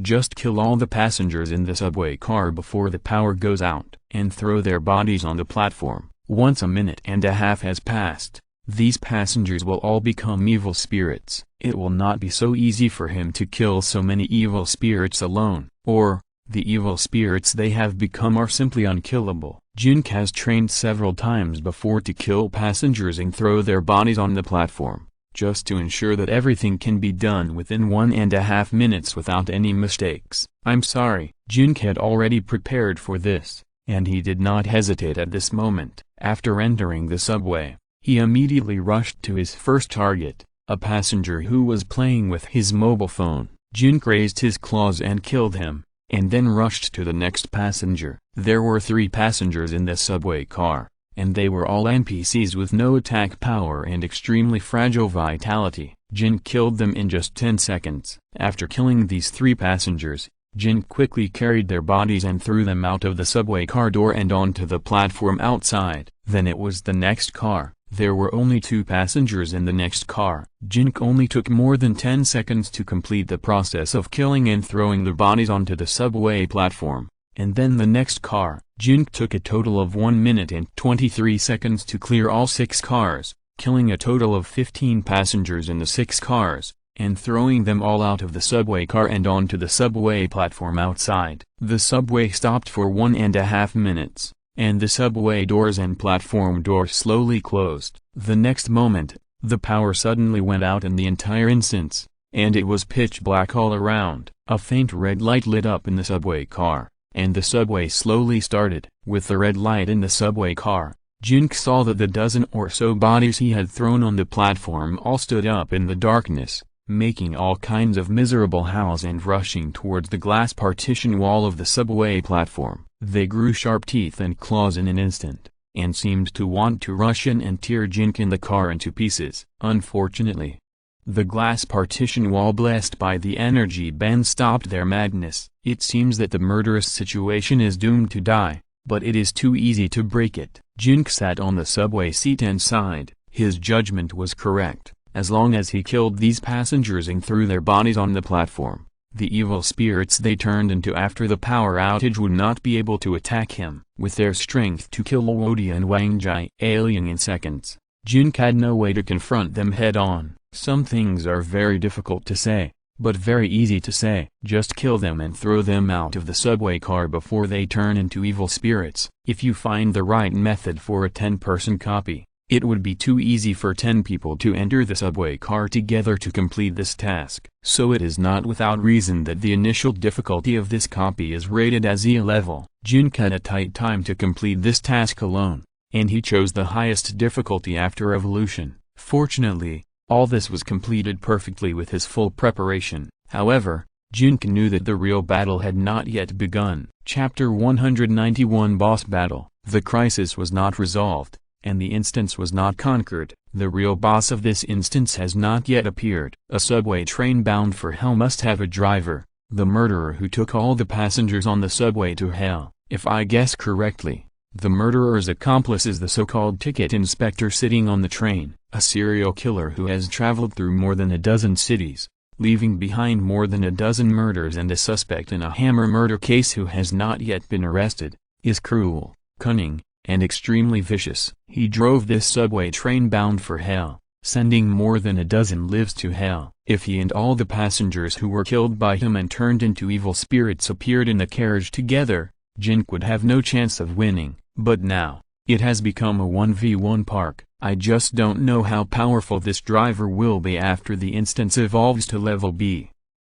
Just kill all the passengers in the subway car before the power goes out, and throw their bodies on the platform. Once a minute and a half has passed, these passengers will all become evil spirits. It will not be so easy for him to kill so many evil spirits alone, or, the evil spirits they have become are simply unkillable. Jin Ke has trained several times before to kill passengers and throw their bodies on the platform, just to ensure that everything can be done within 1.5 minutes without any mistakes. I'm sorry. Jin Ke had already prepared for this, and he did not hesitate at this moment. After entering the subway, he immediately rushed to his first target, a passenger who was playing with his mobile phone. Jin Ke raised his claws and killed him, and then rushed to the next passenger. There were 3 passengers in the subway car, and they were all NPCs with no attack power and extremely fragile vitality. Jin killed them in just 10 seconds. After killing these 3 passengers, Jin quickly carried their bodies and threw them out of the subway car door and onto the platform outside. Then it was the next car. There were only 2 passengers in the next car. Jin Ke only took more than 10 seconds to complete the process of killing and throwing the bodies onto the subway platform. And then the next car. Jin Ke took a total of 1 minute and 23 seconds to clear all 6 cars, killing a total of 15 passengers in the 6 cars, and throwing them all out of the subway car and onto the subway platform outside. The subway stopped for 1.5 minutes. And the subway doors and platform doors slowly closed. The next moment, the power suddenly went out in the entire instance, and it was pitch black all around. A faint red light lit up in the subway car, and the subway slowly started. With the red light in the subway car, Jin Ke saw that the dozen or so bodies he had thrown on the platform all stood up in the darkness, making all kinds of miserable howls and rushing towards the glass partition wall of the subway platform. They grew sharp teeth and claws in an instant, and seemed to want to rush in and tear Jin Ke and the car into pieces. Unfortunately, the glass partition wall blessed by the energy band stopped their madness. It seems that the murderous situation is doomed to die, but it is too easy to break it. Jin Ke sat on the subway seat and sighed. His judgment was correct. As long as he killed these passengers and threw their bodies on the platform, the evil spirits they turned into after the power outage would not be able to attack him. With their strength to kill Luo Ye and Wang Jai alien in seconds, Jin Ke had no way to confront them head-on. Some things are very difficult to say, but very easy to say. Just kill them and throw them out of the subway car before they turn into evil spirits. If you find the right method for a 10-person copy, it would be too easy for 10 people to enter the subway car together to complete this task. So it is not without reason that the initial difficulty of this copy is rated as E level. Jin Ke had a tight time to complete this task alone, and he chose the highest difficulty after evolution. Fortunately, all this was completed perfectly with his full preparation. However, Jin Ke knew that the real battle had not yet begun. Chapter 191 Boss Battle. The crisis was not resolved, and the instance was not conquered. The real boss of this instance has not yet appeared. A subway train bound for hell must have a driver, the murderer who took all the passengers on the subway to hell. If I guess correctly, the murderer's accomplice is the so-called ticket inspector sitting on the train, a serial killer who has traveled through more than a dozen cities, leaving behind more than a dozen murders, and a suspect in a hammer murder case who has not yet been arrested, is cruel, cunning, and extremely vicious. He drove this subway train bound for hell, sending more than a dozen lives to hell. If he and all the passengers who were killed by him and turned into evil spirits appeared in the carriage together, Jin Ke would have no chance of winning. But now, it has become a 1v1 park. I just don't know how powerful this driver will be after the instance evolves to level B.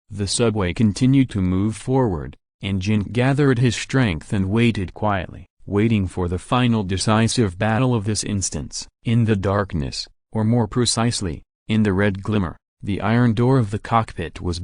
The subway continued to move forward, and Jin Ke gathered his strength and waited quietly, waiting for the final decisive battle of this instance. In the darkness, or more precisely, in the red glimmer, the iron door of the cockpit was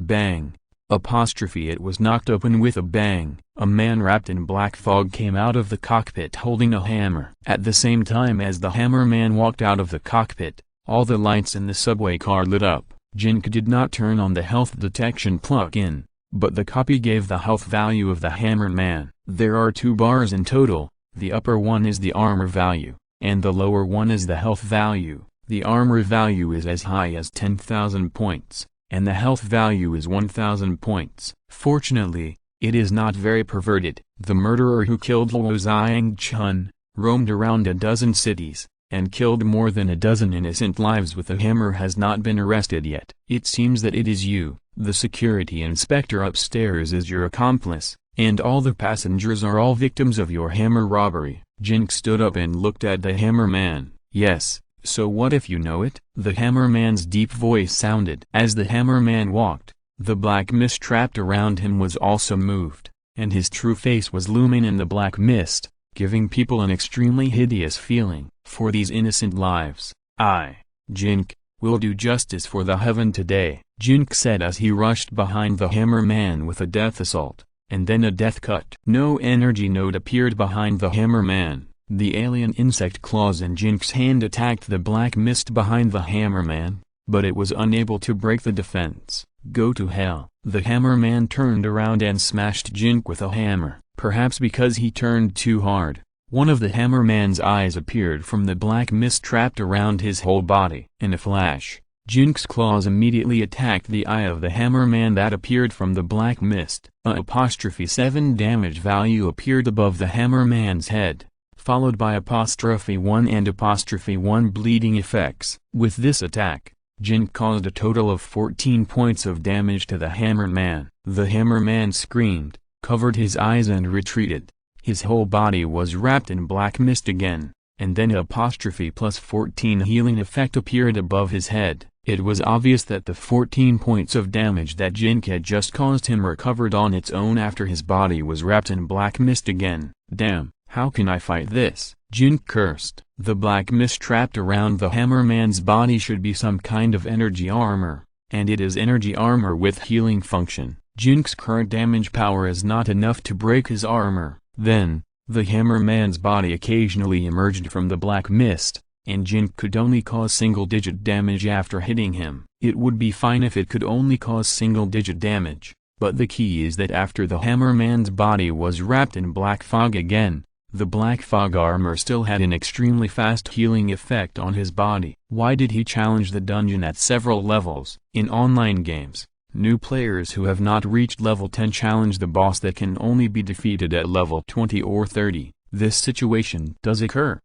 it was knocked open with a bang. A man wrapped in black fog came out of the cockpit holding a hammer. At the same time as the hammer man walked out of the cockpit, all the lights in the subway car lit up. Jin Ke did not turn on the health detection plug-in, but the copy gave the health value of the hammer man. There are 2 bars in total. The upper one is the armor value, and the lower one is the health value. The armor value is as high as 10,000 points, and the health value is 1,000 points. Fortunately, it is not very perverted. The murderer who killed Luo Zhang roamed around a dozen cities, and killed more than a dozen innocent lives with a hammer has not been arrested yet. It seems that it is you, the security inspector upstairs is your accomplice, and all the passengers are all victims of your hammer robbery. Jin Ke stood up and looked at the hammer man. Yes, so what if you know it? The hammer man's deep voice sounded. As the hammer man walked, the black mist trapped around him was also moved, and his true face was looming in the black mist, giving people an extremely hideous feeling. For these innocent lives, I, Jin Ke, will do justice for the heaven today, Jin Ke said as he rushed behind the hammer man with a death assault, and then a death cut. No energy node appeared behind the hammer man. The alien insect claws in Jin Ke's hand attacked the black mist behind the hammer man, but it was unable to break the defense. Go to hell. The hammer man turned around and smashed Jin Ke with a hammer. Perhaps because he turned too hard, one of the hammer man's eyes appeared from the black mist trapped around his whole body. In a flash, Jin Ke's claws immediately attacked the eye of the hammer man that appeared from the black mist. '7 damage value appeared above the hammer man's head, followed by '1 and '1 bleeding effects. With this attack, Jin Ke caused a total of 14 points of damage to the hammer man. The hammer man screamed, covered his eyes and retreated. His whole body was wrapped in black mist again, and then '14 healing effect appeared above his head. It was obvious that the 14 points of damage that Jin Ke had just caused him recovered on its own after his body was wrapped in black mist again. Damn, How can I fight this? Jin cursed. The black mist trapped around the hammerman's body should be some kind of energy armor, and it is energy armor with healing function. Jin's current damage power is not enough to break his armor. Then, the hammerman's body occasionally emerged from the black mist, and Jin could only cause single-digit damage after hitting him. It would be fine if it could only cause single-digit damage, but the key is that after the hammerman's body was wrapped in black fog again, the black fog armor still had an extremely fast healing effect on his body. Why did he challenge the dungeon at several levels? In online games, new players who have not reached level 10 challenge the boss that can only be defeated at level 20 or 30. This situation does occur.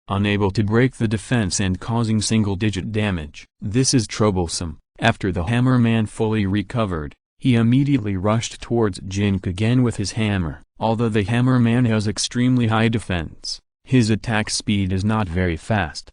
Unable to break the defense and causing single-digit damage. This is troublesome. After the hammerman fully recovered, he immediately rushed towards Jin Ke again with his hammer. Although the hammerman has extremely high defense, his attack speed is not very fast.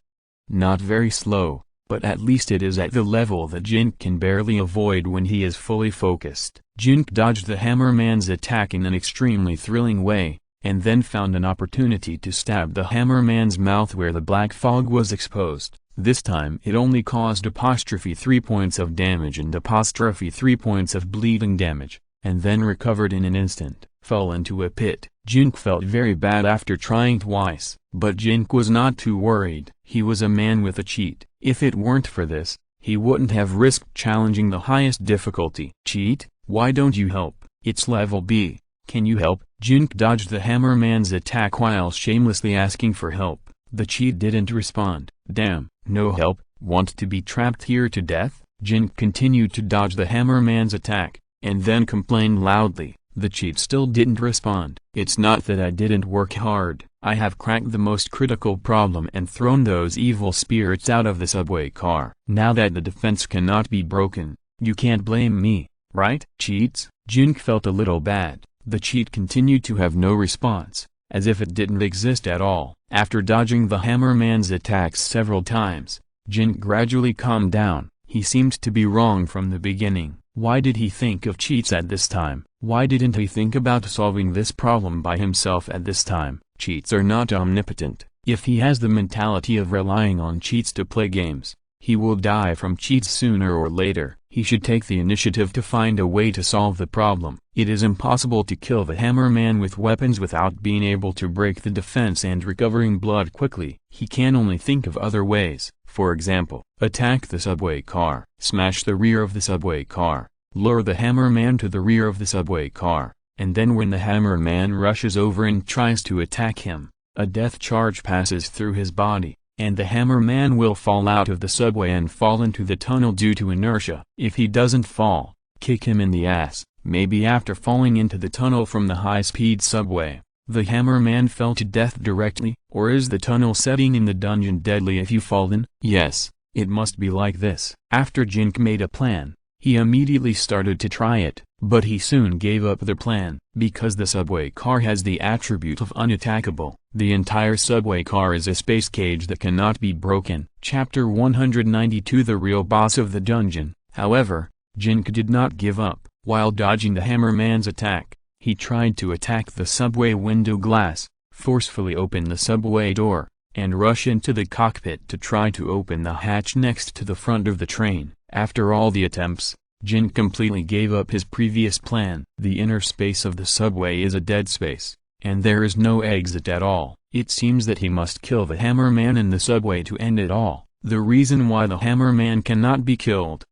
Not very slow, but at least it is at the level that Jin can barely avoid when he is fully focused. Jin dodged the hammerman's attack in an extremely thrilling way, and then found an opportunity to stab the hammerman's mouth where the black fog was exposed. This time it only caused '3 points of damage and '3 points of bleeding damage, and then recovered in an instant, fell into a pit. Jin felt very bad after trying twice, but Jin was not too worried. He was a man with a cheat. If it weren't for this, he wouldn't have risked challenging the highest difficulty. Cheat? Why don't you help? It's level B. Can you help? Jin dodged the hammerman's attack while shamelessly asking for help. The cheat didn't respond. Damn, no help, want to be trapped here to death? Jin continued to dodge the hammerman's attack, and then complained loudly. The cheat still didn't respond. It's not that I didn't work hard. I have cracked the most critical problem and thrown those evil spirits out of the subway car. Now that the defense cannot be broken, you can't blame me, right? Cheats? Jin felt a little bad. The cheat continued to have no response, as if it didn't exist at all. After dodging the hammerman's attacks several times, Jin gradually calmed down. He seemed to be wrong from the beginning. Why did he think of cheats at this time? Why didn't he think about solving this problem by himself at this time? Cheats are not omnipotent. If he has the mentality of relying on cheats to play games, he will die from cheats sooner or later. He should take the initiative to find a way to solve the problem. It is impossible to kill the hammerman with weapons without being able to break the defense and recovering blood quickly. He can only think of other ways. For example, attack the subway car, smash the rear of the subway car, lure the hammerman to the rear of the subway car, and then when the hammerman rushes over and tries to attack him, a death charge passes through his body, and the hammerman will fall out of the subway and fall into the tunnel due to inertia. If he doesn't fall, kick him in the ass. Maybe after falling into the tunnel from the high-speed subway, the hammerman fell to death directly. Or is the tunnel setting in the dungeon deadly if you fall in? Yes, it must be like this. After Jin Ke made a plan, he immediately started to try it, but he soon gave up the plan. Because the subway car has the attribute of unattackable, the entire subway car is a space cage that cannot be broken. Chapter 192 The real boss of the dungeon. However, Jin Ke did not give up. While dodging the hammerman's attack, he tried to attack the subway window glass, forcefully open the subway door, and rush into the cockpit to try to open the hatch next to the front of the train. After all the attempts, Jin completely gave up his previous plan. The inner space of the subway is a dead space, and there is no exit at all. It seems that he must kill the hammerman in the subway to end it all. The reason why the hammerman cannot be killed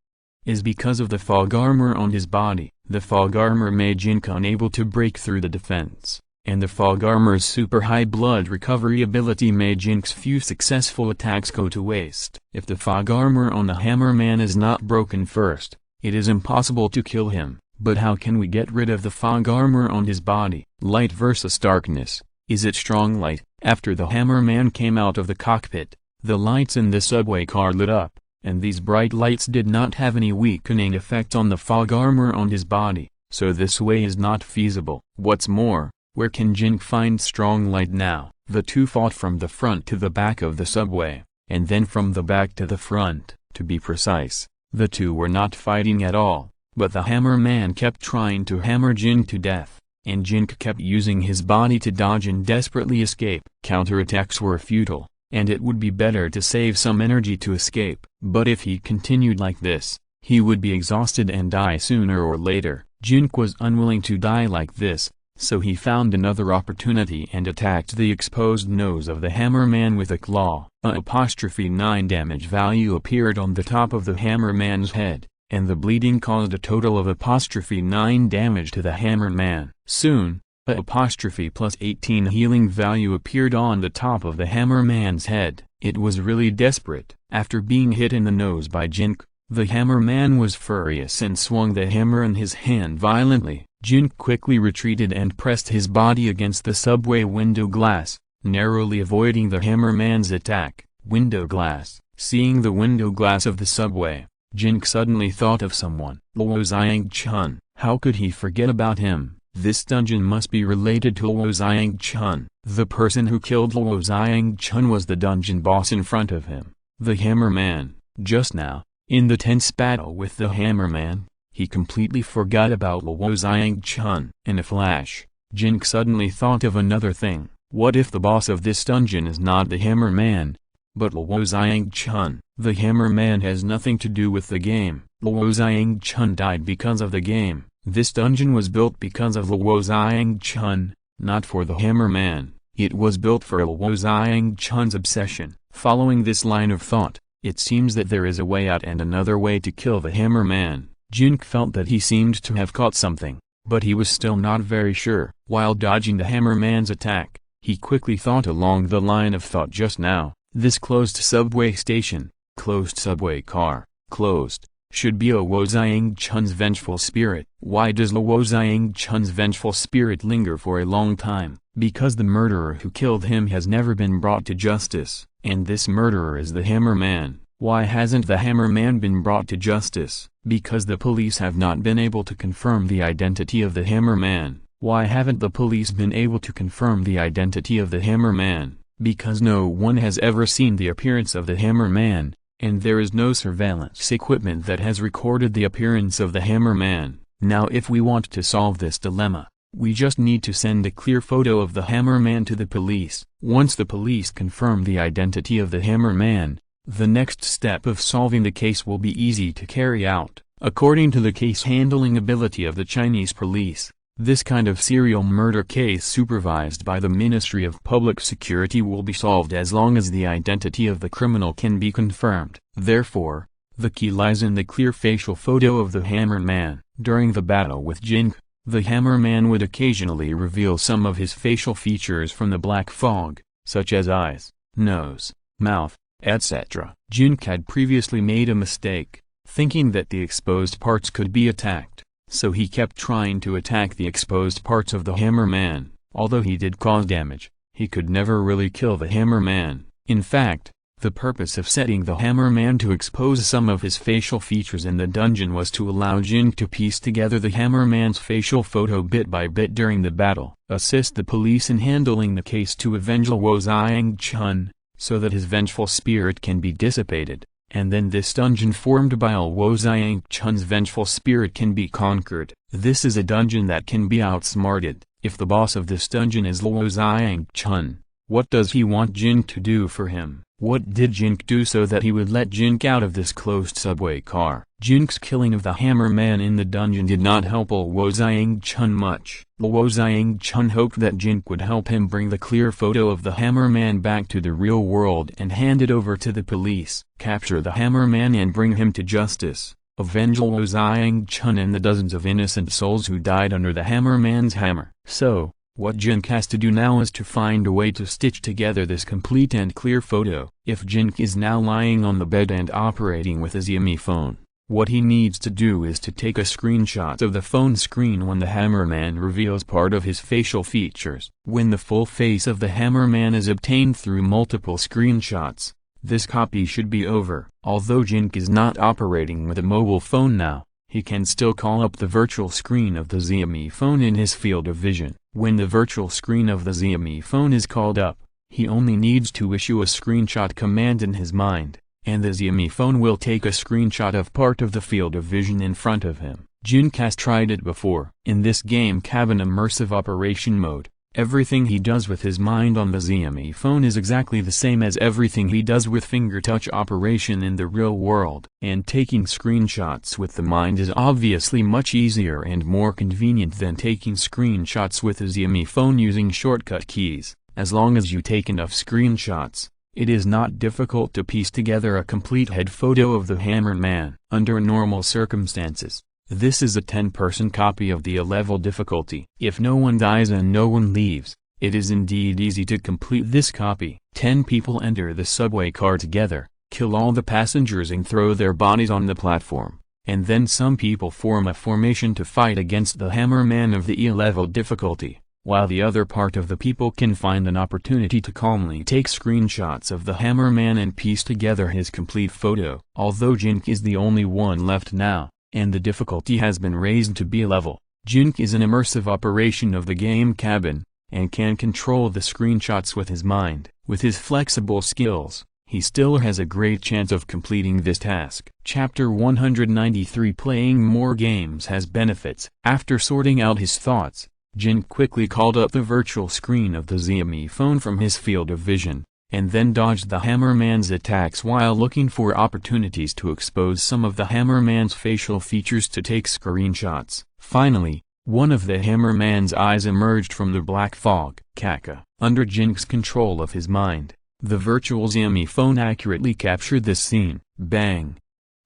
is because of the fog armor on his body. The fog armor made Jin Ke unable to break through the defense, and the fog armor's super high blood recovery ability made Jin's few successful attacks go to waste. If the fog armor on the hammerman is not broken first, it is impossible to kill him. But how can we get rid of the fog armor on his body? Light versus darkness. Is it strong light? After the hammerman came out of the cockpit, the lights in the subway car lit up, and these bright lights did not have any weakening effect on the fog armor on his body, so this way is not feasible. What's more, where can Jin find strong light now? The two fought from the front to the back of the subway, and then from the back to the front. To be precise, the two were not fighting at all, but the hammerman kept trying to hammer Jin to death. and Jin Ke kept using his body to dodge and desperately escape. Counterattacks were futile, and it would be better to save some energy to escape. But if he continued like this, he would be exhausted and die sooner or later. Jin Ke was unwilling to die like this, so he found another opportunity and attacked the exposed nose of the hammerman with a claw. '9 damage value appeared on the top of the hammerman's head, and the bleeding caused a total of '9 damage to the hammerman. Soon, +18 healing value appeared on the top of the hammerman's head. It was really desperate. After being hit in the nose by Jin Ke, the hammerman was furious and swung the hammer in his hand violently. Jin Ke quickly retreated and pressed his body against the subway window glass, narrowly avoiding the hammerman's attack. Window glass. Seeing the window glass of the subway, Jin Ke suddenly thought of someone. Luo Ye. How could he forget about him? This dungeon must be related to Luo Ye. The person who killed Luo Ye was the dungeon boss in front of him, the hammerman. Just now, in the tense battle with the hammerman, he completely forgot about Luo Ye. In a flash, Jin Ke suddenly thought of another thing. What if the boss of this dungeon is not the hammerman, but Luo Ye? The hammerman has nothing to do with the game. Luo Ye died because of the game. This dungeon was built because of Luo Ye, not for the hammerman. It was built for Luo Ye's obsession. Following this line of thought, it seems that there is a way out and another way to kill the hammerman. Jin Ke felt that he seemed to have caught something, but he was still not very sure. While dodging the hammerman's attack, he quickly thought along the line of thought just now. This closed subway station, closed subway car, closed, should be Luo Ye's vengeful spirit. Why does Luo Ye's vengeful spirit linger for a long time? Because the murderer who killed him has never been brought to justice, and this murderer is the hammerman. Why hasn't the hammerman been brought to justice? Because the police have not been able to confirm the identity of the hammerman. Why haven't the police been able to confirm the identity of the hammerman? Because no one has ever seen the appearance of the hammerman, and there is no surveillance equipment that has recorded the appearance of the hammerman. Now if we want to solve this dilemma, we just need to send a clear photo of the hammerman to the police. Once the police confirm the identity of the hammerman, the next step of solving the case will be easy to carry out. According to the case handling ability of the Chinese police, this kind of serial murder case supervised by the Ministry of Public Security will be solved as long as the identity of the criminal can be confirmed. Therefore, the key lies in the clear facial photo of the hammerman. During the battle with Jin Ke, the hammerman would occasionally reveal some of his facial features from the black fog, such as eyes, nose, mouth, etc. Jin Ke had previously made a mistake, thinking that the exposed parts could be attacked, so he kept trying to attack the exposed parts of the hammerman. Although he did cause damage, he could never really kill the hammerman. In fact, the purpose of setting the hammerman to expose some of his facial features in the dungeon was to allow Jin Ke to piece together the hammerman's facial photo bit by bit during the battle. Assist the police in handling the case to avenge Luo Ye, so that his vengeful spirit can be dissipated, and then this dungeon formed by Luo Ye's vengeful spirit can be conquered. This is a dungeon that can be outsmarted. If the boss of this dungeon is Luo Ye, what does he want Jin Ke to do for him? What did Jin Ke do so that he would let Jin Ke out of this closed subway car? Jin Ke's killing of the hammerman in the dungeon did not help Luo Ye much. Luo Ye hoped that Jin Ke would help him bring the clear photo of the hammerman back to the real world and hand it over to the police. Capture the hammerman and bring him to justice. Avenge Luo Ye and the dozens of innocent souls who died under the hammerman's hammer. So, what Jin Ke has to do now is to find a way to stitch together this complete and clear photo. If Jin Ke is now lying on the bed and operating with his Xiaomi phone, what he needs to do is to take a screenshot of the phone screen when the hammerman reveals part of his facial features. When the full face of the hammerman is obtained through multiple screenshots, this copy should be over. Although Jin Ke is not operating with a mobile phone now, he can still call up the virtual screen of the Xiaomi phone in his field of vision. When the virtual screen of the Xiaomi phone is called up, he only needs to issue a screenshot command in his mind, and the Xiaomi phone will take a screenshot of part of the field of vision in front of him. Jin Ke has tried it before. In this game cabin immersive operation mode, everything he does with his mind on the Xiaomi phone is exactly the same as everything he does with finger touch operation in the real world. And taking screenshots with the mind is obviously much easier and more convenient than taking screenshots with a Xiaomi phone using shortcut keys. As long as you take enough screenshots, it is not difficult to piece together a complete head photo of the Hammer Man. Under normal circumstances, this is a 10-person copy of the A-level difficulty. If no one dies and no one leaves, it is indeed easy to complete this copy. 10 people enter the subway car together, kill all the passengers and throw their bodies on the platform, and then some people form a formation to fight against the Hammer Man of the E-level difficulty, while the other part of the people can find an opportunity to calmly take screenshots of the Hammer Man and piece together his complete photo. Although Jin Ke is the only one left now, and the difficulty has been raised to B-level, Jin Ke is an immersive operation of the game cabin, and can control the screenshots with his mind. With his flexible skills, he still has a great chance of completing this task. Chapter 193 Playing more games has benefits. After sorting out his thoughts, Jin quickly called up the virtual screen of the Xiaomi phone from his field of vision, and then dodged the Hammer Man's attacks while looking for opportunities to expose some of the Hammer Man's facial features to take screenshots. Finally, one of the Hammer Man's eyes emerged from the black fog. Kaka. Under Jin Ke's control of his mind, the virtual Xiaomi phone accurately captured this scene. Bang!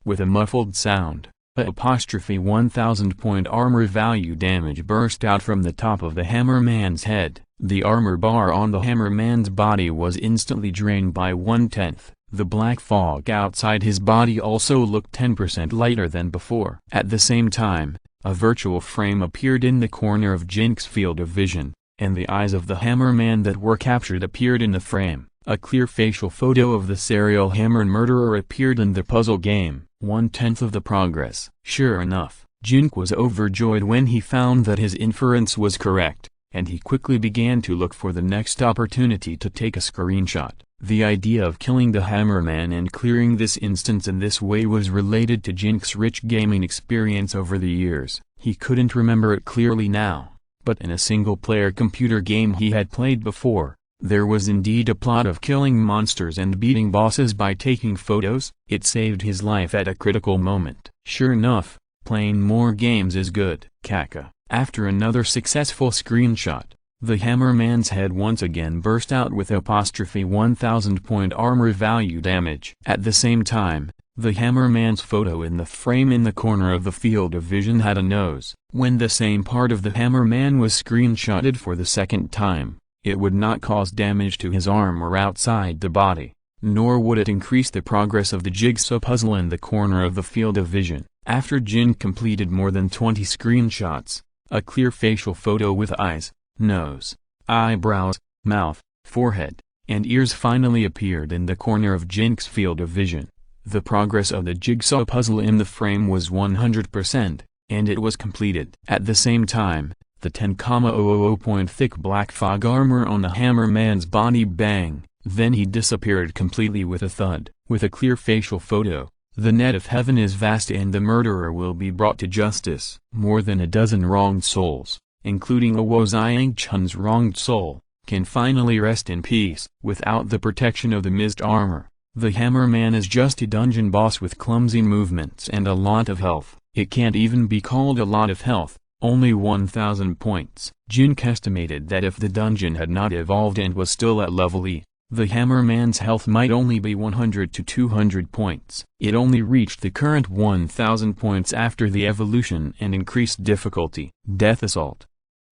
With a muffled sound, a '1000 point armor value damage burst out from the top of the Hammer Man's head. The armor bar on the Hammer Man's body was instantly drained by 1/10. The black fog outside his body also looked 10% lighter than before. At the same time, a virtual frame appeared in the corner of Jin Ke's field of vision, and the eyes of the Hammer Man that were captured appeared in the frame. A clear facial photo of the serial hammer murderer appeared in the puzzle game. 1/10 of the progress. Sure enough, Jin Ke was overjoyed when he found that his inference was correct, and he quickly began to look for the next opportunity to take a screenshot. The idea of killing the Hammer Man and clearing this instance in this way was related to Jin Ke's rich gaming experience over the years. He couldn't remember it clearly now, but in a single-player computer game he had played before, there was indeed a plot of killing monsters and beating bosses by taking photos. It saved his life at a critical moment. Sure enough, playing more games is good. Kaka. After another successful screenshot, the Hammer Man's head once again burst out with '1000 point armor value damage. At the same time, the Hammer Man's photo in the frame in the corner of the field of vision had a nose. When the same part of the Hammer Man was screenshotted for the second time, it would not cause damage to his arm or outside the body, nor would it increase the progress of the jigsaw puzzle in the corner of the field of vision. After Jin completed more than 20 screenshots, a clear facial photo with eyes, nose, eyebrows, mouth, forehead, and ears finally appeared in the corner of Jin Ke's field of vision. The progress of the jigsaw puzzle in the frame was 100%, and it was completed. At the same time, the 10,000 point thick black fog armor on the Hammer Man's body bang, then he disappeared completely with a thud. With a clear facial photo, the net of heaven is vast and the murderer will be brought to justice. More than a dozen wronged souls, including Luo Ye wronged soul, can finally rest in peace. Without the protection of the mist armor, the Hammer Man is just a dungeon boss with clumsy movements and a lot of health. It can't even be called a lot of health, only 1000 points. Jin Ke estimated that if the dungeon had not evolved and was still at level E, the Hammer Man's health might only be 100 to 200 points. It only reached the current 1000 points after the evolution and increased difficulty. Death Assault.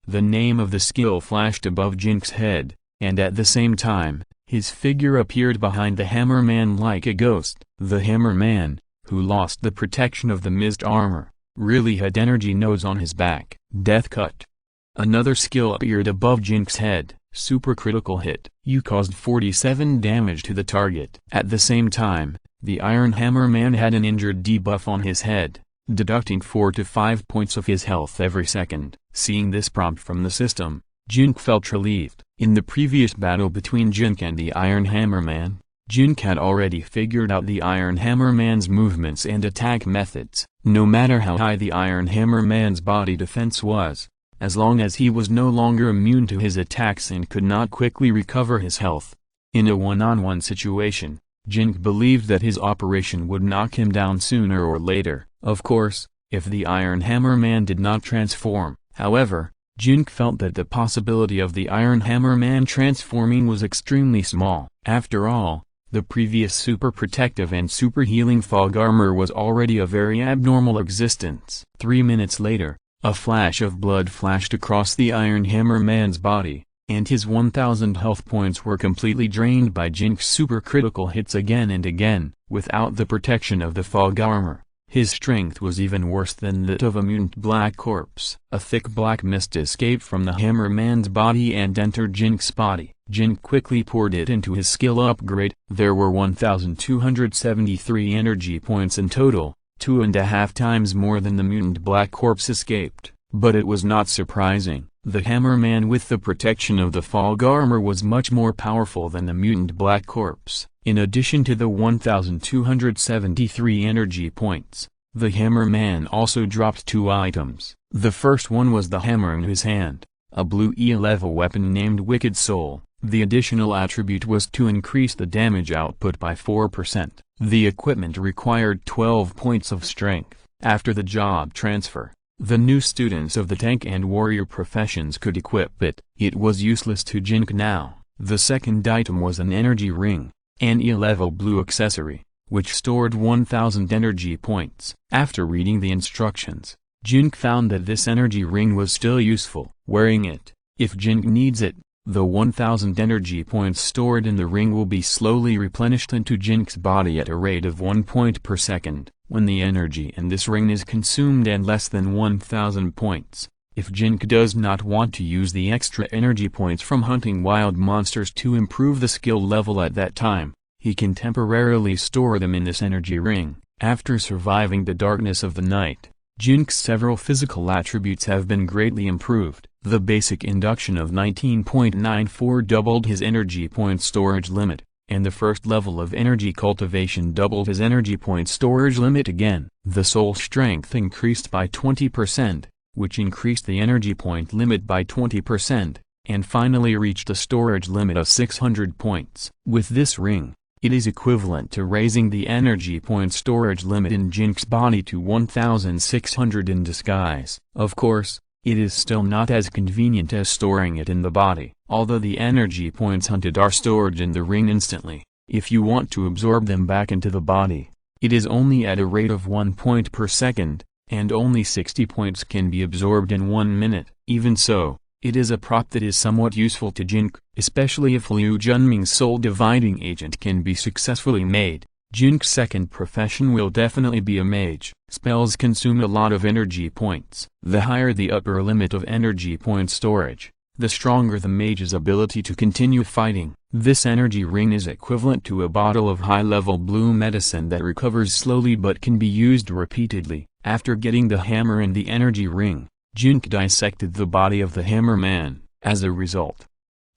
The name of the skill flashed above Jin Ke's head, and at the same time, his figure appeared behind the Hammer Man like a ghost. The Hammer Man, who lost the protection of the mist armor, really had energy nodes on his back. Death Cut. Another skill appeared above Jin Ke's head. Super critical hit. You caused 47 damage to the target. At the same time, the Iron Hammer Man had an injured debuff on his head, deducting 4 to 5 points of his health every second. Seeing this prompt from the system, Jin Ke felt relieved. In the previous battle between Jin Ke and the Iron Hammer Man, Jin Ke had already figured out the Iron Hammer Man's movements and attack methods. No matter how high the Iron Hammer Man's body defense was, as long as he was no longer immune to his attacks and could not quickly recover his health. In a one-on-one situation, Jin Ke believed that his operation would knock him down sooner or later, of course, if the Iron Hammer Man did not transform. However, Jin Ke felt that the possibility of the Iron Hammer Man transforming was extremely small. After all, the previous super protective and super healing fog armor was already a very abnormal existence. 3 minutes later, a flash of blood flashed across the Iron Hammer Man's body, and his 1000 health points were completely drained by Jin Ke's super critical hits again and again. Without the protection of the fog armor, his strength was even worse than that of a mutant black corpse. A thick black mist escaped from the Hammer Man's body and entered Jin Ke's body. Jin Ke quickly poured it into his skill upgrade. There were 1273 energy points in total, 2.5 times more than the mutant black corpse escaped. But it was not surprising. The Hammer Man with the protection of the fog armor was much more powerful than the mutant black corpse. In addition to the 1273 energy points, the Hammer Man also dropped 2 items. The first one was the hammer in his hand, a blue E-level weapon named Wicked Soul. The additional attribute was to increase the damage output by 4%. The equipment required 12 points of strength. After the job transfer, the new students of the tank and warrior professions could equip it. It was useless to Jin Ke now. The second item was an energy ring, an E-level blue accessory, which stored 1000 energy points. After reading the instructions, Jin Ke found that this energy ring was still useful. Wearing it, if Jin Ke needs it, the 1000 energy points stored in the ring will be slowly replenished into Jin Ke's body at a rate of 1 point per second. When the energy in this ring is consumed and less than 1000 points, if Jin Ke does not want to use the extra energy points from hunting wild monsters to improve the skill level at that time, he can temporarily store them in this energy ring. After surviving the darkness of the night, Jin Ke's several physical attributes have been greatly improved. The basic induction of 19.94 doubled his energy point storage limit, and the first level of energy cultivation doubled his energy point storage limit again. The soul strength increased by 20%, which increased the energy point limit by 20%, and finally reached a storage limit of 600 points. With this ring, it is equivalent to raising the energy point storage limit in Jin Ke's body to 1600 in disguise. Of course, it is still not as convenient as storing it in the body. Although the energy points hunted are stored in the ring instantly, if you want to absorb them back into the body, it is only at a rate of 1 point per second, and only 60 points can be absorbed in 1 minute. Even so, it is a prop that is somewhat useful to Jin Ke, especially if Liu Junming's soul dividing agent can be successfully made. Jin Ke's second profession will definitely be a mage. Spells consume a lot of energy points. The higher the upper limit of energy point storage, the stronger the mage's ability to continue fighting. This energy ring is equivalent to a bottle of high-level blue medicine that recovers slowly but can be used repeatedly. After getting the hammer and the energy ring, Jin Ke dissected the body of the Hammer Man. As a result,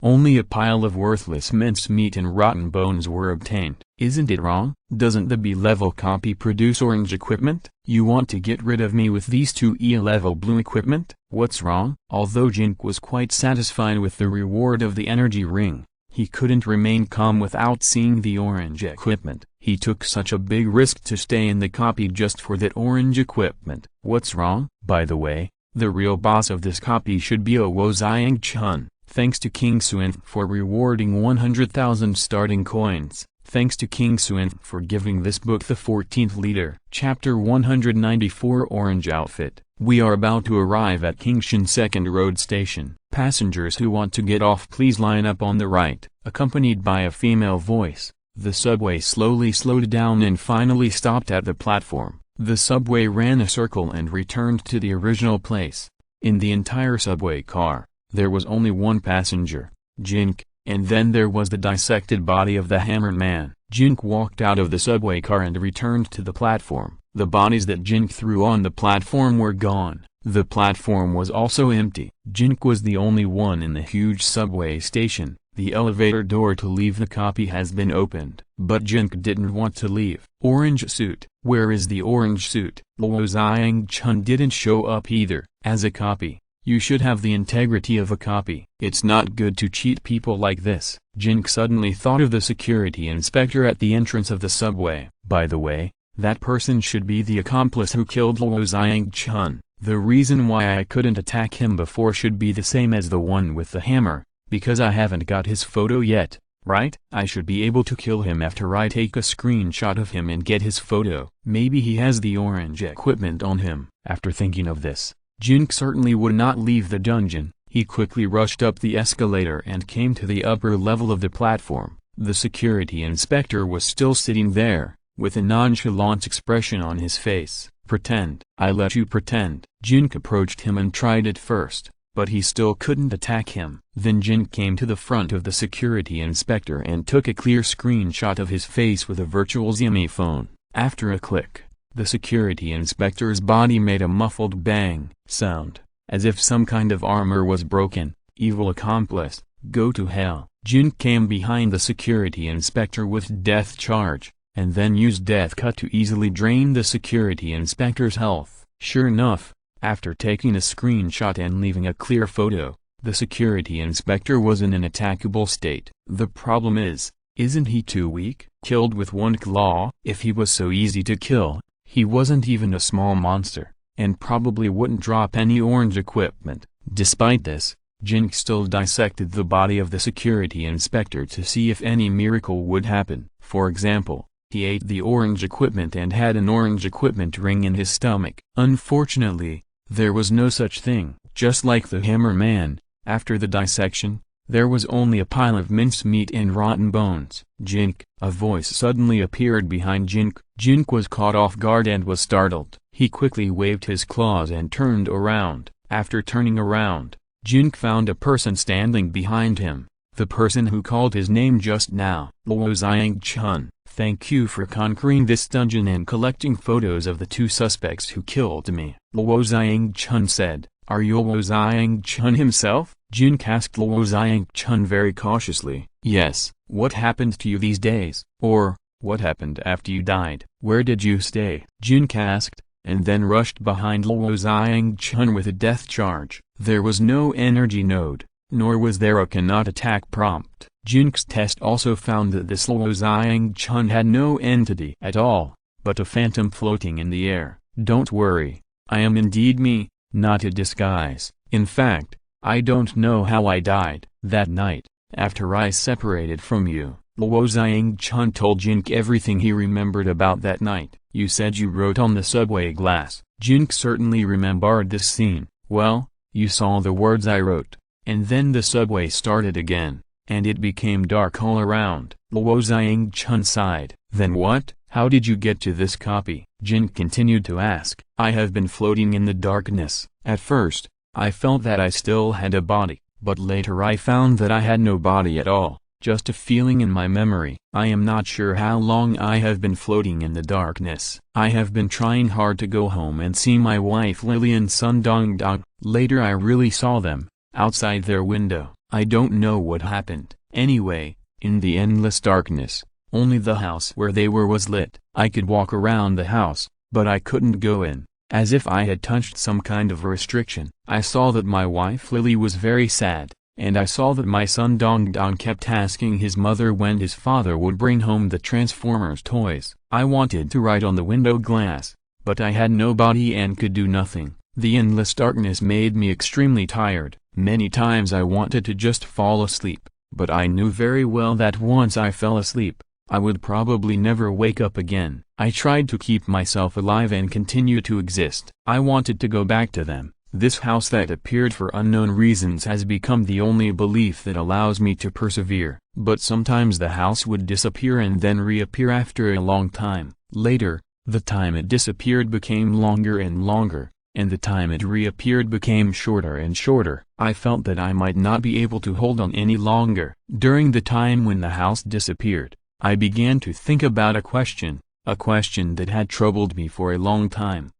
only a pile of worthless mincemeat and rotten bones were obtained. Isn't it wrong? Doesn't the B-level copy produce orange equipment? You want to get rid of me with these 2 E-level blue equipment? What's wrong? Although Jin Ke was quite satisfied with the reward of the energy ring, he couldn't remain calm without seeing the orange equipment. He took such a big risk to stay in the copy just for that orange equipment. What's wrong? By the way, the real boss of this copy should be a Woziang-chun. Thanks to King Xue'er for rewarding 100,000 starting coins. Thanks to King Xue'er for giving this book the 14th leader. Chapter 194 Orange Outfit. We are about to arrive at Kingshan Second Road Station. Passengers who want to get off please line up on the right. Accompanied by a female voice, the subway slowly slowed down and finally stopped at the platform. The subway ran a circle and returned to the original place. In the entire subway car, there was only one passenger, Jin Ke, and then there was the dissected body of the Hammer Man. Jin Ke walked out of the subway car and returned to the platform. The bodies that Jin Ke threw on the platform were gone. The platform was also empty. Jin Ke was the only one in the huge subway station. The elevator door to leave the copy has been opened. But Jin Ke didn't want to leave. Orange suit. Where is the orange suit? Luo Zhang didn't show up either. As a copy, you should have the integrity of a copy. It's not good to cheat people like this. Jin Ke suddenly thought of the security inspector at the entrance of the subway. By the way, that person should be the accomplice who killed Luo Zhang. The reason why I couldn't attack him before should be the same as the one with the hammer, because I haven't got his photo yet, right? I should be able to kill him after I take a screenshot of him and get his photo. Maybe he has the orange equipment on him. After thinking of this, Jin Ke certainly would not leave the dungeon. He quickly rushed up the escalator and came to the upper level of the platform. The security inspector was still sitting there, with a nonchalant expression on his face. Pretend. I let you pretend. Jin Ke approached him and tried it first, but he still couldn't attack him. Then Jin Ke came to the front of the security inspector and took a clear screenshot of his face with a virtual Xiaomi phone. After a click, the security inspector's body made a muffled bang sound, as if some kind of armor was broken. Evil accomplice, go to hell. Jin Ke came behind the security inspector with death charge, and then used death cut to easily drain the security inspector's health. Sure enough, after taking a screenshot and leaving a clear photo, the security inspector was in an attackable state. The problem is, isn't he too weak? Killed with one claw? If he was so easy to kill, he wasn't even a small monster, and probably wouldn't drop any orange equipment. Despite this, Jin Ke still dissected the body of the security inspector to see if any miracle would happen. For example, he ate the orange equipment and had an orange equipment ring in his stomach. Unfortunately, there was no such thing. Just like the hammer man, after the dissection, there was only a pile of mincemeat and rotten bones. Jin Ke. A voice suddenly appeared behind Jin Ke. Jin Ke was caught off guard and was startled. He quickly waved his claws and turned around. After turning around, Jin Ke found a person standing behind him, the person who called his name just now. Luo Zhang. Thank you for conquering this dungeon and collecting photos of the two suspects who killed me. Luo Zhang said. Are you Luo Zhang himself? Jin Ke asked Luo Zhang very cautiously. Yes. What happened to you these days? Or, what happened after you died? Where did you stay? Jin Ke asked, and then rushed behind Luo Zhang with a death charge. There was no energy node, nor was there a cannot attack prompt. Jin Ke's test also found that this Luo Zhang had no entity at all, but a phantom floating in the air. Don't worry, I am indeed me, not a disguise. In fact, I don't know how I died. That night, after I separated from you, Luo Zhang told Jin Ke everything he remembered about that night. You said you wrote on the subway glass. Jin Ke certainly remembered this scene. Well, you saw the words I wrote, and then the subway started again, and it became dark all around. Luo Zhang sighed. Then what? How did you get to this copy? Jin continued to ask. I have been floating in the darkness. At first, I felt that I still had a body, but later I found that I had no body at all, just a feeling in my memory. I am not sure how long I have been floating in the darkness. I have been trying hard to go home and see my wife Lily and son Dong. Later I really saw them, outside their window. I don't know what happened. Anyway, in the endless darkness, only the house where they were was lit. I could walk around the house, but I couldn't go in, as if I had touched some kind of restriction. I saw that my wife Lily was very sad, and I saw that my son Dong kept asking his mother when his father would bring home the Transformers toys. I wanted to write on the window glass, but I had no body and could do nothing. The endless darkness made me extremely tired. Many times I wanted to just fall asleep, but I knew very well that once I fell asleep, I would probably never wake up again. I tried to keep myself alive and continue to exist. I wanted to go back to them. This house that appeared for unknown reasons has become the only belief that allows me to persevere. But sometimes the house would disappear and then reappear after a long time. Later, the time it disappeared became longer and longer, and the time it reappeared became shorter and shorter. I felt that I might not be able to hold on any longer. During the time when the house disappeared, I began to think about a question that had troubled me for a long time.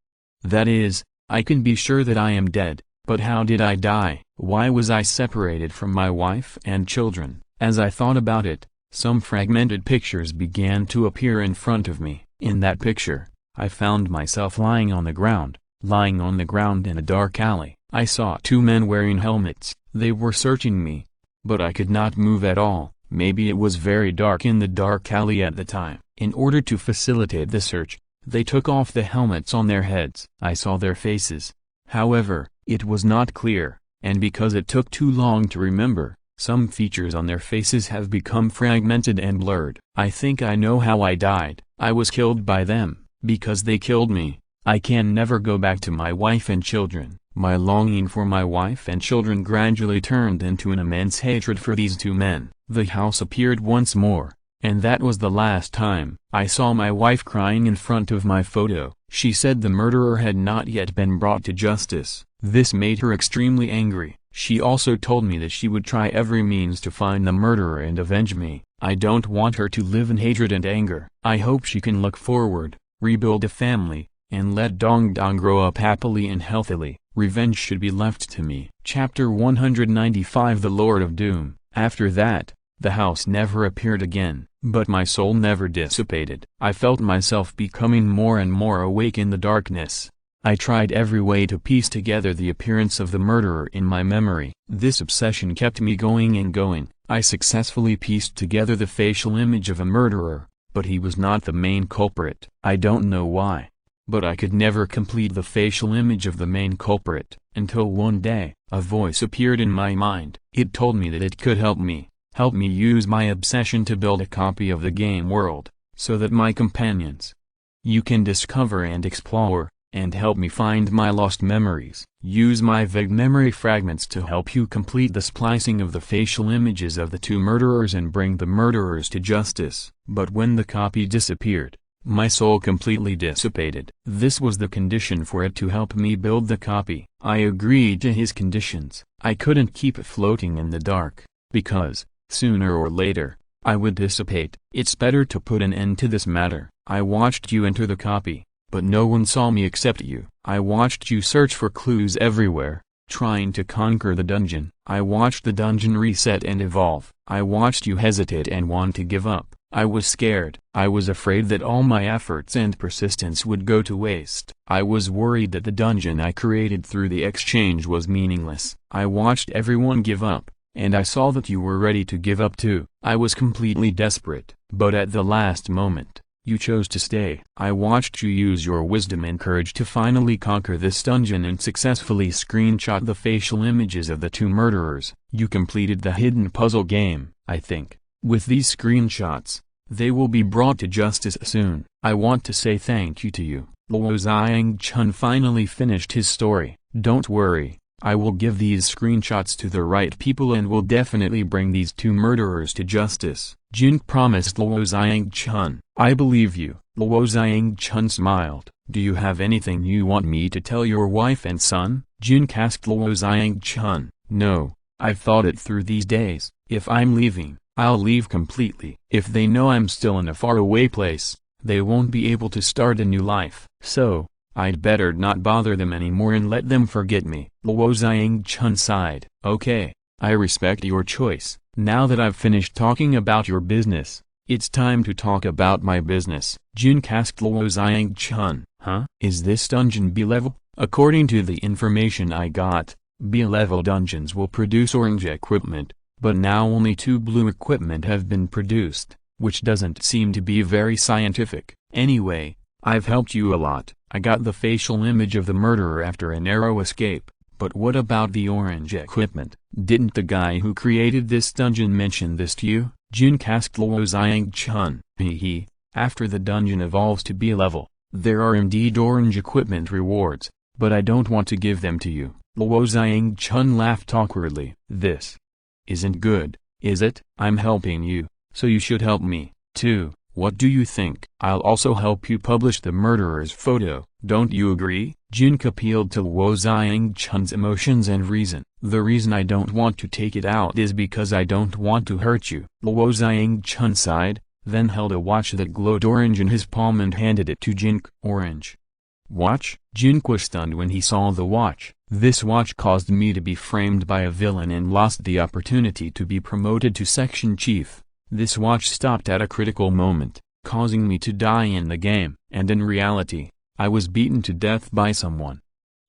That is, I can be sure that I am dead, but how did I die? Why was I separated from my wife and children? As I thought about it, some fragmented pictures began to appear in front of me. In that picture, I found myself lying on the ground in a dark alley. I saw two men wearing helmets. They were searching me, but I could not move at all. Maybe it was very dark in the dark alley at the time. In order to facilitate the search, they took off the helmets on their heads. I saw their faces. However, it was not clear, and because it took too long to remember, some features on their faces have become fragmented and blurred. I think I know how I died. I was killed by them, because they killed me. I can never go back to my wife and children. My longing for my wife and children gradually turned into an immense hatred for these two men. The house appeared once more, and that was the last time. I saw my wife crying in front of my photo. She said the murderer had not yet been brought to justice. This made her extremely angry. She also told me that she would try every means to find the murderer and avenge me. I don't want her to live in hatred and anger. I hope she can look forward, rebuild a family, and let Dong Dong grow up happily and healthily. Revenge should be left to me. Chapter 195 The Lord of Doom. After that, the house never appeared again, but my soul never dissipated. I felt myself becoming more and more awake in the darkness. I tried every way to piece together the appearance of the murderer in my memory. This obsession kept me going and going. I successfully pieced together the facial image of a murderer, but he was not the main culprit. I don't know why, but I could never complete the facial image of the main culprit, until one day, a voice appeared in my mind. It told me that it could help me use my obsession to build a copy of the game world, so that my companions, you can discover and explore, and help me find my lost memories. Use my vague memory fragments to help you complete the splicing of the facial images of the two murderers and bring the murderers to justice. But when the copy disappeared, my soul completely dissipated. This was the condition for it to help me build the copy. I agreed to his conditions. I couldn't keep it floating in the dark, because, sooner or later, I would dissipate. It's better to put an end to this matter. I watched you enter the copy, but no one saw me except you. I watched you search for clues everywhere, trying to conquer the dungeon. I watched the dungeon reset and evolve. I watched you hesitate and want to give up. I was scared. I was afraid that all my efforts and persistence would go to waste. I was worried that the dungeon I created through the exchange was meaningless. I watched everyone give up, and I saw that you were ready to give up too. I was completely desperate, but at the last moment, you chose to stay. I watched you use your wisdom and courage to finally conquer this dungeon and successfully screenshot the facial images of the two murderers. You completed the hidden puzzle game, I think. With these screenshots, they will be brought to justice soon. I want to say thank you to you. Luo Zhang finally finished his story. Don't worry, I will give these screenshots to the right people and will definitely bring these two murderers to justice. Jin promised Luo Zhang. I believe you. Luo Zhang smiled. Do you have anything you want me to tell your wife and son? Jin asked Luo Zhang. No, I've thought it through these days. If I'm leaving, I'll leave completely. If they know I'm still in a faraway place, they won't be able to start a new life. So, I'd better not bother them anymore and let them forget me. Luo Zhang sighed. Okay, I respect your choice. Now that I've finished talking about your business, it's time to talk about my business. Jin asked Luo Zhang. Huh? Is this dungeon B-level? According to the information I got, B-level dungeons will produce orange equipment, but now only 2 blue equipment have been produced, which doesn't seem to be very scientific. Anyway, I've helped you a lot. I got the facial image of the murderer after a narrow escape, but what about the orange equipment? Didn't the guy who created this dungeon mention this to you? Jin asked Luo Zhang. Hee. After the dungeon evolves to B-level, there are indeed orange equipment rewards, but I don't want to give them to you. Luo Zhang laughed awkwardly. This isn't good, is it? I'm helping you, so you should help me, too. What do you think? I'll also help you publish the murderer's photo, don't you agree? Jin Ke appealed to Luo Zhang's emotions and reason. The reason I don't want to take it out is because I don't want to hurt you. Luo Zhang sighed, then held a watch that glowed orange in his palm and handed it to Jin Ke. Orange watch? Jin Ke was stunned when he saw the watch. This watch caused me to be framed by a villain and lost the opportunity to be promoted to section chief. This watch stopped at a critical moment, causing me to die in the game. And in reality, I was beaten to death by someone.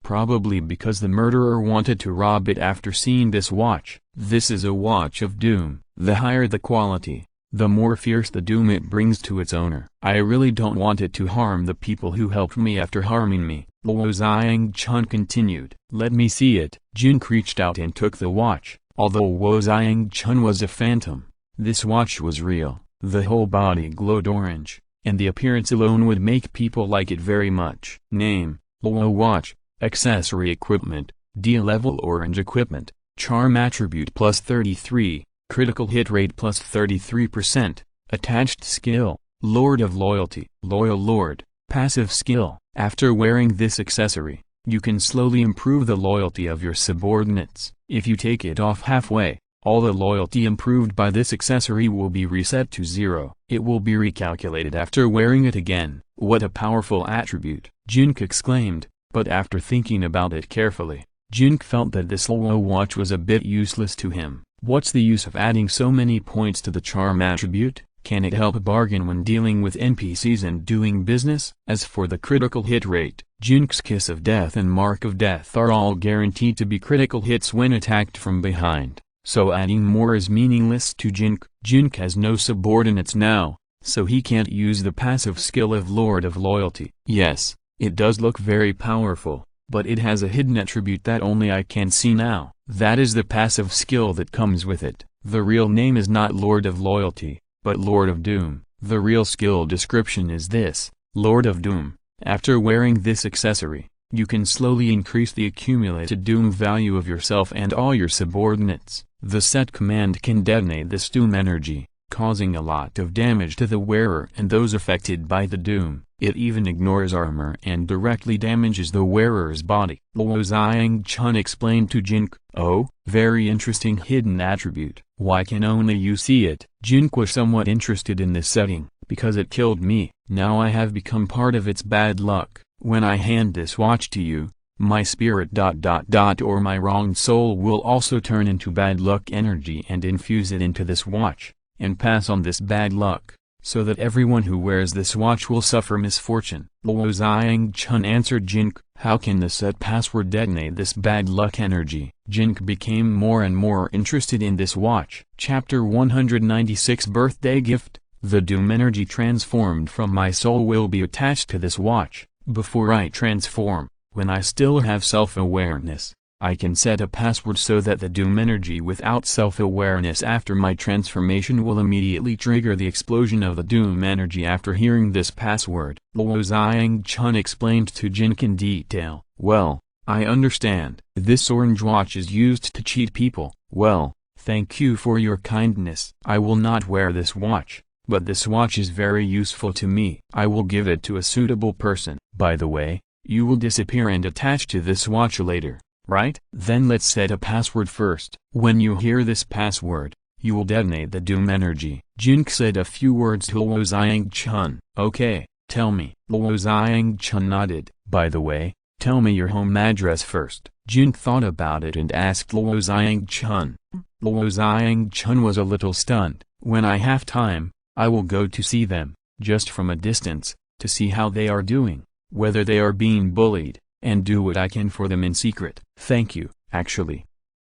Probably because the murderer wanted to rob it after seeing this watch. This is a watch of doom. The higher the quality, the more fierce the doom it brings to its owner. I really don't want it to harm the people who helped me after harming me. Luo Chun continued. Let me see it. Jin Ke reached out and took the watch. Although Luo Chun was a phantom, this watch was real. The whole body glowed orange, and the appearance alone would make people like it very much. Name: Luo Watch. Accessory equipment: D level orange equipment. Charm attribute plus 33, critical hit rate plus 33%. Attached skill: Lord of Loyalty. Loyal Lord. Passive skill: after wearing this accessory, you can slowly improve the loyalty of your subordinates. If you take it off halfway, all the loyalty improved by this accessory will be reset to 0. It will be recalculated after wearing it again. What a powerful attribute! Jin Ke exclaimed, but after thinking about it carefully, Jin Ke felt that this Luo watch was a bit useless to him. What's the use of adding so many points to the charm attribute? Can it help bargain when dealing with NPCs and doing business? As for the critical hit rate, Jin Ke's Kiss of Death and Mark of Death are all guaranteed to be critical hits when attacked from behind, so adding more is meaningless to Jin Ke. Jin Ke has no subordinates now, so he can't use the passive skill of Lord of Loyalty. Yes, it does look very powerful, but it has a hidden attribute that only I can see now. That is the passive skill that comes with it. The real name is not Lord of Loyalty, but Lord of Doom. The real skill description is this: Lord of Doom. After wearing this accessory, you can slowly increase the accumulated doom value of yourself and all your subordinates. The set command can detonate this doom energy, causing a lot of damage to the wearer and those affected by the doom. It even ignores armor and directly damages the wearer's body. Luo Chun explained to Jin Ke. Oh, very interesting hidden attribute. Why can only you see it? Jin Ke was somewhat interested in this setting, because it killed me. Now I have become part of its bad luck. When I hand this watch to you, my spirit ... or my wronged soul will also turn into bad luck energy and infuse it into this watch, and pass on this bad luck, so that everyone who wears this watch will suffer misfortune. Luo Chun answered Jin Ke. How can the set password detonate this bad luck energy? Jin Ke became more and more interested in this watch. Chapter 196 Birthday Gift. The doom energy transformed from my soul will be attached to this watch. Before I transform, when I still have self-awareness, I can set a password so that the doom energy without self-awareness after my transformation will immediately trigger the explosion of the doom energy after hearing this password. Luo Chun explained to Jin Ke in detail. Well, I understand. This orange watch is used to cheat people. Well, thank you for your kindness. I will not wear this watch, but this watch is very useful to me. I will give it to a suitable person. By the way, you will disappear and attach to this watch later, right? Then let's set a password first. When you hear this password, you will detonate the doom energy. Jin Ke said a few words to Luo Chun. Okay, tell me. Luo Chun nodded. By the way, tell me your home address first. Jin Ke thought about it and asked Luo Chun. Luo Chun was a little stunned. When I have time, I will go to see them, just from a distance, to see how they are doing, whether they are being bullied, and do what I can for them in secret. Thank you. Actually,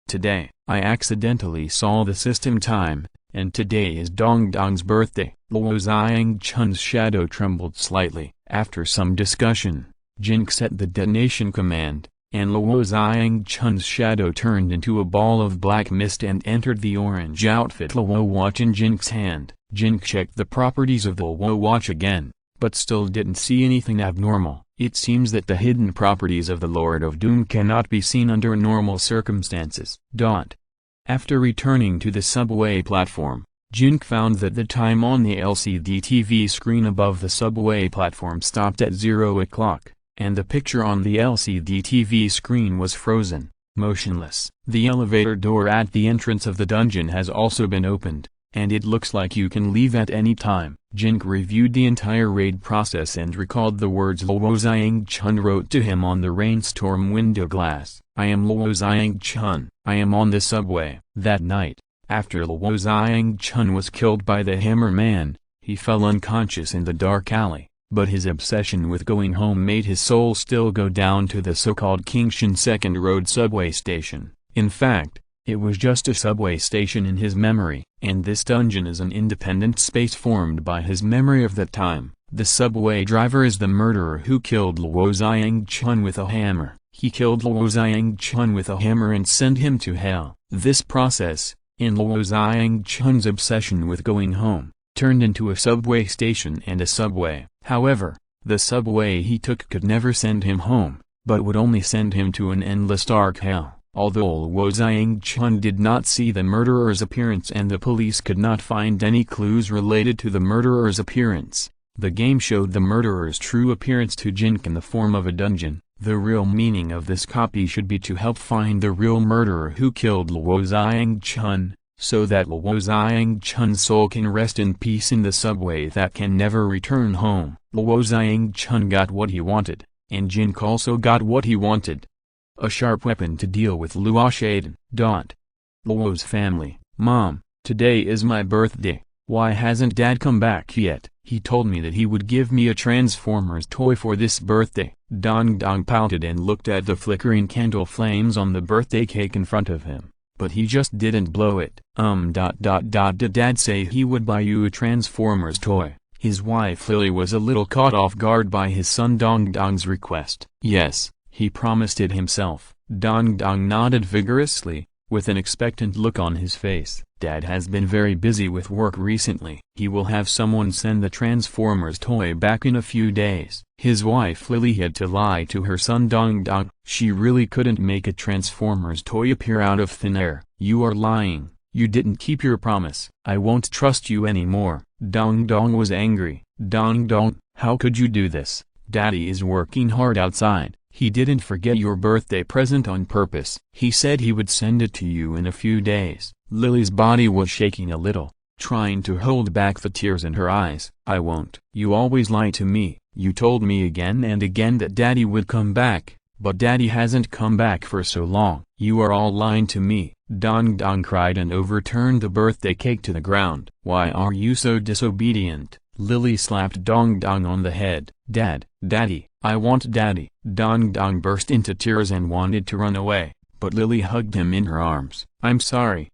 today, I accidentally saw the system time, and today is Dong Dong's birthday. Luo Chun's shadow trembled slightly. After some discussion, Jin Ke set the detonation command, and Luo Chun's shadow turned into a ball of black mist and entered the orange outfit Luo watch in Jin Ke's hand. Jin Ke checked the properties of the Luo watch again, but still didn't see anything abnormal. It seems that the hidden properties of the Lord of Doom cannot be seen under normal circumstances. After returning to the subway platform, Jin Ke found that the time on the LCD TV screen above the subway platform stopped at 0 o'clock, and the picture on the LCD TV screen was frozen, motionless. The elevator door at the entrance of the dungeon has also been opened, and it looks like you can leave at any time. Jin Ke reviewed the entire raid process and recalled the words Luo Chun wrote to him on the rainstorm window glass. I am Luo Chun. I am on the subway. That night, after Luo Chun was killed by the Hammer Man, he fell unconscious in the dark alley, but his obsession with going home made his soul still go down to the so-called Kingshan Second Road subway station. In fact, it was just a subway station in his memory, and this dungeon is an independent space formed by his memory of that time. The subway driver is the murderer who killed Luo Chun with a hammer. He killed Luo Chun with a hammer and sent him to hell. This process, in Luo Chun's obsession with going home, turned into a subway station and a subway. However, the subway he took could never send him home, but would only send him to an endless dark hell. Although Luo Chun did not see the murderer's appearance and the police could not find any clues related to the murderer's appearance, the game showed the murderer's true appearance to Jin Ke in the form of a dungeon. The real meaning of this copy should be to help find the real murderer who killed Luo Chun, so that Luo Chun's soul can rest in peace in the subway that can never return home. Luo Chun got what he wanted, and Jin Ke also got what he wanted. A sharp weapon to deal with Luo Ye. Luo's family. Mom, today is my birthday. Why hasn't Dad come back yet? He told me that he would give me a Transformers toy for this birthday. Dong pouted and looked at the flickering candle flames on the birthday cake in front of him, but he just didn't blow it. Did Dad say he would buy you a Transformers toy? His wife Lily was a little caught off guard by his son Dong's request. Yes, he promised it himself. Dong nodded vigorously, with an expectant look on his face. Dad has been very busy with work recently. He will have someone send the Transformers toy back in a few days. His wife Lily had to lie to her son Dong. She really couldn't make a Transformers toy appear out of thin air. You are lying. You didn't keep your promise. I won't trust you anymore. Dong was angry. Dong, how could you do this? Daddy is working hard outside. He didn't forget your birthday present on purpose. He said he would send it to you in a few days. Lily's body was shaking a little, trying to hold back the tears in her eyes. I won't. You always lie to me. You told me again and again that Daddy would come back, but Daddy hasn't come back for so long. You are all lying to me. Dong cried and overturned the birthday cake to the ground. Why are you so disobedient? Lily slapped Dong on the head. Daddy, I want Daddy. Dong burst into tears and wanted to run away, but Lily hugged him in her arms. I'm sorry,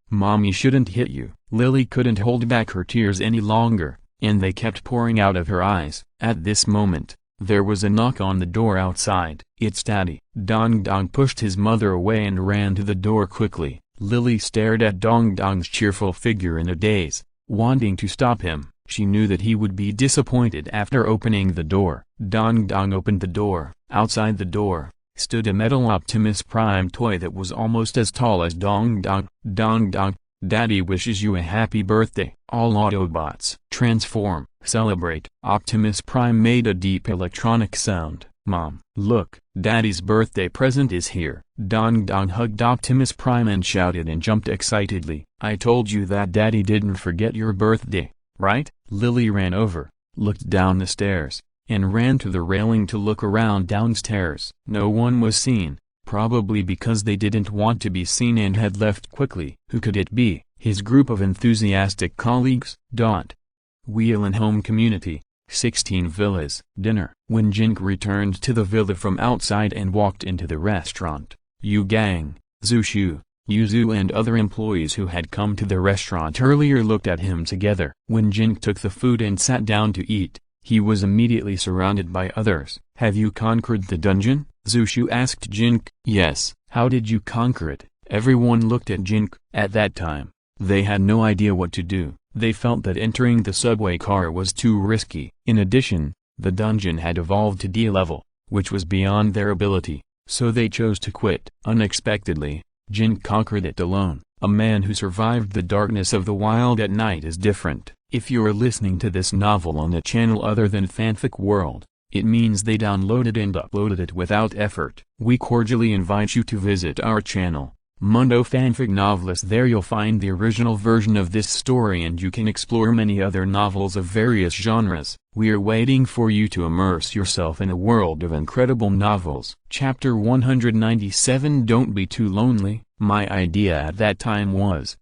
Mommy shouldn't hit you. Lily couldn't hold back her tears any longer, and they kept pouring out of her eyes. At this moment, there was a knock on the door outside. It's Daddy. Dong pushed his mother away and ran to the door quickly. Lily stared at Dong's cheerful figure in a daze, wanting to stop him. She knew that he would be disappointed after opening the door. Dong opened the door. Outside the door stood a metal Optimus Prime toy that was almost as tall as Dong. Daddy wishes you a happy birthday. All Autobots transform, celebrate. Optimus Prime made a deep electronic sound. Mom, look, Daddy's birthday present is here. Dong hugged Optimus Prime and shouted and jumped excitedly. I told you that Daddy didn't forget your birthday, right? Lily ran over, looked down the stairs, and ran to the railing to look around downstairs. No one was seen, probably because they didn't want to be seen and had left quickly. Who could it be? His group of enthusiastic colleagues. Wheel and Home Community, 16 Villas. Dinner. When Jin Ke returned to the villa from outside and walked into the restaurant, Yu Gang, Zushu, Yuzu and other employees who had come to the restaurant earlier looked at him together. When Jin Ke took the food and sat down to eat, he was immediately surrounded by others. Have you conquered the dungeon? Zushu asked Jin Ke. Yes. How did you conquer it? Everyone looked at Jin Ke. At that time, they had no idea what to do. They felt that entering the subway car was too risky. In addition, the dungeon had evolved to D level, which was beyond their ability, so they chose to quit. Unexpectedly, Jin Ke conquered it alone. A man who survived the darkness of the wild at night is different. If you are listening to this novel on a channel other than Fanfic World, it means they downloaded and uploaded it without effort. We cordially invite you to visit our channel. Mundo Fanfic Novelist. There you'll find the original version of this story, and you can explore many other novels of various genres. We are waiting for you to immerse yourself in a world of incredible novels. Chapter 197. Don't be too lonely. My idea at that time was,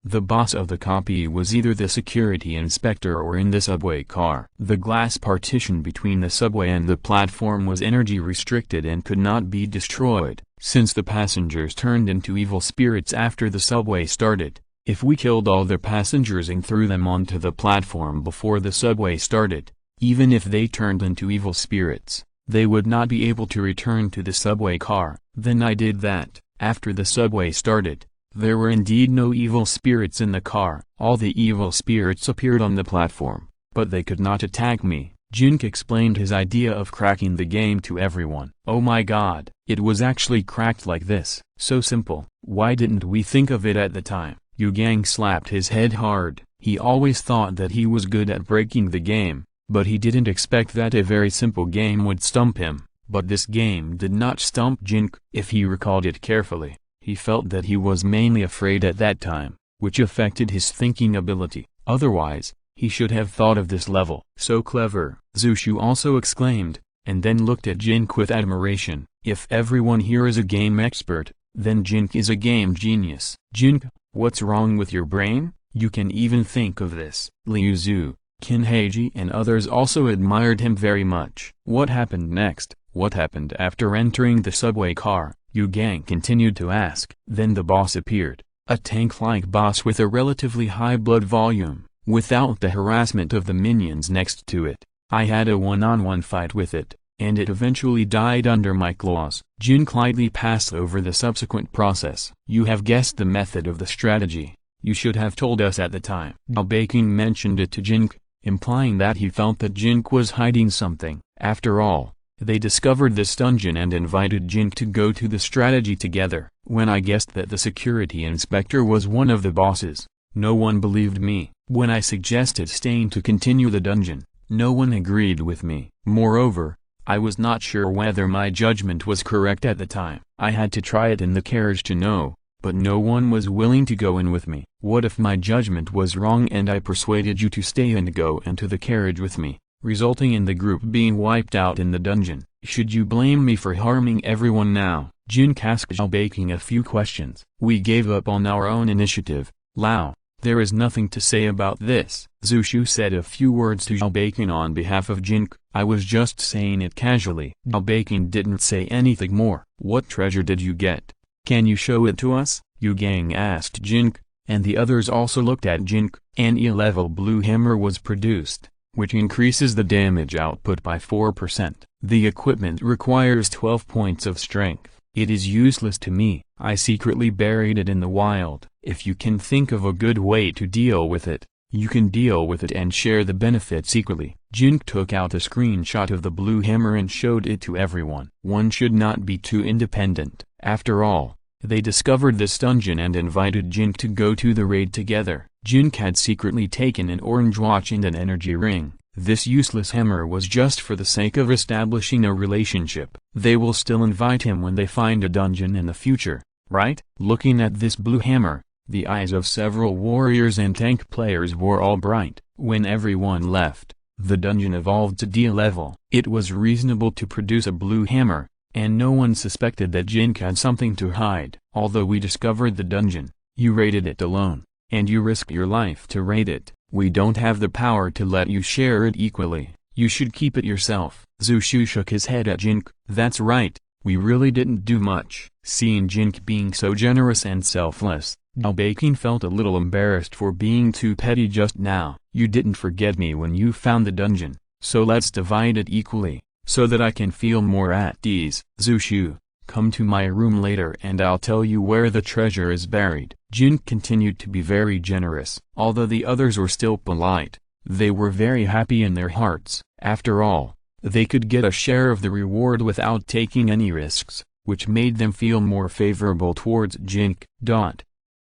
the boss of the copy was either the security inspector or in the subway car. The glass partition between the subway and the platform was energy restricted and could not be destroyed, since the passengers turned into evil spirits after the subway started. If we killed all the passengers and threw them onto the platform before the subway started, even if they turned into evil spirits, they would not be able to return to the subway car. Then I did that. After the subway started, there were indeed no evil spirits in the car. All the evil spirits appeared on the platform, but they could not attack me. Jin Ke explained his idea of cracking the game to everyone. Oh my god, it was actually cracked like this. So simple. Why didn't we think of it at the time? Yu Gang slapped his head hard. He always thought that he was good at breaking the game, but he didn't expect that a very simple game would stump him. But this game did not stump Jin Ke. If he recalled it carefully, he felt that he was mainly afraid at that time, which affected his thinking ability. Otherwise, he should have thought of this level. So clever, Zushu also exclaimed, and then looked at Jin Ke with admiration. If everyone here is a game expert, then Jin Ke is a game genius. Jin Ke, what's wrong with your brain? You can even think of this. Liu Zhu, Qin Heiji and others also admired him very much. What happened next? What happened after entering the subway car? Yu Gang continued to ask. Then the boss appeared, a tank-like boss with a relatively high blood volume, without the harassment of the minions next to it. I had a one-on-one fight with it, and it eventually died under my claws. Jin Ke lightly passed over the subsequent process. You have guessed the method of the strategy. You should have told us at the time. Zhao Beiqing mentioned it to Jin Ke, implying that he felt that Jin Ke was hiding something. After all, they discovered this dungeon and invited Jin Ke to go to the strategy together. When I guessed that the security inspector was one of the bosses, no one believed me. When I suggested staying to continue the dungeon, no one agreed with me. Moreover, I was not sure whether my judgment was correct at the time. I had to try it in the carriage to know, but no one was willing to go in with me. What if my judgment was wrong and I persuaded you to stay and go into the carriage with me, resulting in the group being wiped out in the dungeon? Should you blame me for harming everyone now? Jin Ke asked Zhao Beiqing a few questions. We gave up on our own initiative, Lao. There is nothing to say about this. Zushu said a few words to Zhao Beiqing on behalf of Jin Ke. I was just saying it casually. Zhao Beiqing didn't say anything more. What treasure did you get? Can you show it to us? Yu Gang asked Jin Ke, and the others also looked at Jin Ke. An E-level blue hammer was produced, which increases the damage output by 4%. The equipment requires 12 points of strength. It is useless to me. I secretly buried it in the wild. If you can think of a good way to deal with it, you can deal with it and share the benefits equally. Jin Ke took out a screenshot of the blue hammer and showed it to everyone. One should not be too independent. After all, they discovered this dungeon and invited Jin Ke to go to the raid together. Jin Ke had secretly taken an orange watch and an energy ring. This useless hammer was just for the sake of establishing a relationship. They will still invite him when they find a dungeon in the future, right? Looking at this blue hammer, the eyes of several warriors and tank players were all bright. When everyone left, the dungeon evolved to D level. It was reasonable to produce a blue hammer, and no one suspected that Jin Ke had something to hide. Although we discovered the dungeon, you raided it alone, and you risked your life to raid it. We don't have the power to let you share it equally. You should keep it yourself. Zushu shook his head at Jin Ke. That's right, we really didn't do much. Seeing Jin Ke being so generous and selfless, Zhao Beiqing felt a little embarrassed for being too petty just now. You didn't forget me when you found the dungeon, so let's divide it equally, so that I can feel more at ease. Zushu, come to my room later and I'll tell you where the treasure is buried. Jin Ke continued to be very generous. Although the others were still polite, they were very happy in their hearts. After all, they could get a share of the reward without taking any risks, which made them feel more favorable towards Jin Ke.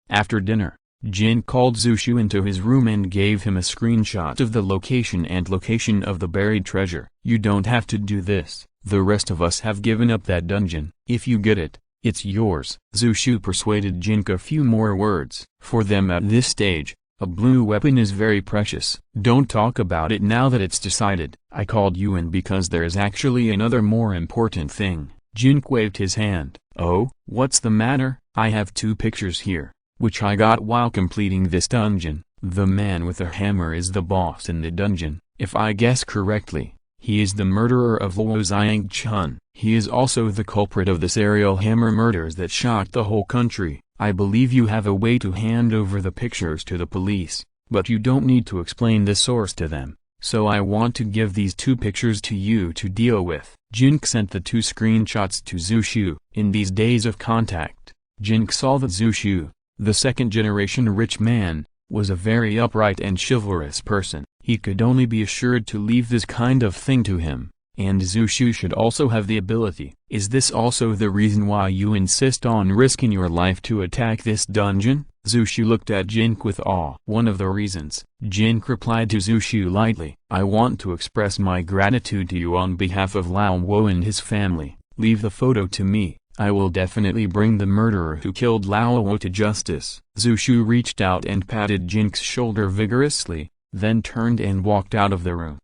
After dinner, Jin called Zushu into his room and gave him a screenshot of the location of the buried treasure. You don't have to do this. The rest of us have given up that dungeon. If you get it, It's yours. Zhu Shu persuaded Jin Ke a few more words. For them at this stage, a blue weapon is very precious. Don't talk about it now that it's decided. I called you in because there is actually another more important thing. Jin Ke waved his hand. Oh, what's the matter? I have 2 pictures here, which I got while completing this dungeon. The man with the hammer is the boss in the dungeon. If I guess correctly, he is the murderer of Luo Ye. He is also the culprit of the serial hammer murders that shocked the whole country. I believe you have a way to hand over the pictures to the police, but you don't need to explain the source to them, so I want to give these 2 pictures to you to deal with. Jin Ke sent the 2 screenshots to Zhu Shu. In these days of contact, Jin Ke saw that Zhu Shu, the second-generation rich man, was a very upright and chivalrous person. He could only be assured to leave this kind of thing to him, and Zhu Shu should also have the ability. Is this also the reason why you insist on risking your life to attack this dungeon? Zhu Shu looked at Jin Ke with awe. One of the reasons, Jin Ke replied to Zhu Shu lightly. I want to express my gratitude to you on behalf of Lao Wo and his family. Leave the photo to me. I will definitely bring the murderer who killed Lao Wo to justice. Zhu Shu reached out and patted Jin Ke's shoulder vigorously, then turned and walked out of the room.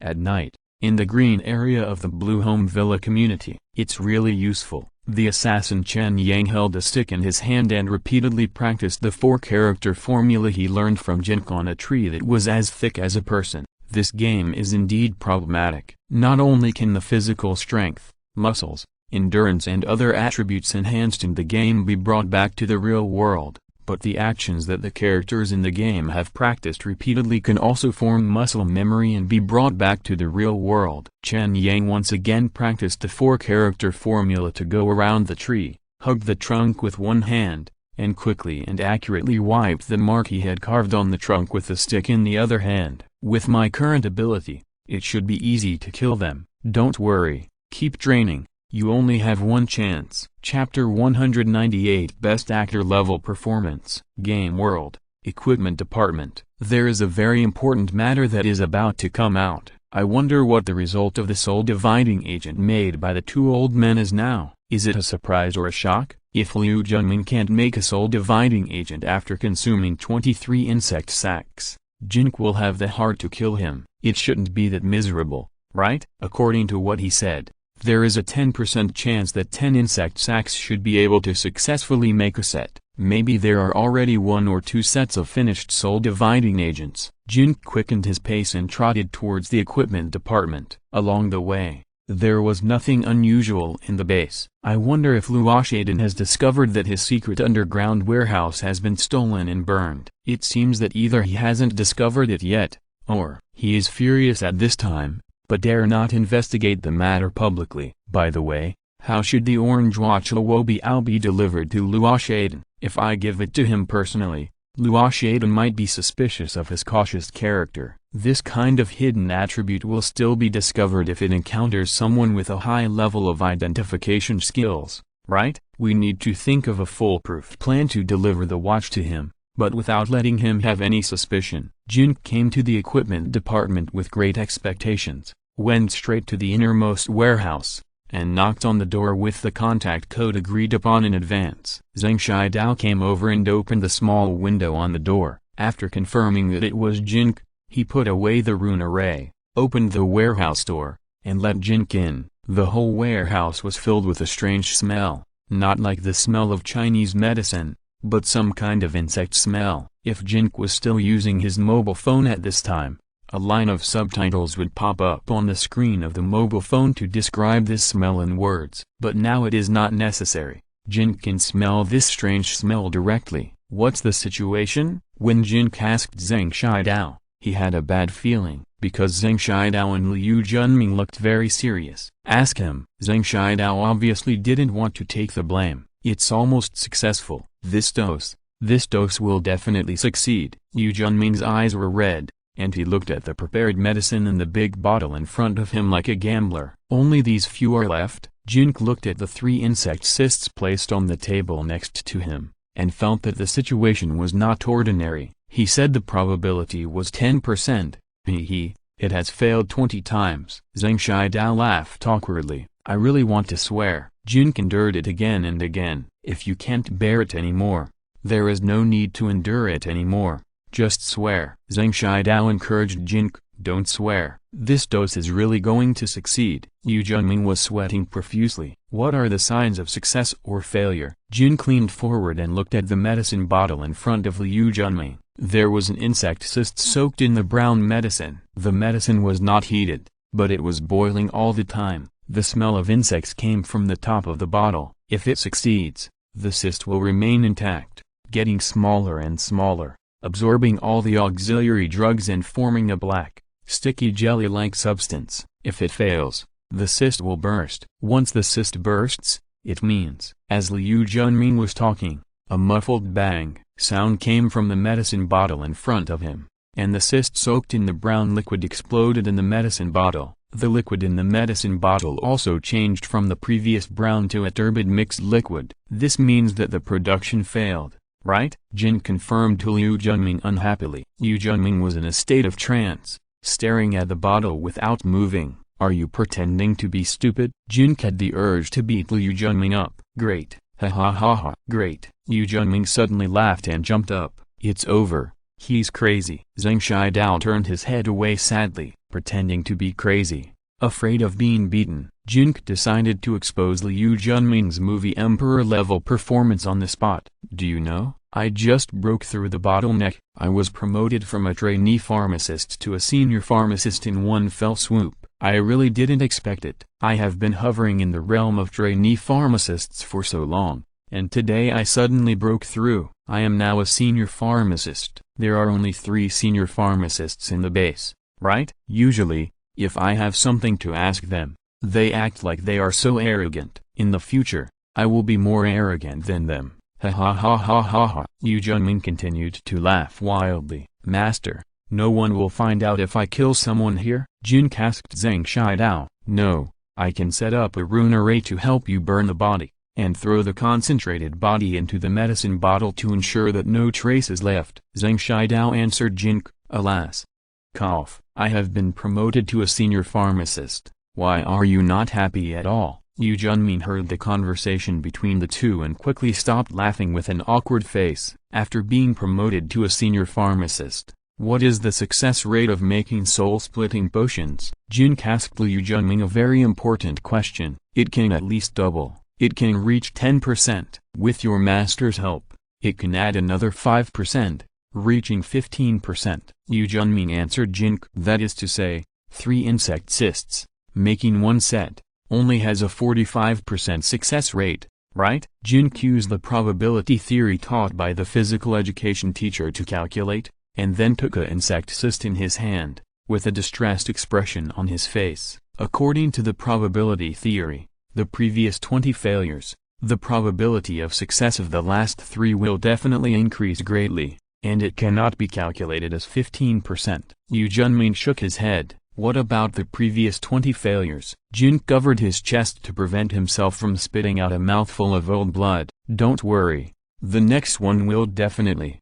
At night, in the green area of the Blue Home Villa community, it's really useful. The assassin Chen Yang held a stick in his hand and repeatedly practiced the 4-character formula he learned from Jin Ke on a tree that was as thick as a person. This game is indeed problematic. Not only can the physical strength, muscles, endurance and other attributes enhanced in the game be brought back to the real world, but the actions that the characters in the game have practiced repeatedly can also form muscle memory and be brought back to the real world. Chen Yang once again practiced the 4-character formula to go around the tree, hug the trunk with one hand, and quickly and accurately wiped the mark he had carved on the trunk with the stick in the other hand. With my current ability, it should be easy to kill them. Don't worry, keep training. You only have one chance. Chapter 198 Best Actor Level Performance. Game World, Equipment Department. There is a very important matter that is about to come out. I wonder what the result of the soul-dividing agent made by the 2 old men is now. Is it a surprise or a shock? If Liu Junming can't make a soul-dividing agent after consuming 23 insect sacs, Jin Ke will have the heart to kill him. It shouldn't be that miserable, right? According to what he said, there is a 10% chance that 10 insect sacs should be able to successfully make a set. Maybe there are already 1 or 2 sets of finished soul-dividing agents. Jin Ke quickened his pace and trotted towards the equipment department. Along the way, there was nothing unusual in the base. I wonder if Luo Ye has discovered that his secret underground warehouse has been stolen and burned. It seems that either he hasn't discovered it yet, or he is furious at this time, but dare not investigate the matter publicly. By the way, how should the orange watch Luo be delivered to Luo Ye? If I give it to him personally, Luo Ye might be suspicious of his cautious character. This kind of hidden attribute will still be discovered if it encounters someone with a high level of identification skills, right? We need to think of a foolproof plan to deliver the watch to him, but without letting him have any suspicion. Jin Ke came to the equipment department with great expectations, went straight to the innermost warehouse, and knocked on the door with the contact code agreed upon in advance. Zhang Shidao came over and opened the small window on the door. After confirming that it was Jin Ke, he put away the rune array, opened the warehouse door, and let Jin Ke in. The whole warehouse was filled with a strange smell, not like the smell of Chinese medicine, but some kind of insect smell. If Jin Ke was still using his mobile phone at this time, a line of subtitles would pop up on the screen of the mobile phone to describe this smell in words. But now it is not necessary. Jin Ke can smell this strange smell directly. What's the situation? When Jin Ke asked Zhang Shidao, he had a bad feeling, because Zhang Shidao and Liu Junming looked very serious. Ask him. Zhang Shidao obviously didn't want to take the blame. It's almost successful. This dose will definitely succeed. Liu Junming's eyes were red, and he looked at the prepared medicine in the big bottle in front of him like a gambler. Only these few are left. Jin Ke looked at the 3 insect cysts placed on the table next to him, and felt that the situation was not ordinary. He said the probability was 10%. It has failed 20 times. Zhang Shidao laughed awkwardly. I really want to swear, Jin Ke endured it again and again. If you can't bear it anymore, there is no need to endure it anymore. Just swear. Zhang Shidao encouraged Jin Ke, don't swear. This dose is really going to succeed. Yu Junming was sweating profusely. What are the signs of success or failure? Jin leaned forward and looked at the medicine bottle in front of Liu Junming. There was an insect cyst soaked in the brown medicine. The medicine was not heated, but it was boiling all the time. The smell of insects came from the top of the bottle. If it succeeds, the cyst will remain intact, getting smaller and smaller, absorbing all the auxiliary drugs and forming a black, sticky jelly-like substance. If it fails, the cyst will burst. Once the cyst bursts, it means. As Liu Junming was talking, a muffled bang sound came from the medicine bottle in front of him, and the cyst soaked in the brown liquid exploded in the medicine bottle. The liquid in the medicine bottle also changed from the previous brown to a turbid mixed liquid. This means that the production failed, right? Jin confirmed to Liu Junming unhappily. Liu Junming was in a state of trance, staring at the bottle without moving. Are you pretending to be stupid? Jin had the urge to beat Liu Junming up. Great, ha ha ha ha. Great. Liu Junming suddenly laughed and jumped up. It's over. He's crazy. Zhang Shidao turned his head away sadly, pretending to be crazy, afraid of being beaten. Jin Ke decided to expose Liu Junming's movie Emperor-level performance on the spot. Do you know, I just broke through the bottleneck. I was promoted from a trainee pharmacist to a senior pharmacist in one fell swoop. I really didn't expect it. I have been hovering in the realm of trainee pharmacists for so long, and today I suddenly broke through. I am now a senior pharmacist. There are only 3 senior pharmacists in the base, right? Usually, if I have something to ask them, they act like they are so arrogant. In the future, I will be more arrogant than them. Ha ha ha ha ha ha. Liu Junming continued to laugh wildly. Master, no one will find out if I kill someone here? Jin asked Zhang Shidao. No, I can set up a rune array to help you burn the body, and throw the concentrated body into the medicine bottle to ensure that no trace is left. Zhang Shidao answered Jin Ke, alas. Cough. I have been promoted to a senior pharmacist. Why are you not happy at all? Liu Junming heard the conversation between the two and quickly stopped laughing with an awkward face. After being promoted to a senior pharmacist, what is the success rate of making soul-splitting potions? Jin asked Liu Junming a very important question. It can at least double. It can reach 10%. With your master's help, it can add another 5%, reaching 15%. Liu Junming answered Jin Ke. That is to say, 3 insect cysts, making 1 set, only has a 45% success rate, right? Jin Ke used the probability theory taught by the physical education teacher to calculate, and then took an insect cyst in his hand, with a distressed expression on his face. According to the probability theory, the previous 20 failures, the probability of success of the last 3 will definitely increase greatly, and it cannot be calculated as 15%. Liu Junming shook his head. What about the previous 20 failures? Jin covered his chest to prevent himself from spitting out a mouthful of old blood. Don't worry. The next one will definitely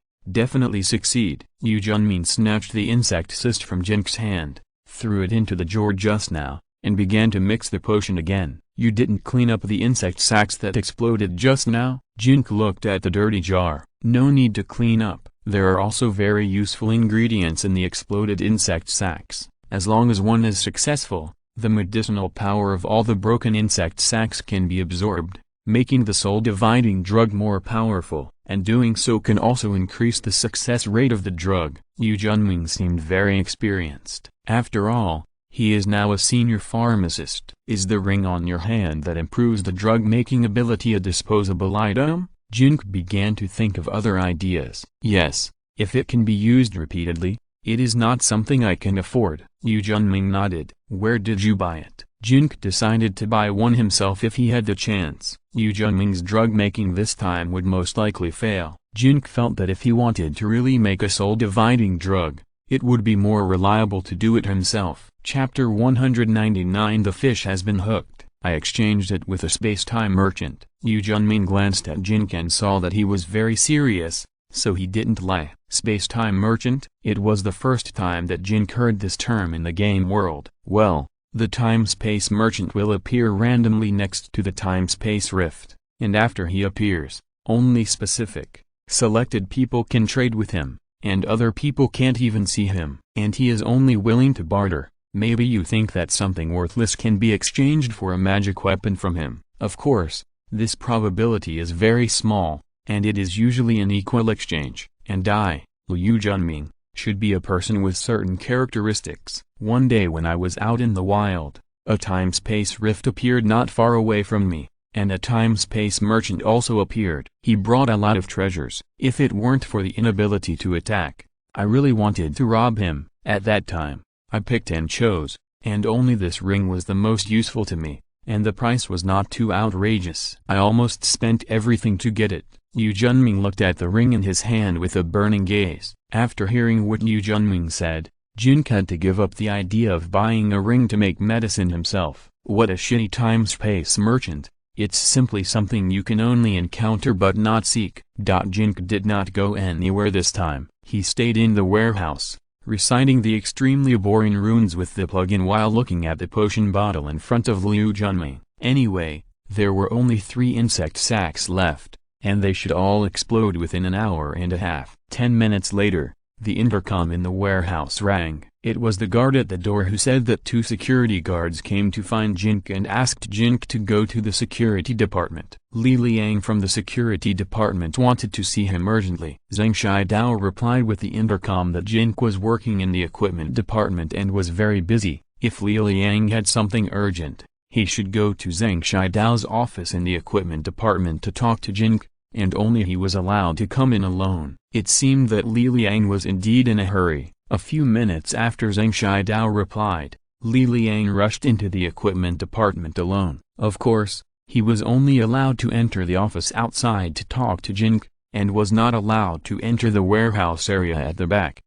succeed. Liu Junming snatched the insect cyst from Jin Ke's hand, threw it into the jar just now, and began to mix the potion again. You didn't clean up the insect sacs that exploded just now? Jin Ke looked at the dirty jar. No need to clean up. There are also very useful ingredients in the exploded insect sacs. As long as one is successful, the medicinal power of all the broken insect sacs can be absorbed, making the soul-dividing drug more powerful, and doing so can also increase the success rate of the drug. Liu Junming seemed very experienced. After all, he is now a senior pharmacist. Is the ring on your hand that improves the drug-making ability a disposable item? Jin Ke began to think of other ideas. Yes, if it can be used repeatedly, it is not something I can afford. Liu Junming nodded. Where did you buy it? Jin Ke decided to buy one himself if he had the chance. Liu Junming's drug-making this time would most likely fail. Jin Ke felt that if he wanted to really make a soul-dividing drug, it would be more reliable to do it himself. Chapter 199. The fish has been hooked. I exchanged it with a space-time merchant. Liu Junming glanced at Jin Ke and saw that he was very serious, so he didn't lie. Space-time merchant? It was the first time that Jin Ke heard this term in the game world. Well, The time-space merchant will appear randomly next to the time-space rift, and after he appears, only specific, selected people can trade with him, and other people can't even see him. And he is only willing to barter. Maybe you think that something worthless can be exchanged for a magic weapon from him. Of course, this probability is very small, and it is usually an equal exchange. And I, Liu Junming, should be a person with certain characteristics. One day when I was out in the wild, a time-space rift appeared not far away from me, and a time-space merchant also appeared. He brought a lot of treasures. If it weren't for the inability to attack, I really wanted to rob him. At that time, I picked and chose, and only this ring was the most useful to me, and the price was not too outrageous. I almost spent everything to get it. Liu Junming looked at the ring in his hand with a burning gaze. After hearing what Liu Junming said, Jin Ke had to give up the idea of buying a ring to make medicine himself. What a shitty time-space merchant. It's simply something you can only encounter but not seek. Jin Ke did not go anywhere this time. He stayed in the warehouse, reciting the extremely boring runes with the plug-in while looking at the potion bottle in front of Liu Junming. Anyway, there were only 3 insect sacs left, and they should all explode within an hour and a half. 10 minutes later, the intercom in the warehouse rang. It was the guard at the door who said that 2 security guards came to find Jin Ke and asked Jin Ke to go to the security department. Li Liang from the security department wanted to see him urgently. Zhang Shidao replied with the intercom that Jin Ke was working in the equipment department and was very busy. If Li Liang had something urgent, he should go to Zhang Shidao's office in the equipment department to talk to Jin Ke, and only he was allowed to come in alone. It seemed that Li Liang was indeed in a hurry. A few minutes after Zhang Shidao replied, Li Liang rushed into the equipment department alone. Of course, he was only allowed to enter the office outside to talk to Jin Ke, and was not allowed to enter the warehouse area at the back.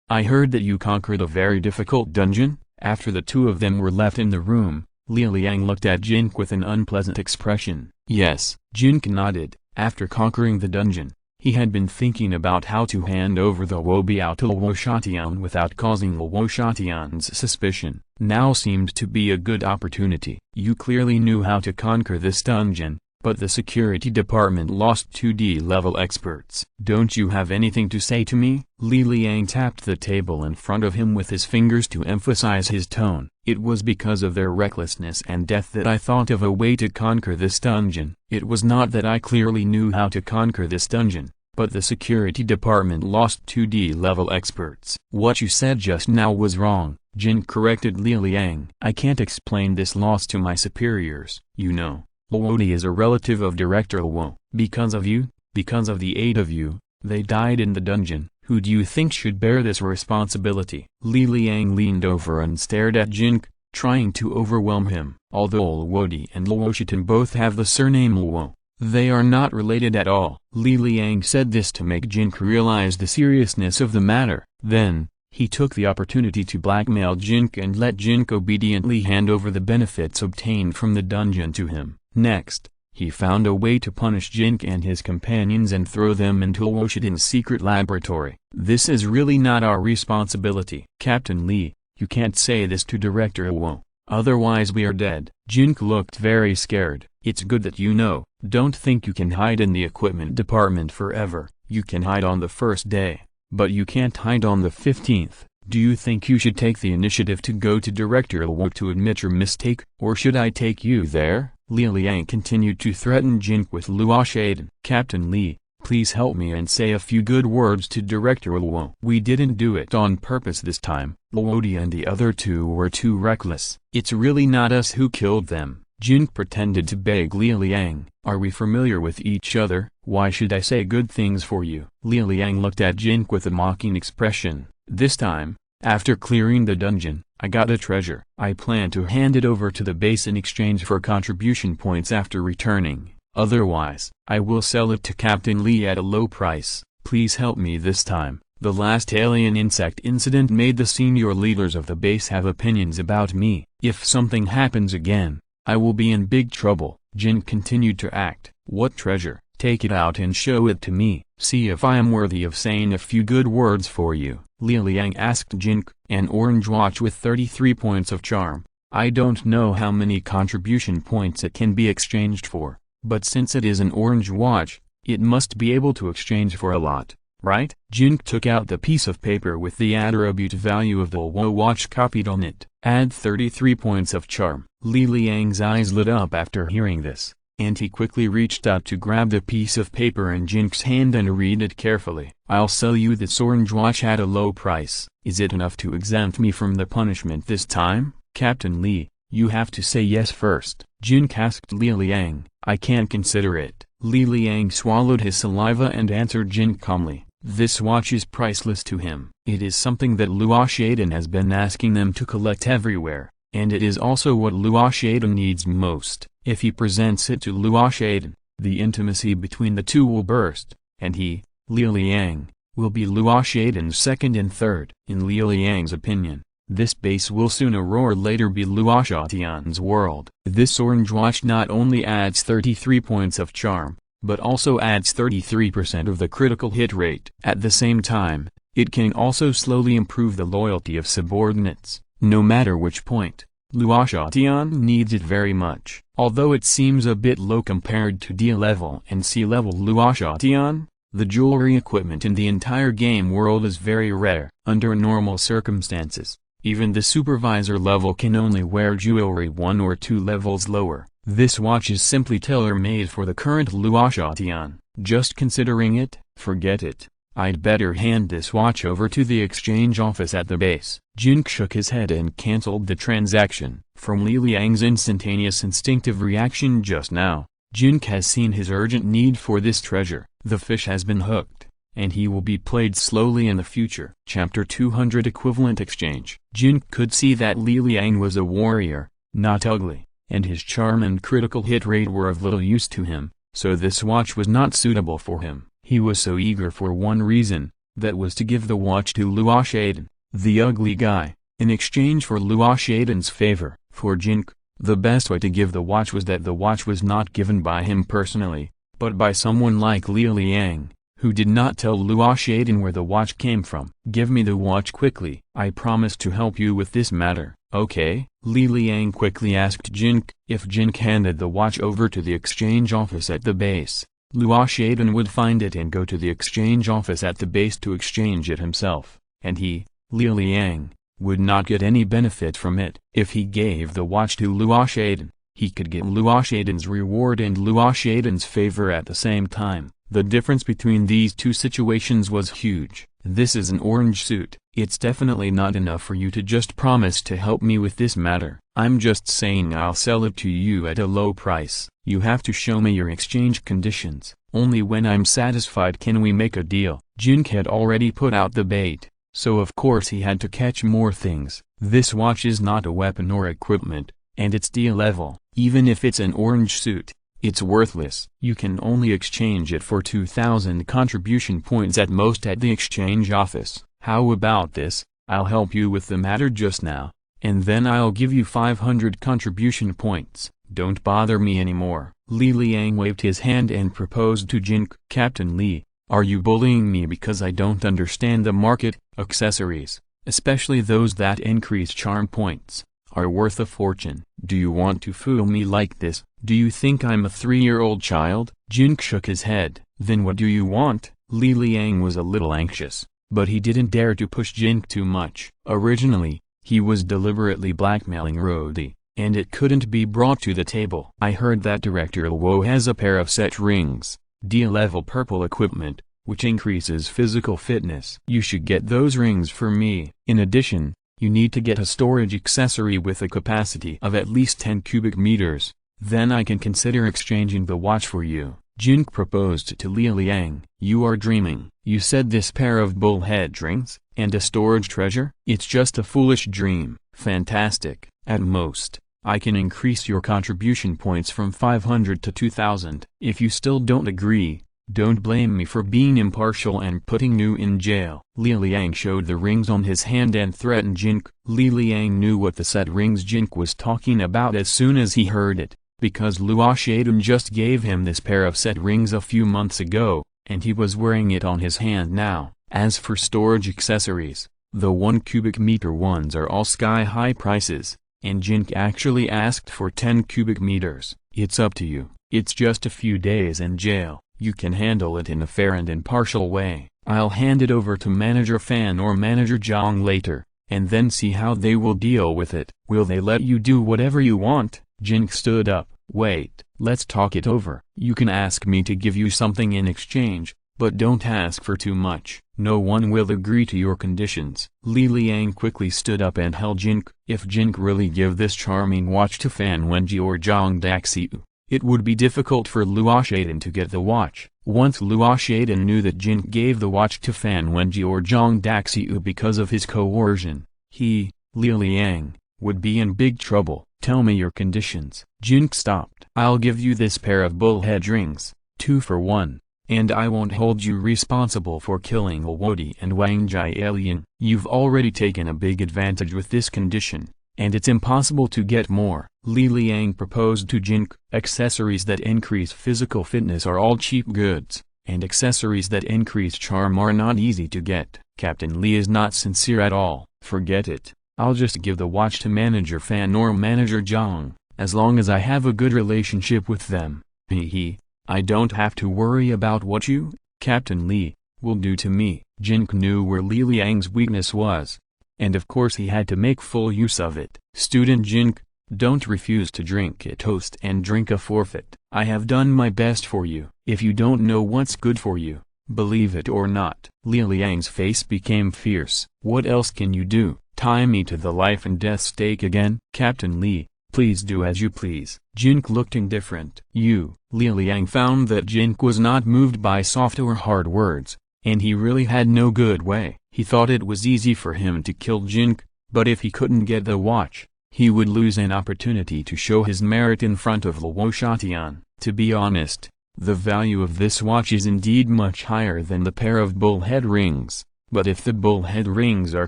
I heard that you conquered a very difficult dungeon. After the 2 of them were left in the room, Li Liang looked at Jin Ke with an unpleasant expression. Yes, Jin Ke nodded. After conquering the dungeon, he had been thinking about how to hand over the Wobiao to Luo Shatian without causing Luo Shatian's suspicion. Now seemed to be a good opportunity. You clearly knew how to conquer this dungeon, but the security department lost 2D level experts. Don't you have anything to say to me? Li Liang tapped the table in front of him with his fingers to emphasize his tone. It was because of their recklessness and death that I thought of a way to conquer this dungeon. It was not that I clearly knew how to conquer this dungeon, but the security department lost 2D level experts. What you said just now was wrong, Jin corrected Li Liang. I can't explain this loss to my superiors. You know, Luo Ye is a relative of Director Luo. Because of you, because of the 8 of you, they died in the dungeon. Who do you think should bear this responsibility? Li Liang leaned over and stared at Jin Ke, trying to overwhelm him. Although Luo Ye and Luo Shitan both have the surname Luo, they are not related at all. Li Liang said this to make Jin Ke realize the seriousness of the matter. Then, he took the opportunity to blackmail Jin Ke and let Jin Ke obediently hand over the benefits obtained from the dungeon to him. Next, he found a way to punish Jin Ke and his companions and throw them into Luo Shitan's secret laboratory. This is really not our responsibility. Captain Li, you can't say this to Director Luo, otherwise we are dead. Jin Ke looked very scared. It's good that you know. Don't think you can hide in the equipment department forever. You can hide on the first day, but you can't hide on the 15th. Do you think you should take the initiative to go to Director Luo to admit your mistake, or should I take you there? Li Liang continued to threaten Jin Ke with Luo Shaden. Captain Li, please help me and say a few good words to Director Luo. We didn't do it on purpose this time. Luo Ye and the other 2 were too reckless. It's really not us who killed them. Jin Ke pretended to beg Li Liang. Are we familiar with each other? Why should I say good things for you? Li Liang looked at Jin Ke with a mocking expression. This time, after clearing the dungeon, I got a treasure. I plan to hand it over to the base in exchange for contribution points after returning. Otherwise, I will sell it to Captain Li at a low price. Please help me this time. The last alien insect incident made the senior leaders of the base have opinions about me. If something happens again, I will be in big trouble. Jin continued to act. What treasure? Take it out and show it to me. See if I am worthy of saying a few good words for you. Luo Ye asked Jin Ke. An orange watch with 33 points of charm. I don't know how many contribution points it can be exchanged for, but since it is an orange watch, it must be able to exchange for a lot, right? Jin Ke took out the piece of paper with the attribute value of the Luo watch copied on it. Add 33 points of charm. Luo Ye's eyes lit up after hearing this, and he quickly reached out to grab the piece of paper in Jin Ke's hand and read it carefully. I'll sell you this orange watch at a low price. Is it enough to exempt me from the punishment this time? Captain Li, you have to say yes first. Jin Ke asked Luo Ye. I can't consider it. Luo Ye swallowed his saliva and answered Jin Ke calmly. This watch is priceless to him. It is something that Luo Ye has been asking them to collect everywhere, and it is also what Luo Ye needs most. If he presents it to Luo Ye, the intimacy between the two will burst, and he, Luo Ye, will be Luo Ye's second and third. In Luo Ye's opinion, this base will sooner or later be Luo Ye's world. This orange watch not only adds 33 points of charm, but also adds 33% of the critical hit rate. At the same time, it can also slowly improve the loyalty of subordinates, no matter which point. Luo Ye needs it very much. Although it seems a bit low compared to D level and C level Luo Ye, the jewelry equipment in the entire game world is very rare. Under normal circumstances, even the supervisor level can only wear jewelry 1 or 2 levels lower. This watch is simply tailor-made for the current Luo Ye. Just considering it, forget it. I'd better hand this watch over to the exchange office at the base. Jin Ke shook his head and cancelled the transaction. From Luo Ye's instantaneous instinctive reaction just now, Jin Ke has seen his urgent need for this treasure. The fish has been hooked, and he will be played slowly in the future. Chapter 200 Equivalent Exchange. Jin Ke could see that Luo Ye was a warrior, not ugly, and his charm and critical hit rate were of little use to him, so this watch was not suitable for him. He was so eager for one reason, that was to give the watch to Luo Ye, the ugly guy, in exchange for Luo Ye's favor. For Jin Ke, the best way to give the watch was that the watch was not given by him personally, but by someone like Luo Ye, who did not tell Luo Ye where the watch came from. Give me the watch quickly. I promise to help you with this matter. Okay? Luo Ye quickly asked Jin Ke. If Jin Ke handed the watch over to the exchange office at the base, Luo Ye would find it and go to the exchange office at the base to exchange it himself, and he, Luo Ye, would not get any benefit from it. If he gave the watch to Luo Ye, he could get Luo Ye's reward and Luo Ye's favor at the same time. The difference between these two situations was huge. This is an orange suit. It's definitely not enough for you to just promise to help me with this matter. I'm just saying I'll sell it to you at a low price. You have to show me your exchange conditions. Only when I'm satisfied can we make a deal. Jin Ke had already put out the bait, so of course he had to catch more things. This watch is not a weapon or equipment, and it's D level. Even if it's an orange suit, it's worthless. You can only exchange it for 2,000 contribution points at most at the exchange office. How about this? I'll help you with the matter just now, and then I'll give you 500 contribution points. Don't bother me anymore. Luo Ye waved his hand and proposed to Jin Ke. Captain Li, are you bullying me because I don't understand the market? Accessories, especially those that increase charm points, are worth a fortune. Do you want to fool me like this? Do you think I'm a 3-year-old child? Jin Ke shook his head. Then what do you want? Luo Ye was a little anxious, but he didn't dare to push Jin Ke too much. Originally, he was deliberately blackmailing Rodi, and it couldn't be brought to the table. I heard that Director Luo has a pair of set rings, D-level purple equipment, which increases physical fitness. You should get those rings for me. In addition, you need to get a storage accessory with a capacity of at least 10 cubic meters. Then I can consider exchanging the watch for you. Jin Ke proposed to Luo Ye. You are dreaming. You said this pair of bullhead rings, and a storage treasure? It's just a foolish dream. Fantastic. At most, I can increase your contribution points from 500 to 2,000. If you still don't agree, don't blame me for being impartial and putting you in jail. Luo Ye showed the rings on his hand and threatened Jin Ke. Luo Ye knew what the set rings Jin Ke was talking about as soon as he heard it, because Luo Ye just gave him this pair of set rings a few months ago, and he was wearing it on his hand now. As for storage accessories, the 1 cubic meter ones are all sky-high prices, and Jin Ke actually asked for 10 cubic meters. It's up to you. It's just a few days in jail. You can handle it in a fair and impartial way. I'll hand it over to Manager Fan or Manager Zhang later, and then see how they will deal with it. Will they let you do whatever you want? Jin Ke stood up. Wait, let's talk it over. You can ask me to give you something in exchange, but don't ask for too much. No one will agree to your conditions. Li Liang quickly stood up and held Jin Ke. If Jin Ke really give this charming watch to Fan Wenji or Zhang Daxiu, it would be difficult for Luo Ye to get the watch. Once Luo Ye knew that Jin Ke gave the watch to Fan Wenji or Zhang Daxiu because of his coercion, he, Li Liang, would be in big trouble. Tell me your conditions. Jin Ke stopped. I'll give you this pair of bullhead rings, 2 for 1. And I won't hold you responsible for killing Luo Ye and Wang Jialian. You've already taken a big advantage with this condition, and it's impossible to get more. Li Liang proposed to Jin Ke. Accessories that increase physical fitness are all cheap goods, and accessories that increase charm are not easy to get. Captain Li is not sincere at all. Forget it. I'll just give the watch to Manager Fan or Manager Zhang, as long as I have a good relationship with them. Hee. I don't have to worry about what you, Captain Li, will do to me. Jin Ke knew where Li Liang's weakness was, and of course he had to make full use of it. Student Jin Ke, don't refuse to drink a toast and drink a forfeit. I have done my best for you. If you don't know what's good for you, believe it or not. Li Liang's face became fierce. What else can you do? Tie me to the life and death stake again? Captain Li, please do as you please. Jin Ke looked indifferent. Li Liang found that Jin Ke was not moved by soft or hard words, and he really had no good way. He thought it was easy for him to kill Jin Ke, but if he couldn't get the watch, he would lose an opportunity to show his merit in front of Luo Shatian. To be honest, the value of this watch is indeed much higher than the pair of bullhead rings, but if the bullhead rings are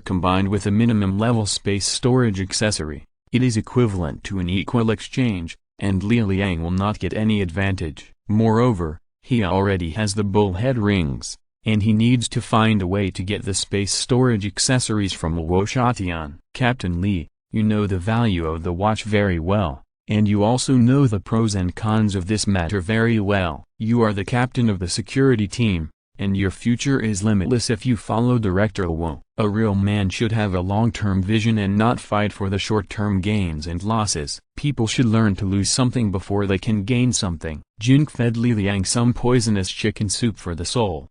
combined with a minimum level space storage accessory, it is equivalent to an equal exchange, and Li Liang will not get any advantage. Moreover, he already has the bullhead rings, and he needs to find a way to get the space storage accessories from Luo Shatian. Captain Li, you know the value of the watch very well, and you also know the pros and cons of this matter very well. You are the captain of the security team, and your future is limitless if you follow Director Luo. A real man should have a long-term vision and not fight for the short-term gains and losses. People should learn to lose something before they can gain something. Jin Ke fed Li Liang some poisonous chicken soup for the soul.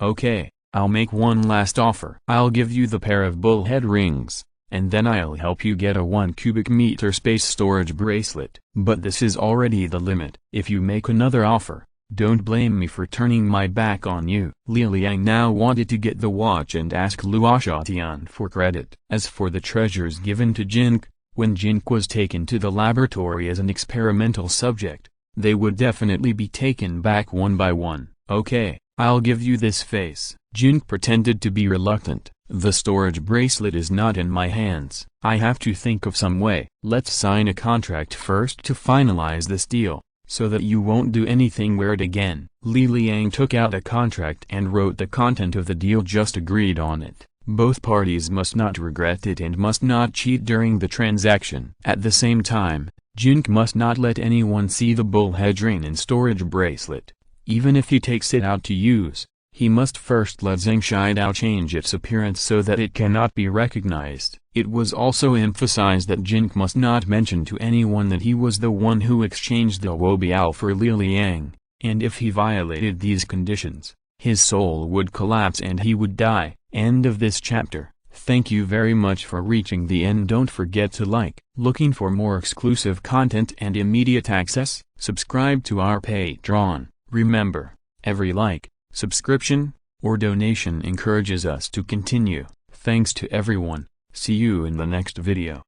Okay, I'll make one last offer. I'll give you the pair of bullhead rings, and then I'll help you get a 1 cubic meter space storage bracelet. But this is already the limit. If you make another offer, don't blame me for turning my back on you. Li Liang now wanted to get the watch and ask Luo Shatian for credit. As for the treasures given to Jin Ke, when Jin Ke was taken to the laboratory as an experimental subject, they would definitely be taken back one by one. Okay, I'll give you this face. Jin Ke pretended to be reluctant. The storage bracelet is not in my hands. I have to think of some way. Let's sign a contract first to finalize this deal, so that you won't do anything weird again. Li Liang took out a contract and wrote the content of the deal, just agreed on it. Both parties must not regret it and must not cheat during the transaction. At the same time, Jin Ke must not let anyone see the bullhead ring and storage bracelet. Even if he takes it out to use, he must first let Zheng Shidao change its appearance so that it cannot be recognized. It was also emphasized that Jin Ke must not mention to anyone that he was the one who exchanged the Wobiao for Li Liang, and if he violated these conditions, his soul would collapse and he would die. End of this chapter. Thank you very much for reaching the end. Don't forget to like. Looking for more exclusive content and immediate access? Subscribe to our Patreon. Remember, every like, subscription, or donation encourages us to continue. Thanks to everyone. See you in the next video.